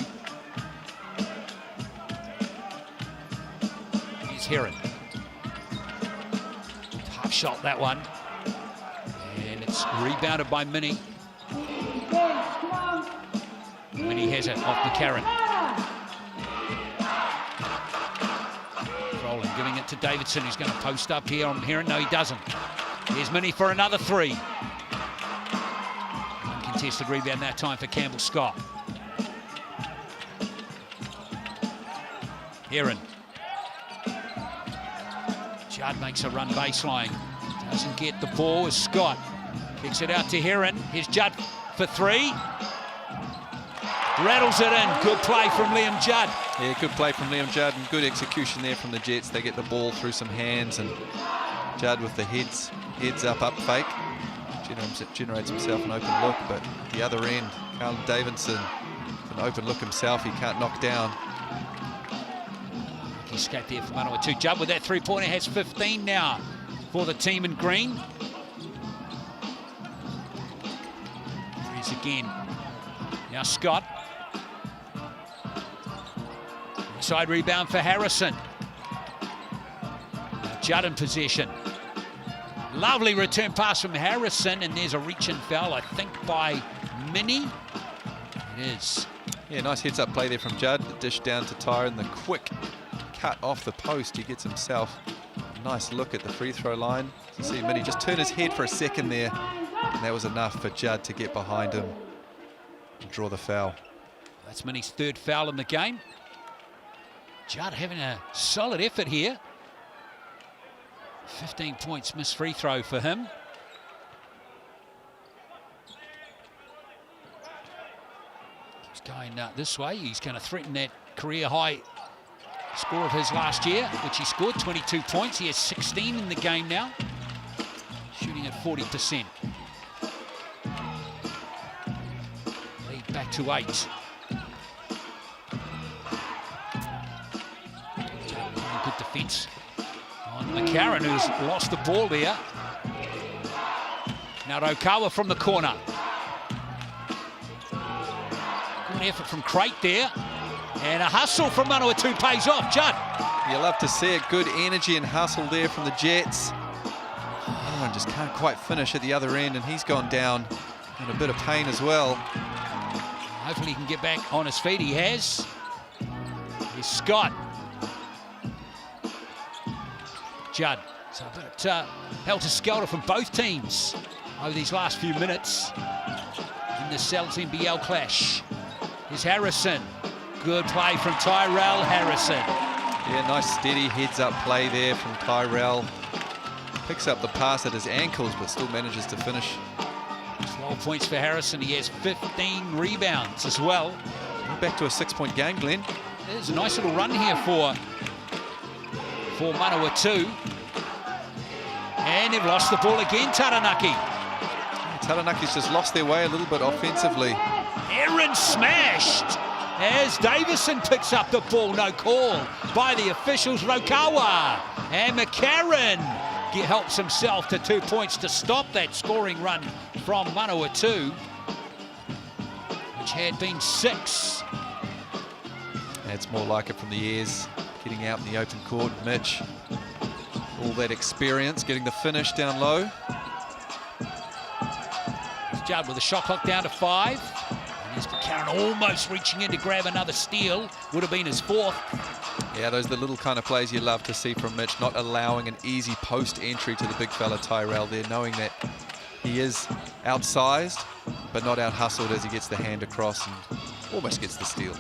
Here's Heron. Tough shot, that one. And it's rebounded by Minnie. Minnie has it off McCarron. Froling giving it to Davidson, who's going to post up here on Heron. No, he doesn't. Here's Minnie for another 3. Uncontested rebound that time for Campbell Scott. Heron. Judd makes a run baseline. Doesn't get the ball as Scott kicks it out to Heron. Here's Judd for 3. Rattles it in. Good play from Liam Judd. Yeah, good play from Liam Judd, and good execution there from the Jets. They get the ball through some hands, and Judd with the heads up fake generates himself an open look. But the other end, Carlin Davidson, an open look himself, he can't knock down. He escaped there for Manawatū. Judd with that 3-pointer has 15 now for the team in green. Here's again. Now Scott. Side rebound for Harrison. Now Judd in possession. Lovely return pass from Harrison, and there's a reach-in foul, I think, by Minnie. It is. Yeah, nice heads-up play there from Judd. The dish down to Tyron, the quick cut off the post. He gets himself a nice look at the free throw line. You see Minnie just turn his head for a second there, and that was enough for Judd to get behind him and draw the foul. That's Minnie's 3rd foul in the game. Judd having a solid effort here. 15 points, missed free throw for him. He's going this way. He's going to threaten that career high score of his last year, which he scored 22 points. He has 16 in the game now, shooting at 40%. Lead back to 8. Good defense on McCarron, who's lost the ball there. Now Rokawa from the corner. Good effort from Crate there. And a hustle from Manawatū pays off. Judd. You love to see it. Good energy and hustle there from the Jets. Oh, just can't quite finish at the other end, and he's gone down in a bit of pain as well. Hopefully he can get back on his feet. He has. Here's Scott. Judd So a bit helter-skelter from both teams over these last few minutes in the NZNBL clash. Here's Harrison. Good play from Tyrell Harrison. Yeah, nice steady heads-up play there from Tyrell. Picks up the pass at his ankles, but still manages to finish. 12 points for Harrison. He has 15 rebounds as well. We're back to a 6-point game, Glenn. There's a nice little run here for Manawatū. And they've lost the ball again, Taranaki. Taranaki's just lost their way a little bit offensively. Heron smashed as Davison picks up the ball. No call by the officials. Rokawa and McCarron helps himself to 2 points to stop that scoring run from Manawatū, which had been 6. That's more like it from the airs, getting out in the open court. Mitch, all that experience, getting the finish down low. Judd with the shot clock down to 5. And here's McCarron almost reaching in to grab another steal. Would have been his 4th. Yeah, those are the little kind of plays you love to see from Mitch, not allowing an easy post entry to the big fella Tyrell there, knowing that he is outsized, but not out-hustled as he gets the hand across and almost gets the steal.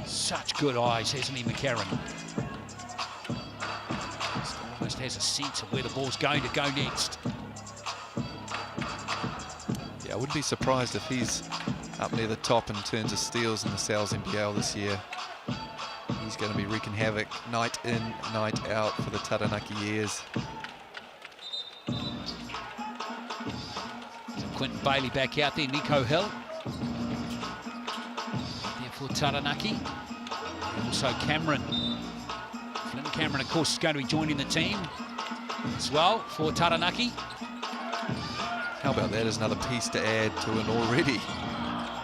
Such good eyes, hasn't he, McCarron? Almost has a sense of where the ball's going to go next. Yeah, I wouldn't be surprised if he's up near the top in terms of steals in the NZNBL this year. He's going to be wreaking havoc night in, night out for the Taranaki years. Quentin Bailey back out there, Nico Hill. There for Taranaki. And also Cameron. Flynn Cameron, of course, is going to be joining the team as well for Taranaki. How about that as another piece to add to an already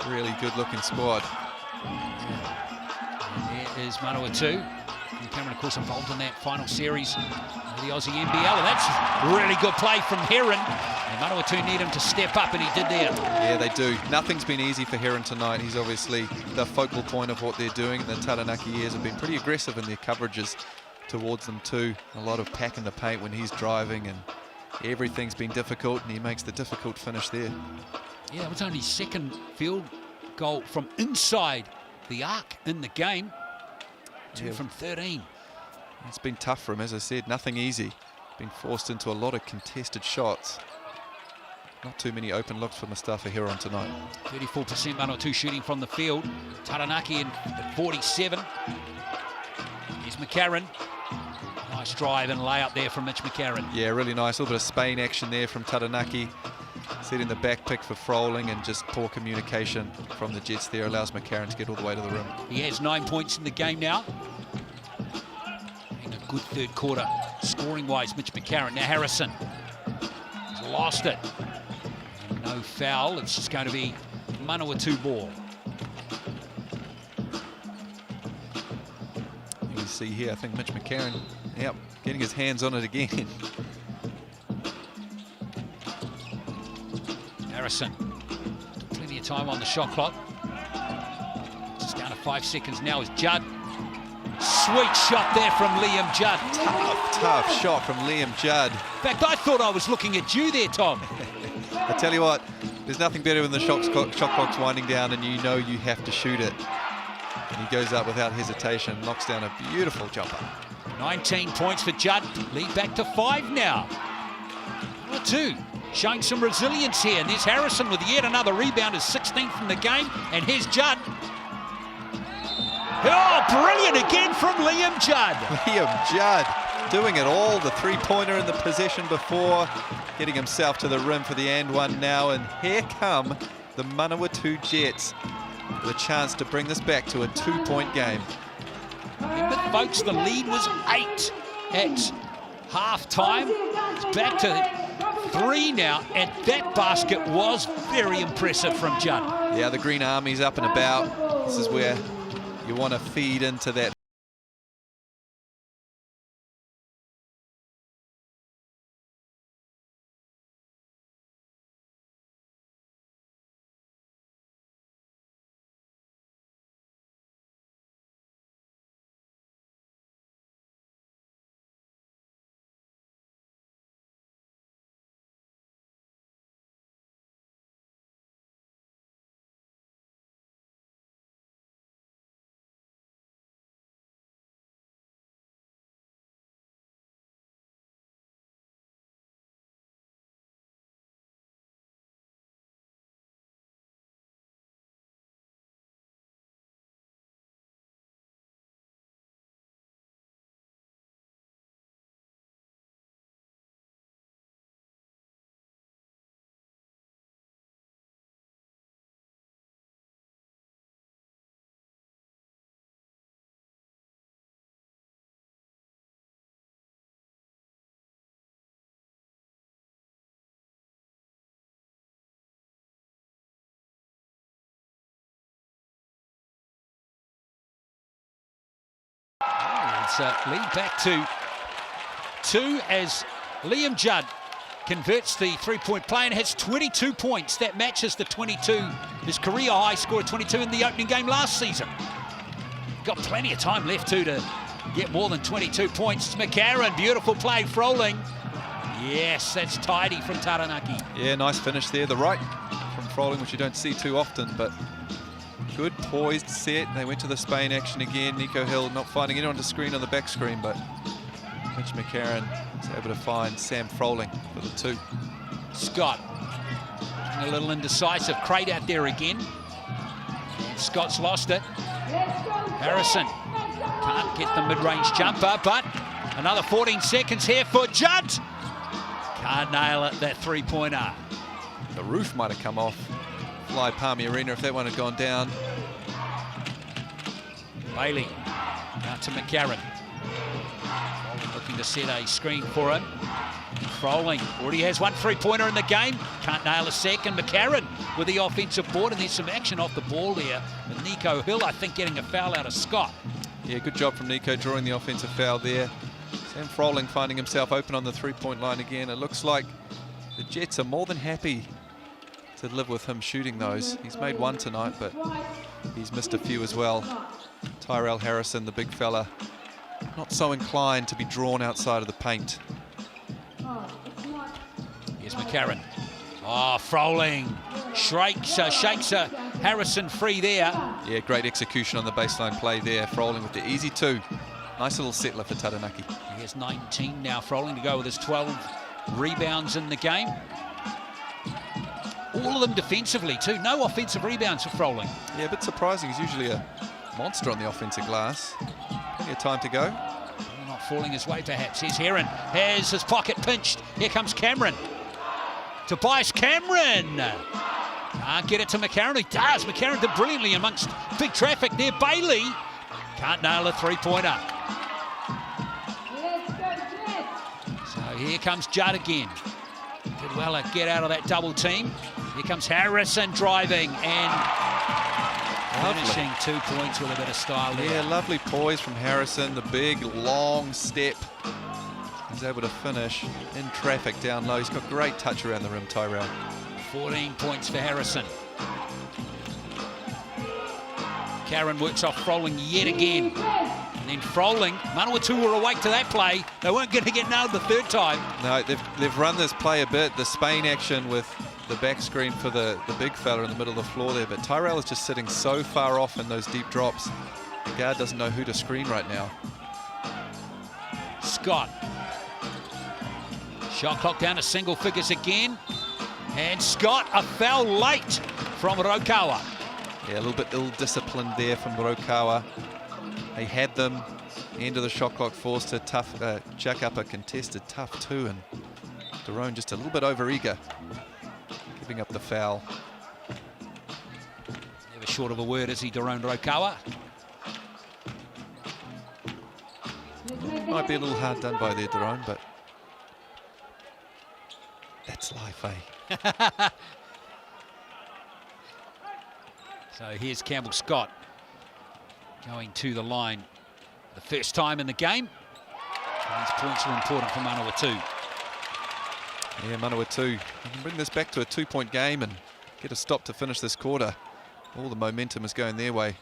really good-looking squad. And there is Manawatū. And Cameron, of course, involved in that final series of the Aussie NBL. And that's a really good play from Heron. And Manawatū need him to step up, and he did there. Yeah, they do. Nothing's been easy for Heron tonight. He's obviously the focal point of what they're doing. The Taranaki years have been pretty aggressive in their coverages towards them too. A lot of pack in the paint when he's driving, and everything's been difficult, and he makes the difficult finish there. Yeah, it was only his 2nd field goal from inside the arc in the game. 2 from 13. It's been tough for him, as I said, nothing easy. Been forced into a lot of contested shots. Not too many open looks for Mustafa Heron tonight. 34% Manawatū shooting from the field. Taranaki at 47. Here's McCarron. Nice drive and layup there from Mitch McCarron. Yeah, really nice. A little bit of Spain action there from Taranaki. Setting the back pick for Froling, and just poor communication from the Jets there allows McCarron to get all the way to the rim. He has 9 points in the game now. And a good 3rd quarter scoring-wise, Mitch McCarron. Now Harrison has lost it. And no foul. It's just going to be Manawatū ball. You can see here, I think Mitch McCarron, yep, getting his hands on it again. Harrison, plenty of time on the shot clock. Just down to 5 seconds now is Judd. Sweet shot there from Liam Judd. Tough shot from Liam Judd. In fact, I thought I was looking at you there, Tom. I tell you what, there's nothing better when the shot clock's winding down and you know you have to shoot it. And he goes up without hesitation, knocks down a beautiful jumper. 19 points for Judd. Lead back to 5 now. 2. Showing some resilience here. And there's Harrison with yet another rebound, his 16th in the game. And here's Judd. Oh, brilliant again from Liam Judd. Liam Judd doing it all. The 3-pointer in the possession before, getting himself to the rim for the and one now. And here come the Manawatū Jets with a chance to bring this back to a 2-point game. Remember, folks, the lead was 8 at half-time. It's back to 3 now, and that basket was very impressive from Judd. Yeah, the Green Army's up and about. This is where you want to feed into that It's a lead back to 2 as Liam Judd converts the three-point play and has 22 points. That matches the 22, his career high score of 22 in the opening game last season. Got plenty of time left too to get more than 22 points. It's McCarron, beautiful play, Froling. Yes, that's tidy from Taranaki. Yeah, nice finish there. The right from Froling, which you don't see too often, but good poised set. They went to the Spain action again. Nico Hill not finding anyone to screen on the back screen, but Mitch McCarron is able to find Sam Froling for the 2. Scott, a little indecisive. Crate out there again. And Scott's lost it. Harrison can't get the mid-range jumper, but another 14 seconds here for Judd. Can't nail it, that three-pointer. The roof might have come off Fly Palmy Arena if that one had gone down. Bailey out to McCarron. Froling looking to set a screen for him. Froling already has one three-pointer in the game. Can't nail a second. McCarron with the offensive board, and there's some action off the ball there. And Nico Hill, I think, getting a foul out of Scott. Yeah, good job from Nico drawing the offensive foul there. Sam Froling finding himself open on the three-point line again. It looks like the Jets are more than happy to live with him shooting those. He's made one tonight, but he's missed a few as well. Tyrell Harrison, the big fella, not so inclined to be drawn outside of the paint. Here's McCarron. Oh, Froling shakes Harrison free there. Yeah, great execution on the baseline play there. Froling with the easy 2. Nice little settler for Taranaki. He has 19 now. Froling to go with his 12 rebounds in the game. All of them defensively too. No offensive rebounds for Froling. Yeah, a bit surprising. He's usually a monster on the offensive glass. Plenty of time to go. Not falling his way perhaps. Here's Heron. Has his pocket pinched. Here comes Cameron. Tobias Cameron. Can't get it to McCarron. He does. McCarron did brilliantly amongst big traffic there. Bailey can't nail a three-pointer. So here comes Judd again. Did well to get out of that double team. Here comes Harrison driving and finishing 2 points with a bit of style there. Yeah, lovely poise from Harrison. The big, long step. He's able to finish in traffic down low. He's got great touch around the rim, Tyrell. 14 points for Harrison. Karen works off Froling yet again. And then Froling, Manawatū were awake to that play. They weren't going to get nailed the third time. No, they've run this play a bit. The Spain action with the back screen for the big fella in the middle of the floor there. But Tyrell is just sitting so far off in those deep drops. The guard doesn't know who to screen right now. Scott. Shot clock down to single figures again. And Scott, a foul late from Rokawa. Yeah, a little bit ill-disciplined there from Rokawa. They had them. End of the shot clock, forced to jack up a contested tough 2, and Daron just a little bit over-eager, giving up the foul. Never short of a word, is he, Daron Rokawa? Might be a little hard done by there, Daron, but that's life, eh? So here's Campbell Scott going to the line the first time in the game. And these points are important for Manawatū. Yeah, Manawatū. You can bring this back to a 2-point game and get a stop to finish this quarter. All the momentum is going their way.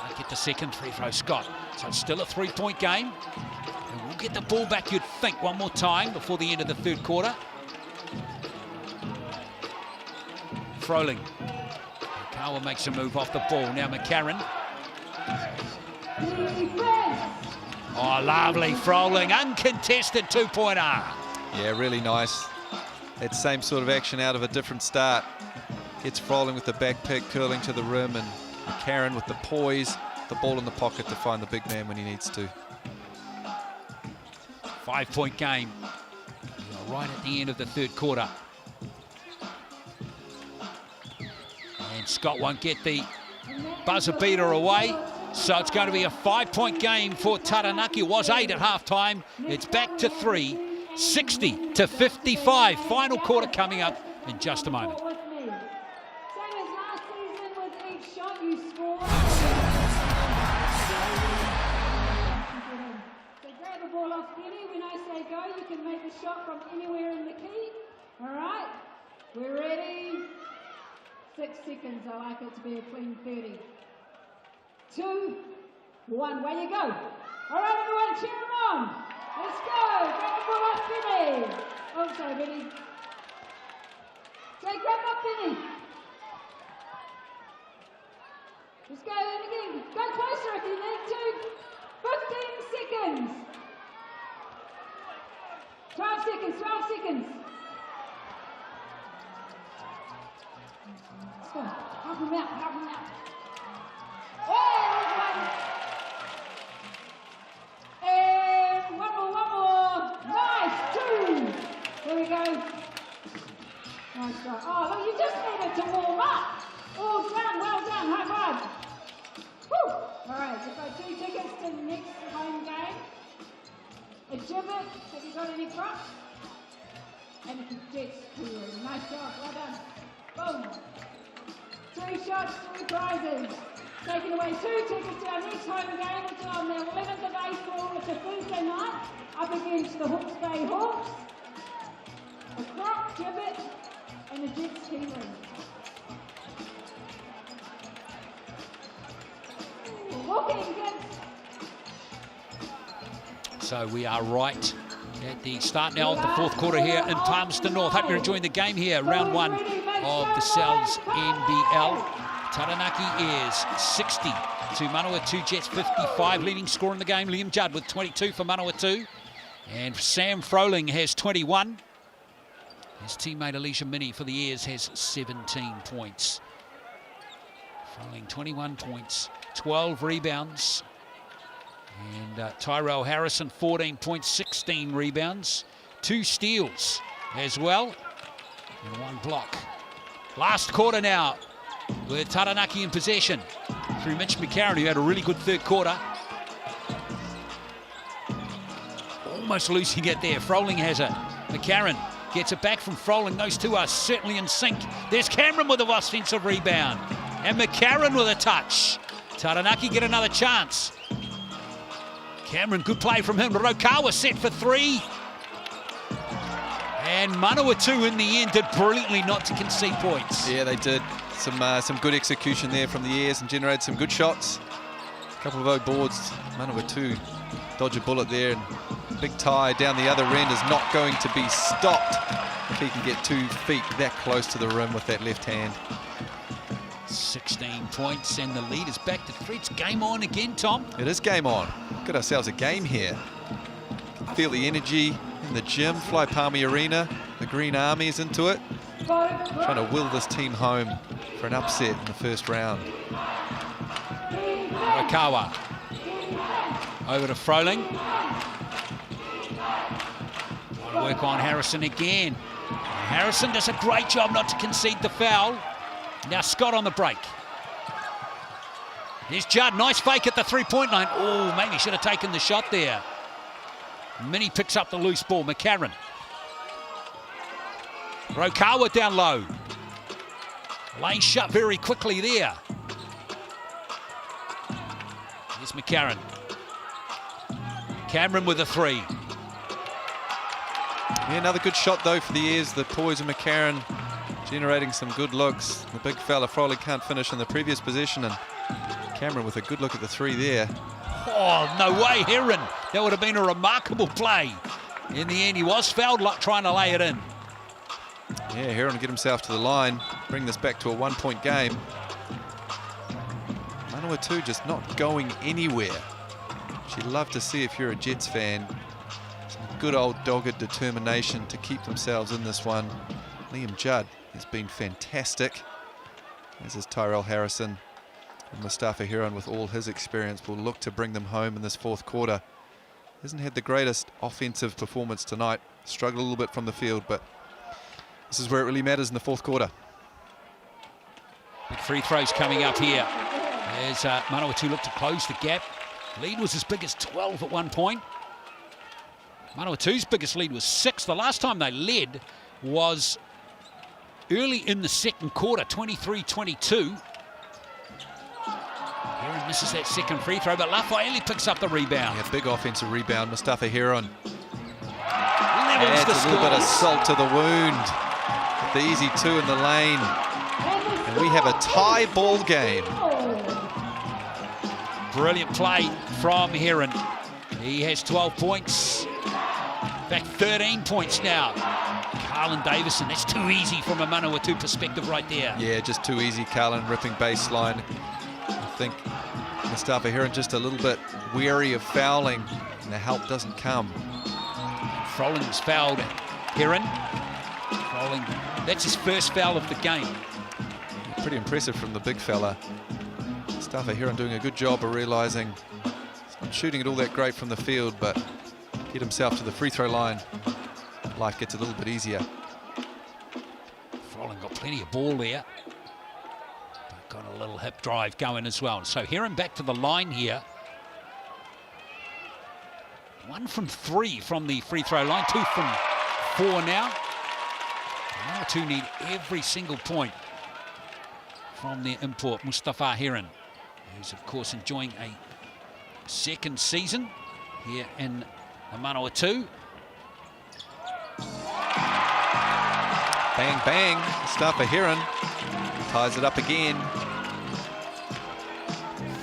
Can't get the second free throw, Scott. So it's still a 3-point game. And we'll get the ball back, you'd think, one more time before the end of the third quarter. Froling. Kawa makes a move off the ball. Now McCarron. Oh, lovely Froling. Uncontested 2-pointer. Yeah, really nice. That same sort of action out of a different start. Gets Froling with the back pick, curling to the rim, and McCarron with the poise, the ball in the pocket to find the big man when he needs to. 5-point game. Right at the end of the third quarter. And Scott won't get the buzzer beater away. So it's going to be a 5-point game for Taranaki. It was 8 at halftime. It's back to 3, 60-55. Final quarter coming up in just a moment. Same as last season, with each shot you score. shot from anywhere in the key. All right, we're ready. 6 seconds. I like it to be a clean 30. 2, 1. Away you go. All right, everyone, cheer them on. Let's go. Grab the ball up, Benny. Oh, sorry, Benny. Say, grab up, Benny. Let's go in again. Go closer if you need to. 15 seconds. 12 seconds, 12 seconds. Let's go. Help him out, help him out. And one more. Nice, 2. There we go. Nice shot. Oh, look, you just needed to warm up. All done, well done, high five. Woo. All right, so got 2 tickets to the next home game. A gibbet, have you got any props? And a Jets hero. Nice job, well done. Boom. 2 shots, 2 prizes. Taking away 2 tickets to our next home game, which is on the 11th of April. It's a Thursday night, up against the Hawke's Bay Hawks. A prop, gibbet, and a Jets hero. So we are right at the start now of the 4th quarter here in Palmerston North. Hope you're enjoying the game here. Round 1 of the Cells NBL. Taranaki is 60 to Manawatū Jets 55. Leading scorer in the game, Liam Judd with 22 for Manawatū. And Sam Froling has 21. His teammate Alicia Minnie for the Airs has 17 points. Froling 21 points, 12 rebounds. And Tyrell Harrison 14 points, 16 rebounds. 2 steals as well. And 1 block. Last quarter now with Taranaki in possession through Mitch McCarron, who had a really good 3rd quarter. Almost losing it there. Froling has it. McCarron gets it back from Froling. Those two are certainly in sync. There's Cameron with a offensive rebound. And McCarron with a touch. Taranaki get another chance. Cameron, good play from him. Rokawa set for 3. And Manawatū in the end did brilliantly not to concede points. Yeah, they did. Some good execution there from the Airs and generated some good shots. A couple of old boards. Manawatū dodge a bullet there, and big tie down the other end is not going to be stopped if he can get 2 feet that close to the rim with that left hand. 16 points and the lead is back to 3. It's game on again, Tom. It is game on. Got ourselves a game here. Feel the energy in the gym. Fly Palmy Arena. The Green Army is into it. Trying to will this team home for an upset in the 1st round. Rokawa over to Froling. Work on Harrison again. Harrison does a great job not to concede the foul. Now Scott on the break. Here's Judd, nice fake at the 3-point line. Oh, maybe should have taken the shot there. Minnie picks up the loose ball, McCarron. Rokawa down low. Lane shut very quickly there. Here's McCarron. Cameron with a 3. Yeah, another good shot though for the Airs. The poise of McCarron generating some good looks. The big fella Froling can't finish in the previous possession, and Cameron with a good look at the 3 there. Oh, no way, Heron. That would have been a remarkable play. In the end, he was fouled trying to lay it in. Yeah, Heron get himself to the line, bring this back to a 1-point game. Manawatū just not going anywhere. You'd love to see, if you're a Jets fan, some good old dogged determination to keep themselves in this one. Liam Judd has been fantastic, as is Tyrell Harrison. And Mustafa Heron, with all his experience, will look to bring them home in this 4th quarter. Hasn't had the greatest offensive performance tonight. Struggled a little bit from the field, but this is where it really matters in the 4th quarter. Big free throws coming up here as Manawatū look to close the gap. Lead was as big as 12 at one point. Manawatū's biggest lead was 6. The last time they led was early in the 2nd quarter, 23-22. Heron misses that 2nd free throw, but Lafaeli picks up the rebound. Yeah, big offensive rebound, Mustafa Heron. evens the Adds a little bit of scores. salt to the wound. The easy 2 in the lane. And we have a tie ball game. Brilliant play from Heron. He has 12 points. In fact, 13 points now. Carlin Davison, that's too easy from a Manawatū perspective right there. Yeah, just too easy. Carlin ripping baseline. I think Mustafa Heron just a little bit weary of fouling, and the help doesn't come. Frolling's fouled Heron. Frolling, that's his first foul of the game. Pretty impressive from the big fella. Mustafa Heron doing a good job of realising he's not shooting it all that great from the field, but get himself to the free throw line. Life gets a little bit easier. Frolling got plenty of ball there. But got a little hip drive going as well. So Heron back to the line here. 1 from 3 from the free throw line, 2 from 4 now. Manawatū need every single point from their import, Mustafa Heron, who's of course enjoying a second season here in Manawatū. Bang, bang. Mustafa Heron ties it up again.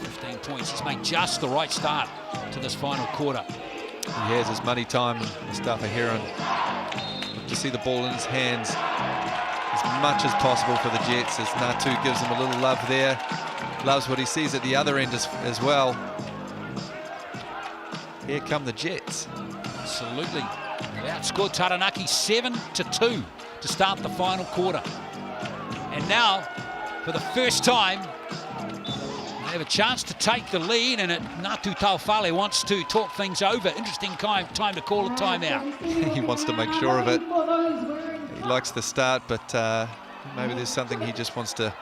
15 points. He's made just the right start to this final quarter. He has his money time, Mustafa Heron. Look to see the ball in his hands as much as possible for the Jets, as Natu gives him a little love there. Loves what he sees at the other end as well. Here come the Jets. Absolutely. They outscored Taranaki 7-2 to start the final quarter. And now, for the first time, they have a chance to take the lead, and Natu Taufale wants to talk things over. Interesting time to call a timeout. He wants to make sure of it. He likes the start, but maybe there's something he just wants to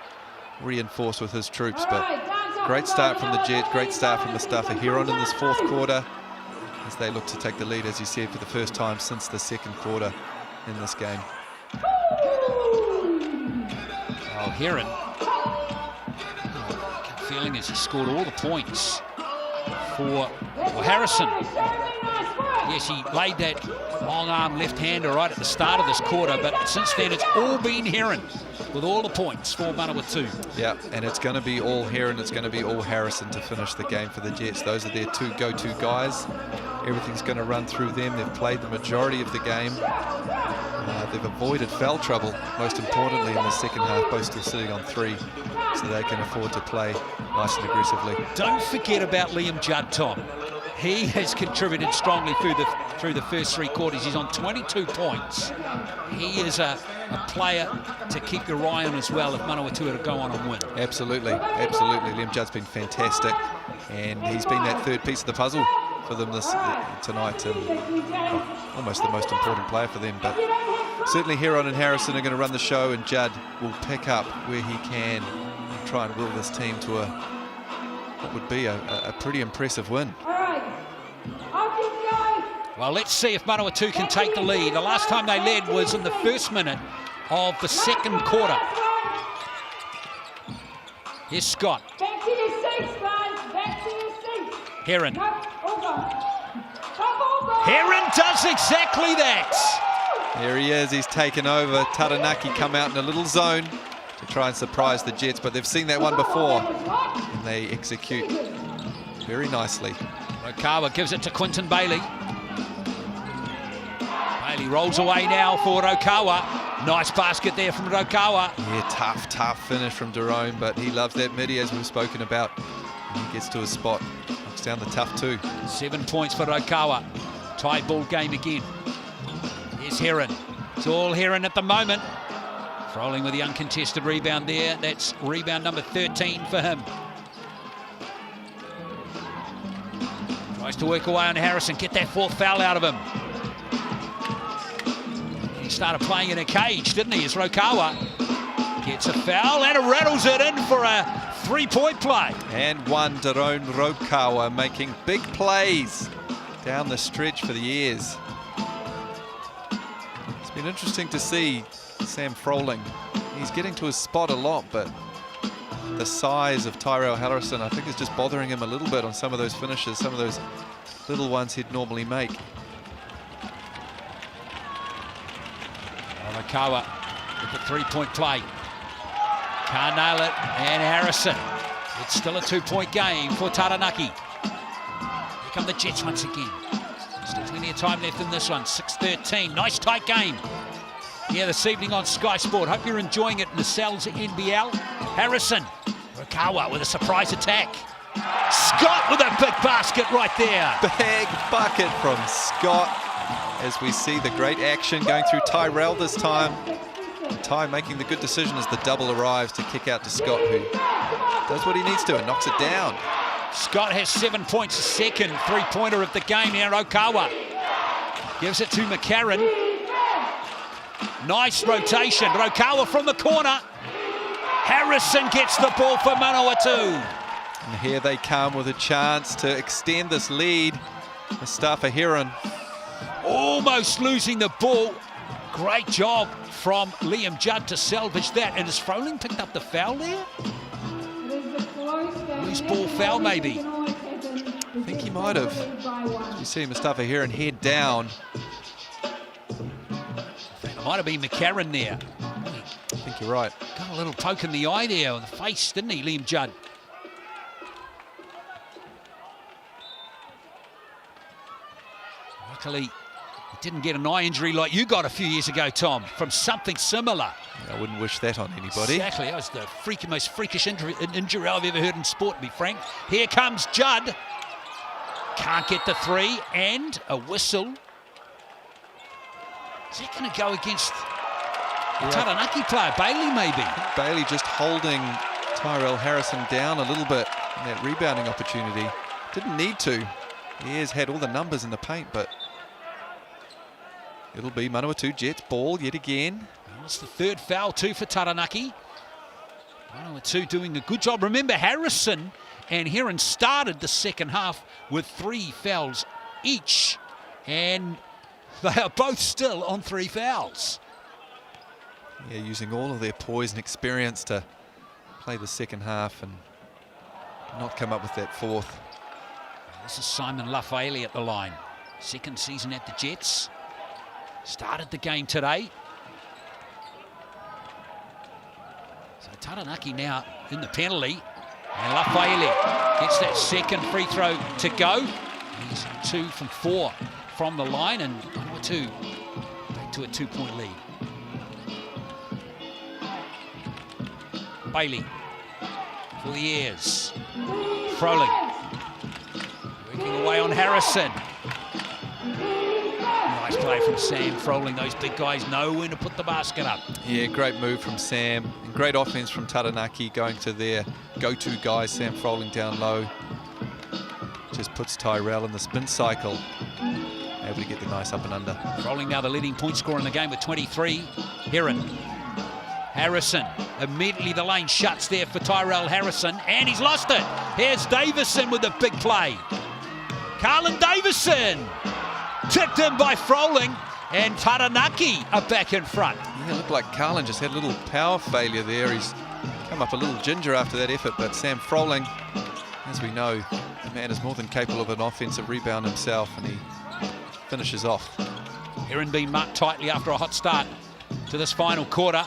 reinforce with his troops. But great start from the Jets, great start from Mustafa Heron in this fourth quarter, as they look to take the lead, as you said, for the first time since the second quarter in this game. Oh, Heron. Feeling as he scored all the points for Harrison. Yes, he laid that long arm left-hander right at the start of this quarter, but since then it's all been Heron with all the points for Manawatū. Yeah, and it's going to be all Heron, it's going to be all Harrison to finish the game for the Jets. Those are their 2 go-to guys. Everything's going to run through them. They've played the majority of the game. They've avoided foul trouble, most importantly, in the second half, both still sitting on 3, so they can afford to play nice and aggressively. Don't forget about Liam Judd, Tom. He has contributed strongly through the first 3 quarters. He's on 22 points. He is a player to keep your eye on as well if Manawatū are to go on and win. Absolutely, absolutely. Liam Judd's been fantastic, and he's been that third piece of the puzzle for them tonight, and almost the most important player for them. But certainly Heron and Harrison are going to run the show, and Judd will pick up where he can and try and will this team to what would be a pretty impressive win. Well, let's see if Manawatū can take the lead. The last time they led was in the first minute of the second quarter. Here's Scott. Back to your seats, guys. Back to your seats. Heron. Heron does exactly that. There he is, he's taken over. Taranaki come out in a little zone to try and surprise the Jets, but they've seen that one before, and they execute very nicely. Rokawa gives it to Quinton Bailey. Bailey rolls away now for Rokawa. Nice basket there from Rokawa. Yeah, tough finish from Jerome, but he loves that midi, as we've spoken about. And he gets to his spot, knocks down the tough 2. 7 points for Rokawa. Tie ball game again. Here's Heron. It's all Heron at the moment. Frolling with the uncontested rebound there. That's rebound number 13 for him. Tries to work away on Harrison. Get that 4th foul out of him. He started playing in a cage, didn't he? As Rokawa gets a foul and rattles it in for a 3-point play. And one, Daron Rokawa making big plays down the stretch for the Airs. It's been interesting to see Sam Froling. He's getting to his spot a lot, but the size of Tyrell Harrison, I think, is just bothering him a little bit on some of those finishes, some of those little ones he'd normally make. Rokawa with the three-point play. Can't nail it, and Harrison. It's still a two-point game for Taranaki. Here come the Jets once again. Still plenty of time left in this one, 6:13. Nice tight game here this evening on Sky Sport. Hope you're enjoying it in the Cells NBL. Harrison, Rokawa with a surprise attack. Scott with a big basket right there. Big bucket from Scott as we see the great action going through Tyrell this time. And Ty making the good decision as the double arrives to kick out to Scott, who does what he needs to and knocks it down. Scott has 7 points, second three-pointer of the game here. Rokawa gives it to McCarron. Nice rotation. Rokawa from the corner. Harrison gets the ball for Manawatū. And here they come with a chance to extend this lead. Mustafa Heron almost losing the ball. Great job from Liam Judd to salvage that. And has Froling picked up the foul there? Loose ball foul maybe. I think he might have. You see Mustafa Heron head down. It might have been McCarron there. I think you're right. Got a little poke in the eye there on the face, didn't he, Liam Judd? Luckily, he didn't get an eye injury like you got a few years ago, Tom, from something similar. I wouldn't wish that on anybody. Exactly, that was the most freakish injury I've ever heard in sport, to be frank. Here comes Judd. Can't get the three, and a whistle. Is that going to go against the Taranaki player, Bailey maybe? Bailey just holding Tyrell Harrison down a little bit in that rebounding opportunity. Didn't need to. He has had all the numbers in the paint, but it'll be Manawatū Jets ball yet again. Well, it's the third foul too for Taranaki. Manawatū doing a good job. Remember, Harrison and Heron started the second half with 3 fouls each, and they are both still on 3 fouls. Yeah, using all of their poise and experience to play the second half and not come up with that fourth. This is Simon Lafaele at the line. Second season at the Jets. Started the game today. So Taranaki now in the penalty. And Lafaele gets that second free throw to go. He's 2 from 4 from the line, and Manawatū back to a 2-point lead. Bailey for the Airs. Froling working away on Harrison. Nice play from Sam Froling. Those big guys know when to put the basket up. Yeah, great move from Sam. And great offense from Taranaki going to their go-to guy, Sam Froling down low. Just puts Tyrell in the spin cycle. Able to get the nice up and under. Froling now the leading point scorer in the game with 23. Heron. Harrison. Immediately the lane shuts there for Tyrell Harrison, and he's lost it. Here's Davison with a big play. Carlin Davison tipped in by Froling, and Taranaki are back in front. Yeah, it looked like Carlin just had a little power failure there. He's come up a little ginger after that effort, but Sam Froling, as we know, the man is more than capable of an offensive rebound himself, and he finishes off. Heron being marked tightly after a hot start to this final quarter.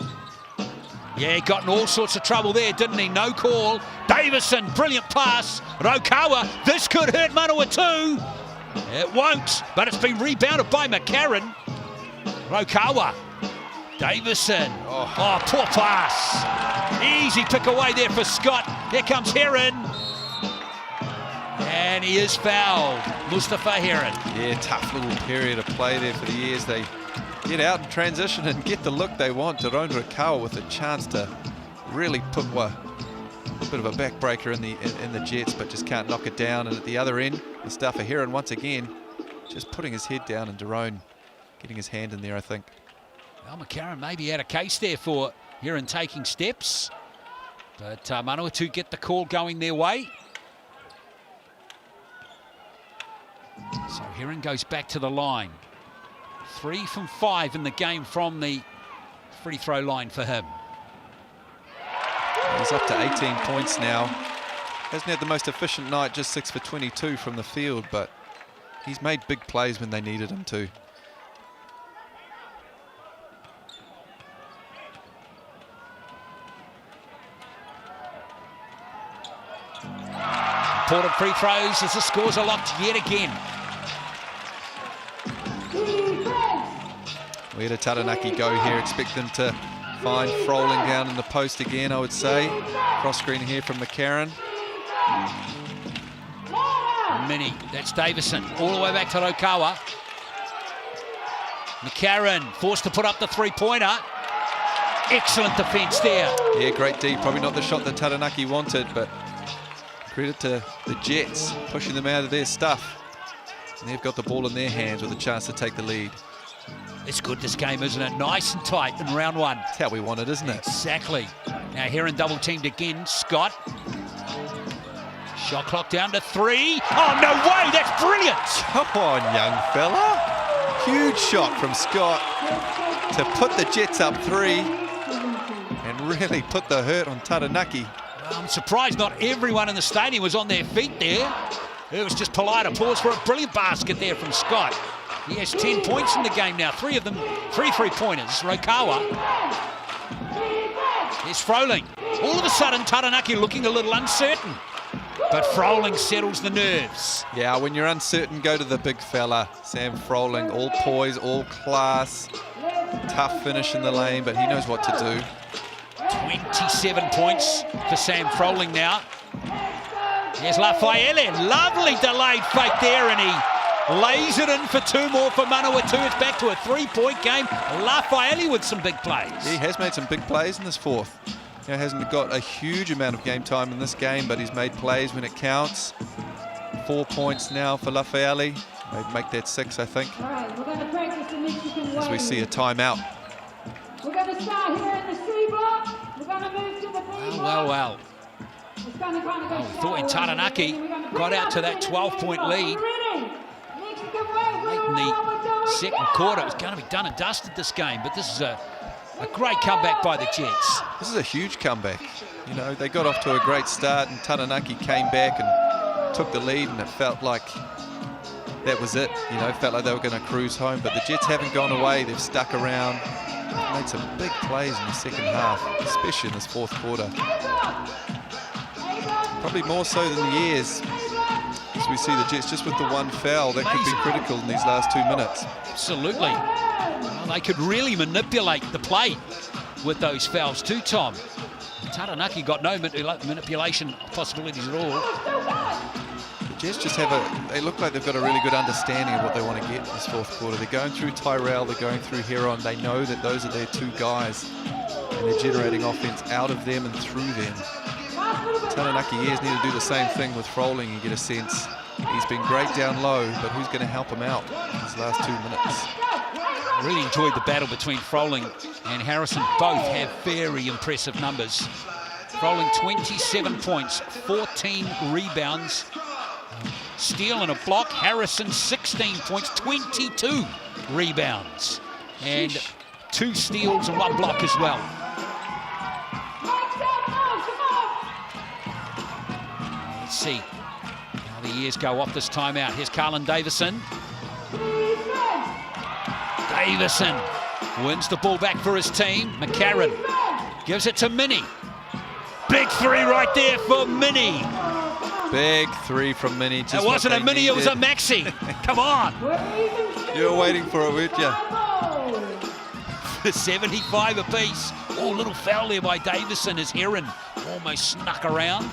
Yeah, he got in all sorts of trouble there, didn't he? No call. Davison, brilliant pass. Rokawa, this could hurt Manawatū. It won't, but it's been rebounded by McCarron. Rokawa. Davison. Oh, poor pass. Easy pick away there for Scott. Here comes Heron. And he is fouled. Mustafa Heron. Yeah, tough little period of play there for the Airs. They get out and transition and get the look they want. Taron Rokawa with a chance to really put a bit of a backbreaker in the Jets, but just can't knock it down. And at the other end, Mustafa Heron once again just putting his head down, and Daron getting his hand in there, I think. Well, McCarron maybe had a case there for Heron taking steps, but Manawatū get the call going their way. So Heron goes back to the line. 3 from 5 in the game from the free throw line for him. He's up to 18 points now. Hasn't had the most efficient night, just 6 for 22 from the field, but he's made big plays when they needed him to. Important free throws as the scores are locked yet again. Where did Taranaki go here? Expect them to find Froling down in the post again, I would say. Cross screen here from McCarron. Mini, that's Davison, all the way back to Rokawa. McCarron forced to put up the three-pointer. Excellent defence there. Yeah, great D. Probably not the shot that Taranaki wanted, but credit to the Jets pushing them out of their stuff. And they've got the ball in their hands with a chance to take the lead. It's good, this game, isn't it? Nice and tight in round one. That's how we want it, isn't it? Exactly. Now Heron double teamed again. Scott. Shot clock down to 3. Oh, no way, that's brilliant. Come on, young fella. Huge shot from Scott to put the Jets up 3 and really put the hurt on Taranaki. Well, I'm surprised not everyone in the stadium was on their feet there. It was just polite applause for a brilliant basket there from Scott. He has 10 points in the game now, 3 of them, 3 three-pointers. Rokawa. There's Froling. All of a sudden, Taranaki looking a little uncertain. But Froling settles the nerves. Yeah, when you're uncertain, go to the big fella. Sam Froling, all poise, all class. Tough finish in the lane, but he knows what to do. 27 points for Sam Froling now. Here's Lafayette. Lovely delayed fake there, and he lays it in for 2 more for Manawatū. It's back to a 3-point game. Lafayette with some big plays. He has made some big plays in this fourth. You know, hasn't got a huge amount of game time in this game, but he's made plays when it counts. 4 points now for Lafayette. They'd make that 6, I think. All right, we're going to practice the Mexican way. As we see a timeout. We're going to start here in the C block. We're going to move to the B block. Well. It's going to kind of go We thought in Taranaki got out to that 12-point lead. Late in the second quarter, it was going to be done and dusted, this game, but this is a great comeback by the Jets. This is a huge comeback. You know, they got off to a great start and Taranaki came back and took the lead, and it felt like that was it. You know, it felt like they were going to cruise home, but the Jets haven't gone away. They've stuck around. They've made some big plays in the second half, especially in this fourth quarter. Probably more so than the years, as we see the Jets just with the one foul. That could be critical in these last 2 minutes. Absolutely. Well, they could really manipulate the play with those fouls too, Tom. Taranaki got no manipulation possibilities at all. The Jets just have they look like they've got a really good understanding of what they want to get in this fourth quarter. They're going through Tyrell, they're going through Heron. They know that those are their 2 guys, and they're generating offense out of them and through them. Taranaki years need to do the same thing with Froling. You get a sense he's been great down low, but who's going to help him out in these last 2 minutes? I really enjoyed the battle between Froling and Harrison. Both have very impressive numbers. Froling 27 points, 14 rebounds, steal and a block. Harrison 16 points, 22 rebounds, and 2 steals and 1 block as well. Let's see how the years go off this timeout. Here's Carlin Davison. Davison wins the ball back for his team. McCarron gives it to Mini. Big 3 right there for Mini. Big 3 from Mini. It wasn't a Mini, it was a Maxi. Come on. You were waiting for it, weren't you? For 75 apiece. Oh, little foul there by Davison as Heron almost snuck around.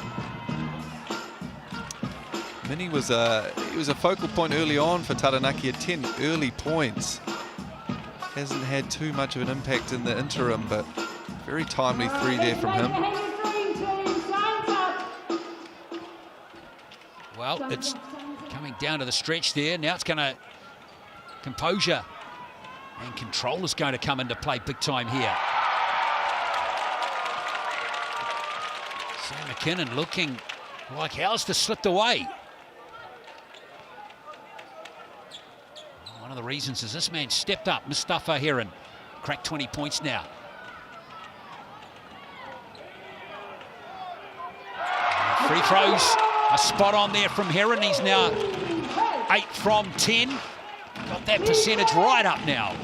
Mini was a focal point early on for Taranaki at 10 early points. Hasn't had too much of an impact in the interim, but very timely 3 there from him. Well, it's coming down to the stretch there. Now it's going to, composure and control is going to come into play big time here. Sam McKinnon looking like Halster slipped away. One of the reasons is this man stepped up. Mustafa Heron cracked 20 points now. And free throws, a spot on there from Heron. He's now 8 from 10. Got that percentage right up now.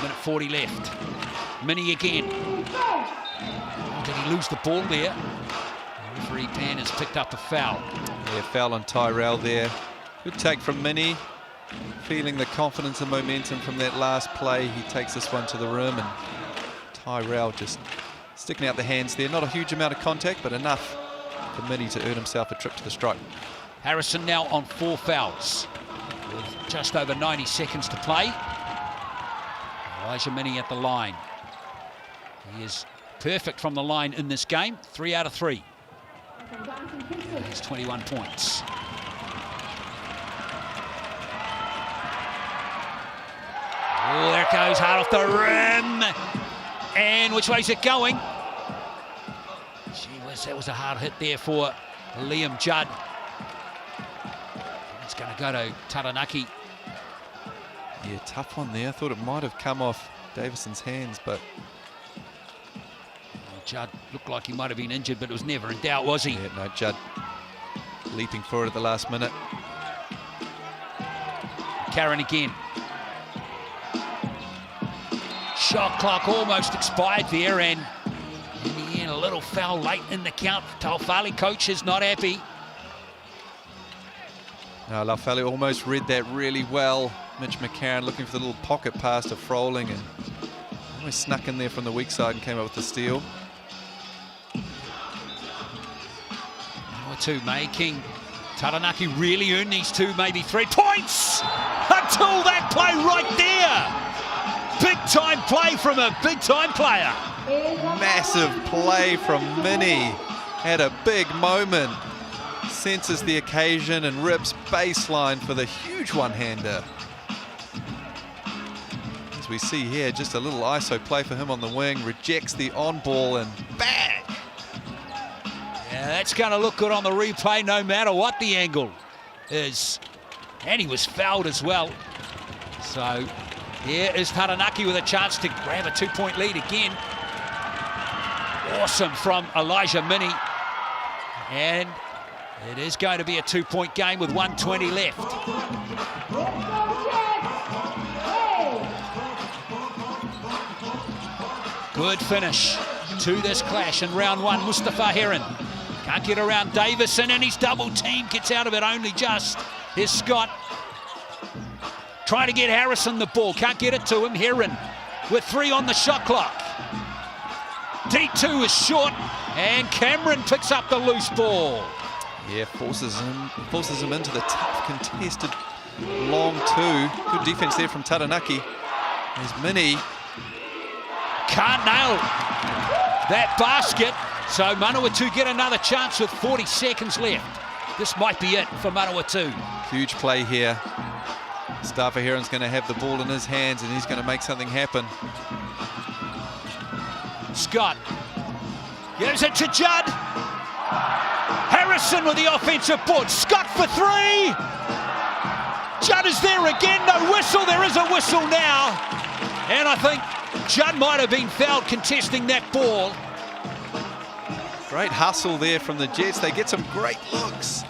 1:40 left. Mini again. Oh, did he lose the ball there? Referee Pan has picked up a foul. Yeah, foul on Tyrell there. Good take from Mini. Feeling the confidence and momentum from that last play. He takes this one to the rim, and Tyrell just sticking out the hands there. Not a huge amount of contact, but enough for Mini to earn himself a trip to the stripe. Harrison now on 4 fouls with just over 90 seconds to play. Elijah Mini at the line. He is perfect from the line in this game. 3 out of 3. He's 21 points. Oh, there it goes, hard off the rim. And which way's it going? That was a hard hit there for Liam Judd. It's going to go to Taranaki. Yeah, tough one there. I thought it might have come off Davison's hands, but Judd looked like he might have been injured, but it was never in doubt, was he? Yeah, no, Judd leaping for it at the last minute. Karen again. Shot clock almost expired there, and in the end, a little foul late in the count. Taufali coach is not happy. No, Laufali almost read that really well. Mitch McCarron looking for the little pocket pass to Froling, and almost snuck in there from the weak side and came up with the steal. Manawatū making Taranaki really earn these 2, maybe 3 points until that play right there. Big time play from a big time player. Massive play from Mini. Had a big moment. Senses the occasion and rips baseline for the huge one-hander. As we see here, just a little ISO play for him on the wing. Rejects the on ball and bang! Yeah, that's going to look good on the replay no matter what the angle is. And he was fouled as well. So here is Taranaki with a chance to grab a 2-point lead again. Awesome from Elijah Mini. And it is going to be a 2-point game with 1:20 left. Good finish to this clash in round 1. Mustafa Heron can't get around Davison, and his double team gets out of it only just. Here's Scott trying to get Harrison the ball. Can't get it to him. Heron with 3 on the shot clock. D2 is short, and Cameron picks up the loose ball. Yeah, forces him into the tough contested long 2. Good defense there from Taranaki. There's Mini. Can't nail that basket. So Manawatū get another chance with 40 seconds left. This might be it for Manawatū. Huge play here. Mustafa Heron's going to have the ball in his hands, and he's going to make something happen. Scott gives it to Judd. Harrison with the offensive board. Scott for 3. Judd is there again. No whistle. There is a whistle now. And I think Judd might have been fouled contesting that ball. Great hustle there from the Jets. They get some great looks.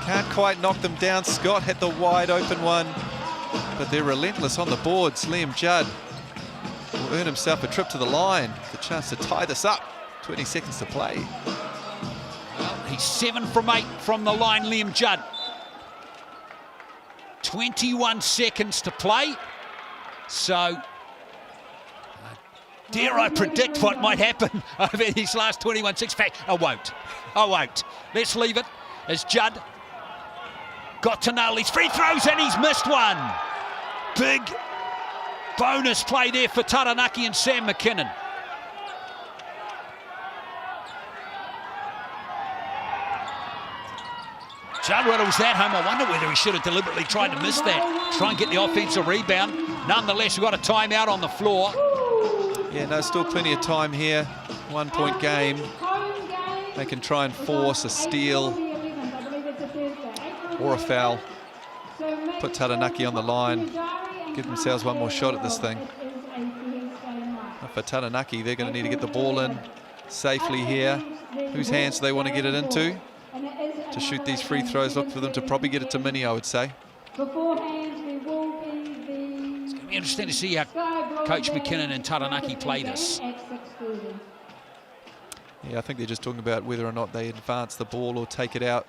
Can't quite knock them down. Scott had the wide open one, but they're relentless on the boards. Liam Judd will earn himself a trip to the line. The chance to tie this up. 20 seconds to play. Well, he's 7 from 8 from the line, Liam Judd. 21 seconds to play. So, dare I predict what might happen over these last 21 seconds? In fact, I won't. Let's leave it as Judd got to nail his free throws, and he's missed one. Big bonus play there for Taranaki and Sam McKinnon. Judd rattles that home. I wonder whether he should have deliberately tried to miss that, try and get the offensive rebound. Nonetheless, we've got a timeout on the floor. Yeah, no, still plenty of time here. 1-point game. They can try and force a steal or a foul. Put Taranaki on the line. Give themselves one more shot at this thing. For Taranaki, they're going to need to get the ball in safely here. Whose hands do they want to get it into? To shoot these free throws, look for them to probably get it to Mini, I would say. It's going to be interesting to see how Coach McKinnon and Taranaki play this. Yeah, I think they're just talking about whether or not they advance the ball or take it out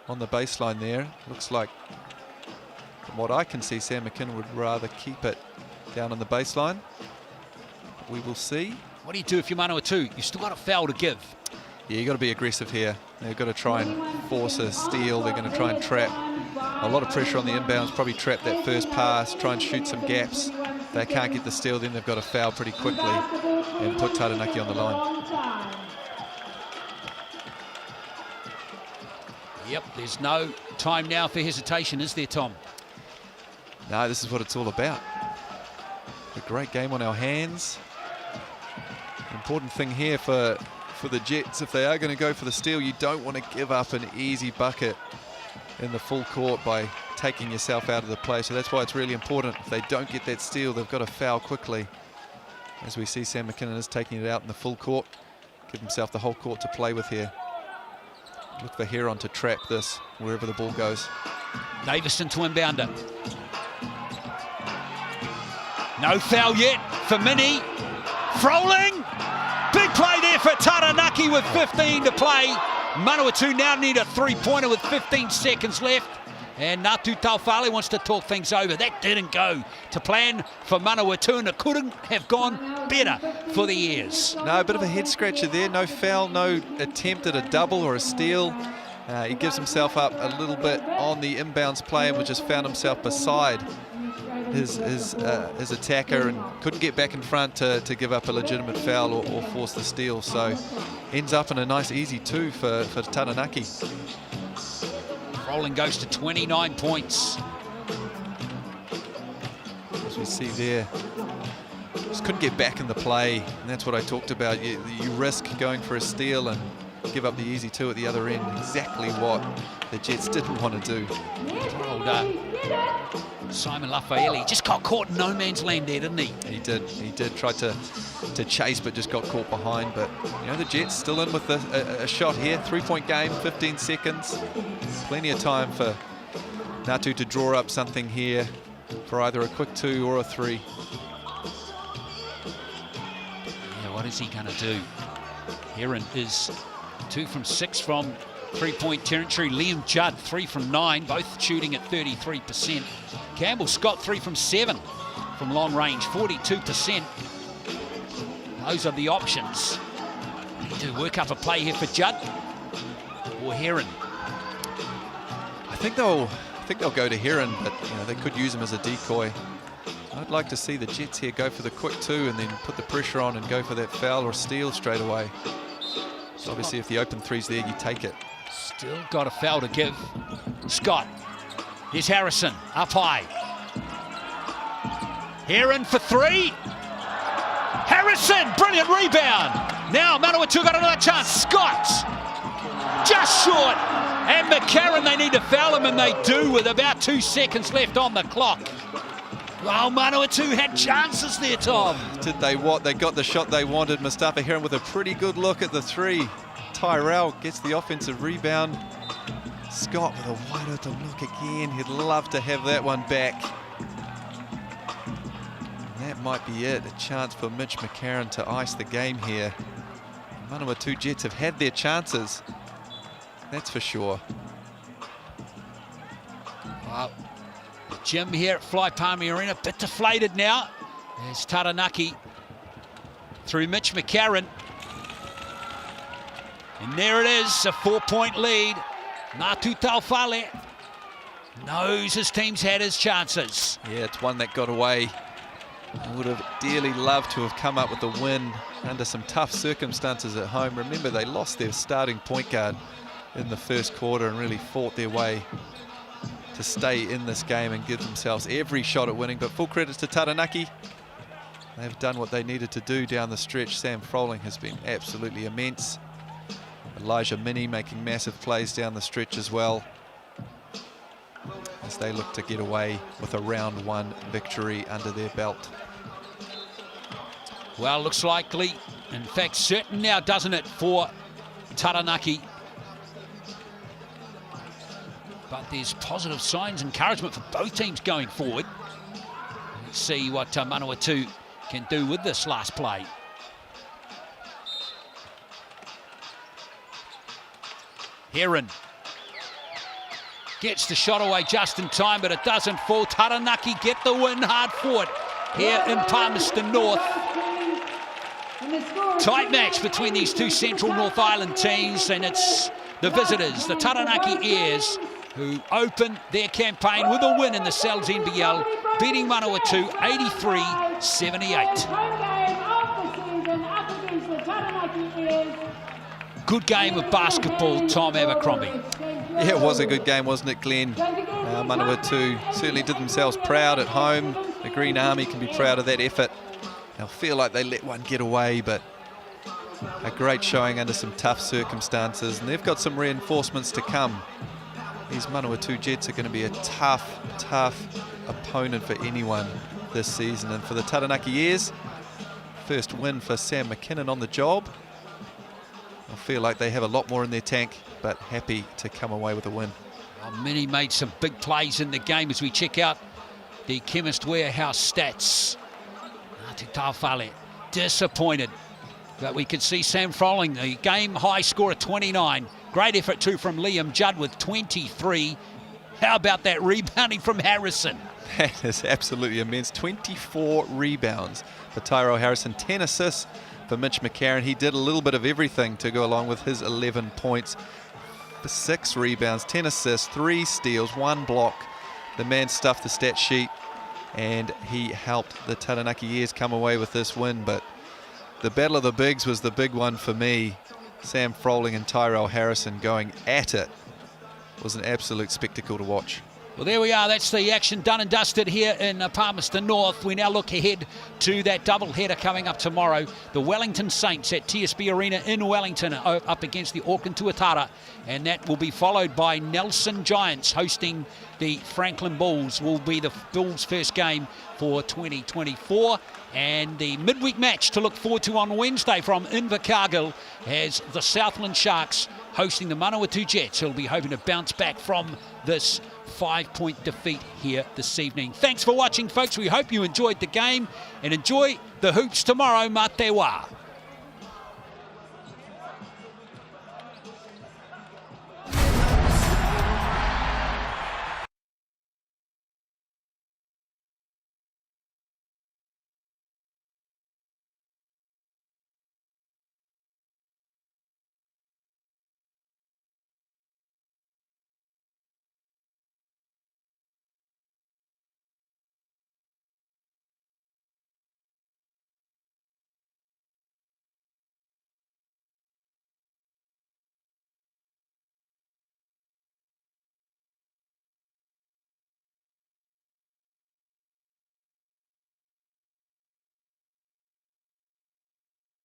on the baseline there. Looks like, from what I can see, Sam McKinnon would rather keep it down on the baseline. But we will see. What do you do if you're Manawatū? You've still got a foul to give. Yeah, you've got to be aggressive here. They've got to try and force a steal. They're going to try and trap. A lot of pressure on the inbounds, probably trap that first pass, try and shoot some gaps. If they can't get the steal, then they've got to foul pretty quickly and put Taranaki on the line. Yep, there's no time now for hesitation, is there, Tom? No, this is what it's all about. A great game on our hands. Important thing here for the Jets, if they are going to go for the steal, you don't want to give up an easy bucket in the full court by taking yourself out of the play. So that's why it's really important. If they don't get that steal, they've got to foul quickly. As we see, Sam McKinnon is taking it out in the full court. Give himself the whole court to play with here. Look for Heron to trap this wherever the ball goes. Davison to inbounder. No foul yet for Mini. Froling. Big play there for Taranaki with 15 to play. Manawatū now need a three-pointer with 15 seconds left. And Ngātu Taufale wants to talk things over. That didn't go to plan for Manawatū, and it couldn't have gone better for the Airs. No, a bit of a head scratcher there. No foul, no attempt at a double or a steal. He gives himself up a little bit on the inbounds play and just found himself beside his attacker and couldn't get back in front to give up a legitimate foul or force the steal. So ends up in a nice easy 2 for Taranaki. Rolling goes to 29 points. As we see there, just couldn't get back in the play, and that's what I talked about. You risk going for a steal and give up the easy 2 at the other end. Exactly what the Jets didn't want to do. Simon Lafaeli just got caught in no man's land there, didn't he? He did try to chase, but just got caught behind. But you know, the Jets still in with a shot here. 3-point game, 15 seconds. Plenty of time for Ngātu to draw up something here for either a quick 2 or a 3. Yeah, what is he going to do? Heron is 2 from 6 from 3-point territory. Liam Judd 3 from 9, both shooting at 33%. Campbell Scott 3 from 7 from long range, 42%. Those are the options. Need to work up a play here for Judd or Heron. I think they'll go to Heron, but you know, they could use him as a decoy. I'd like to see the Jets here go for the quick 2 and then put the pressure on and go for that foul or steal straight away. So obviously if the open 3's there, you take it. Still got a foul to give. Scott. Here's Harrison, up high. Heron for 3. Harrison, brilliant rebound. Now Manawatū got another chance. Scott, just short. And McCarron, they need to foul him, and they do with about 2 seconds left on the clock. Well, Manawatū had chances there, Tom. Did they what? They got the shot they wanted. Mustafa Heron with a pretty good look at the 3. Tyrell gets the offensive rebound. Scott with a wide open look again. He'd love to have that one back. And that might be it. A chance for Mitch McCarron to ice the game here. Manawatū Jets have had their chances. That's for sure. Well, the gym here at Fly Palmy Arena, a bit deflated now. There's Taranaki through Mitch McCarron. And there it is, a 4-point lead. Ngātu Taufale knows his team's had his chances. Yeah, it's one that got away. I would have dearly loved to have come up with a win under some tough circumstances at home. Remember, they lost their starting point guard in the first quarter and really fought their way to stay in this game and give themselves every shot at winning. But full credits to Taranaki. They've done what they needed to do down the stretch. Sam Froling has been absolutely immense. Elijah Mini making massive plays down the stretch as well, as they look to get away with a round 1 victory under their belt. Well, looks likely, in fact certain now, doesn't it, for Taranaki. But there's positive signs, encouragement for both teams going forward. Let's see what Manawatū can do with this last play. Heron gets the shot away just in time, but it doesn't fall. Taranaki get the win, hard fought here in Palmerston North. Tight match between these two Central North Island teams, and it's the visitors, the Taranaki Airs, who open their campaign with a win in the Cells NBL, beating Manawatū 83-78. Good game of basketball, Tom Abercrombie. Yeah, it was a good game, wasn't it, Glenn? Manawatū certainly did themselves proud at home. The Green Army can be proud of that effort. They'll feel like they let one get away, but a great showing under some tough circumstances, and they've got some reinforcements to come. These Manawatū Jets are going to be a tough opponent for anyone this season. And for the Taranaki Airs, first win for Sam McKinnon on the job. I feel like they have a lot more in their tank, but happy to come away with a win. Well, Mini made some big plays in the game as we check out the Chemist Warehouse stats. Tawhale disappointed, but we could see Sam Froling, the game high score of 29. Great effort too from Liam Judd with 23. How about that rebounding from Harrison? That is absolutely immense. 24 rebounds for Tyrell Harrison, 10 assists for Mitch McCarron. He did a little bit of everything to go along with his 11 points. 6 rebounds, 10 assists, 3 steals, 1 block. The man stuffed the stat sheet, and he helped the Taranaki Airs come away with this win. But the battle of the bigs was the big one for me. Sam Froling and Tyrell Harrison going at it was an absolute spectacle to watch. Well, there we are. That's the action done and dusted here in Palmerston North. We now look ahead to that double-header coming up tomorrow. The Wellington Saints at TSB Arena in Wellington up against the Auckland Tuatara. And that will be followed by Nelson Giants hosting the Franklin Bulls. Will be the Bulls' first game for 2024. And the midweek match to look forward to on Wednesday from Invercargill has the Southland Sharks hosting the Manawatū Jets, who'll be hoping to bounce back from this 5-point defeat here this evening. Thanks for watching, folks. We hope you enjoyed the game and enjoy the hoops tomorrow. Mā te wā.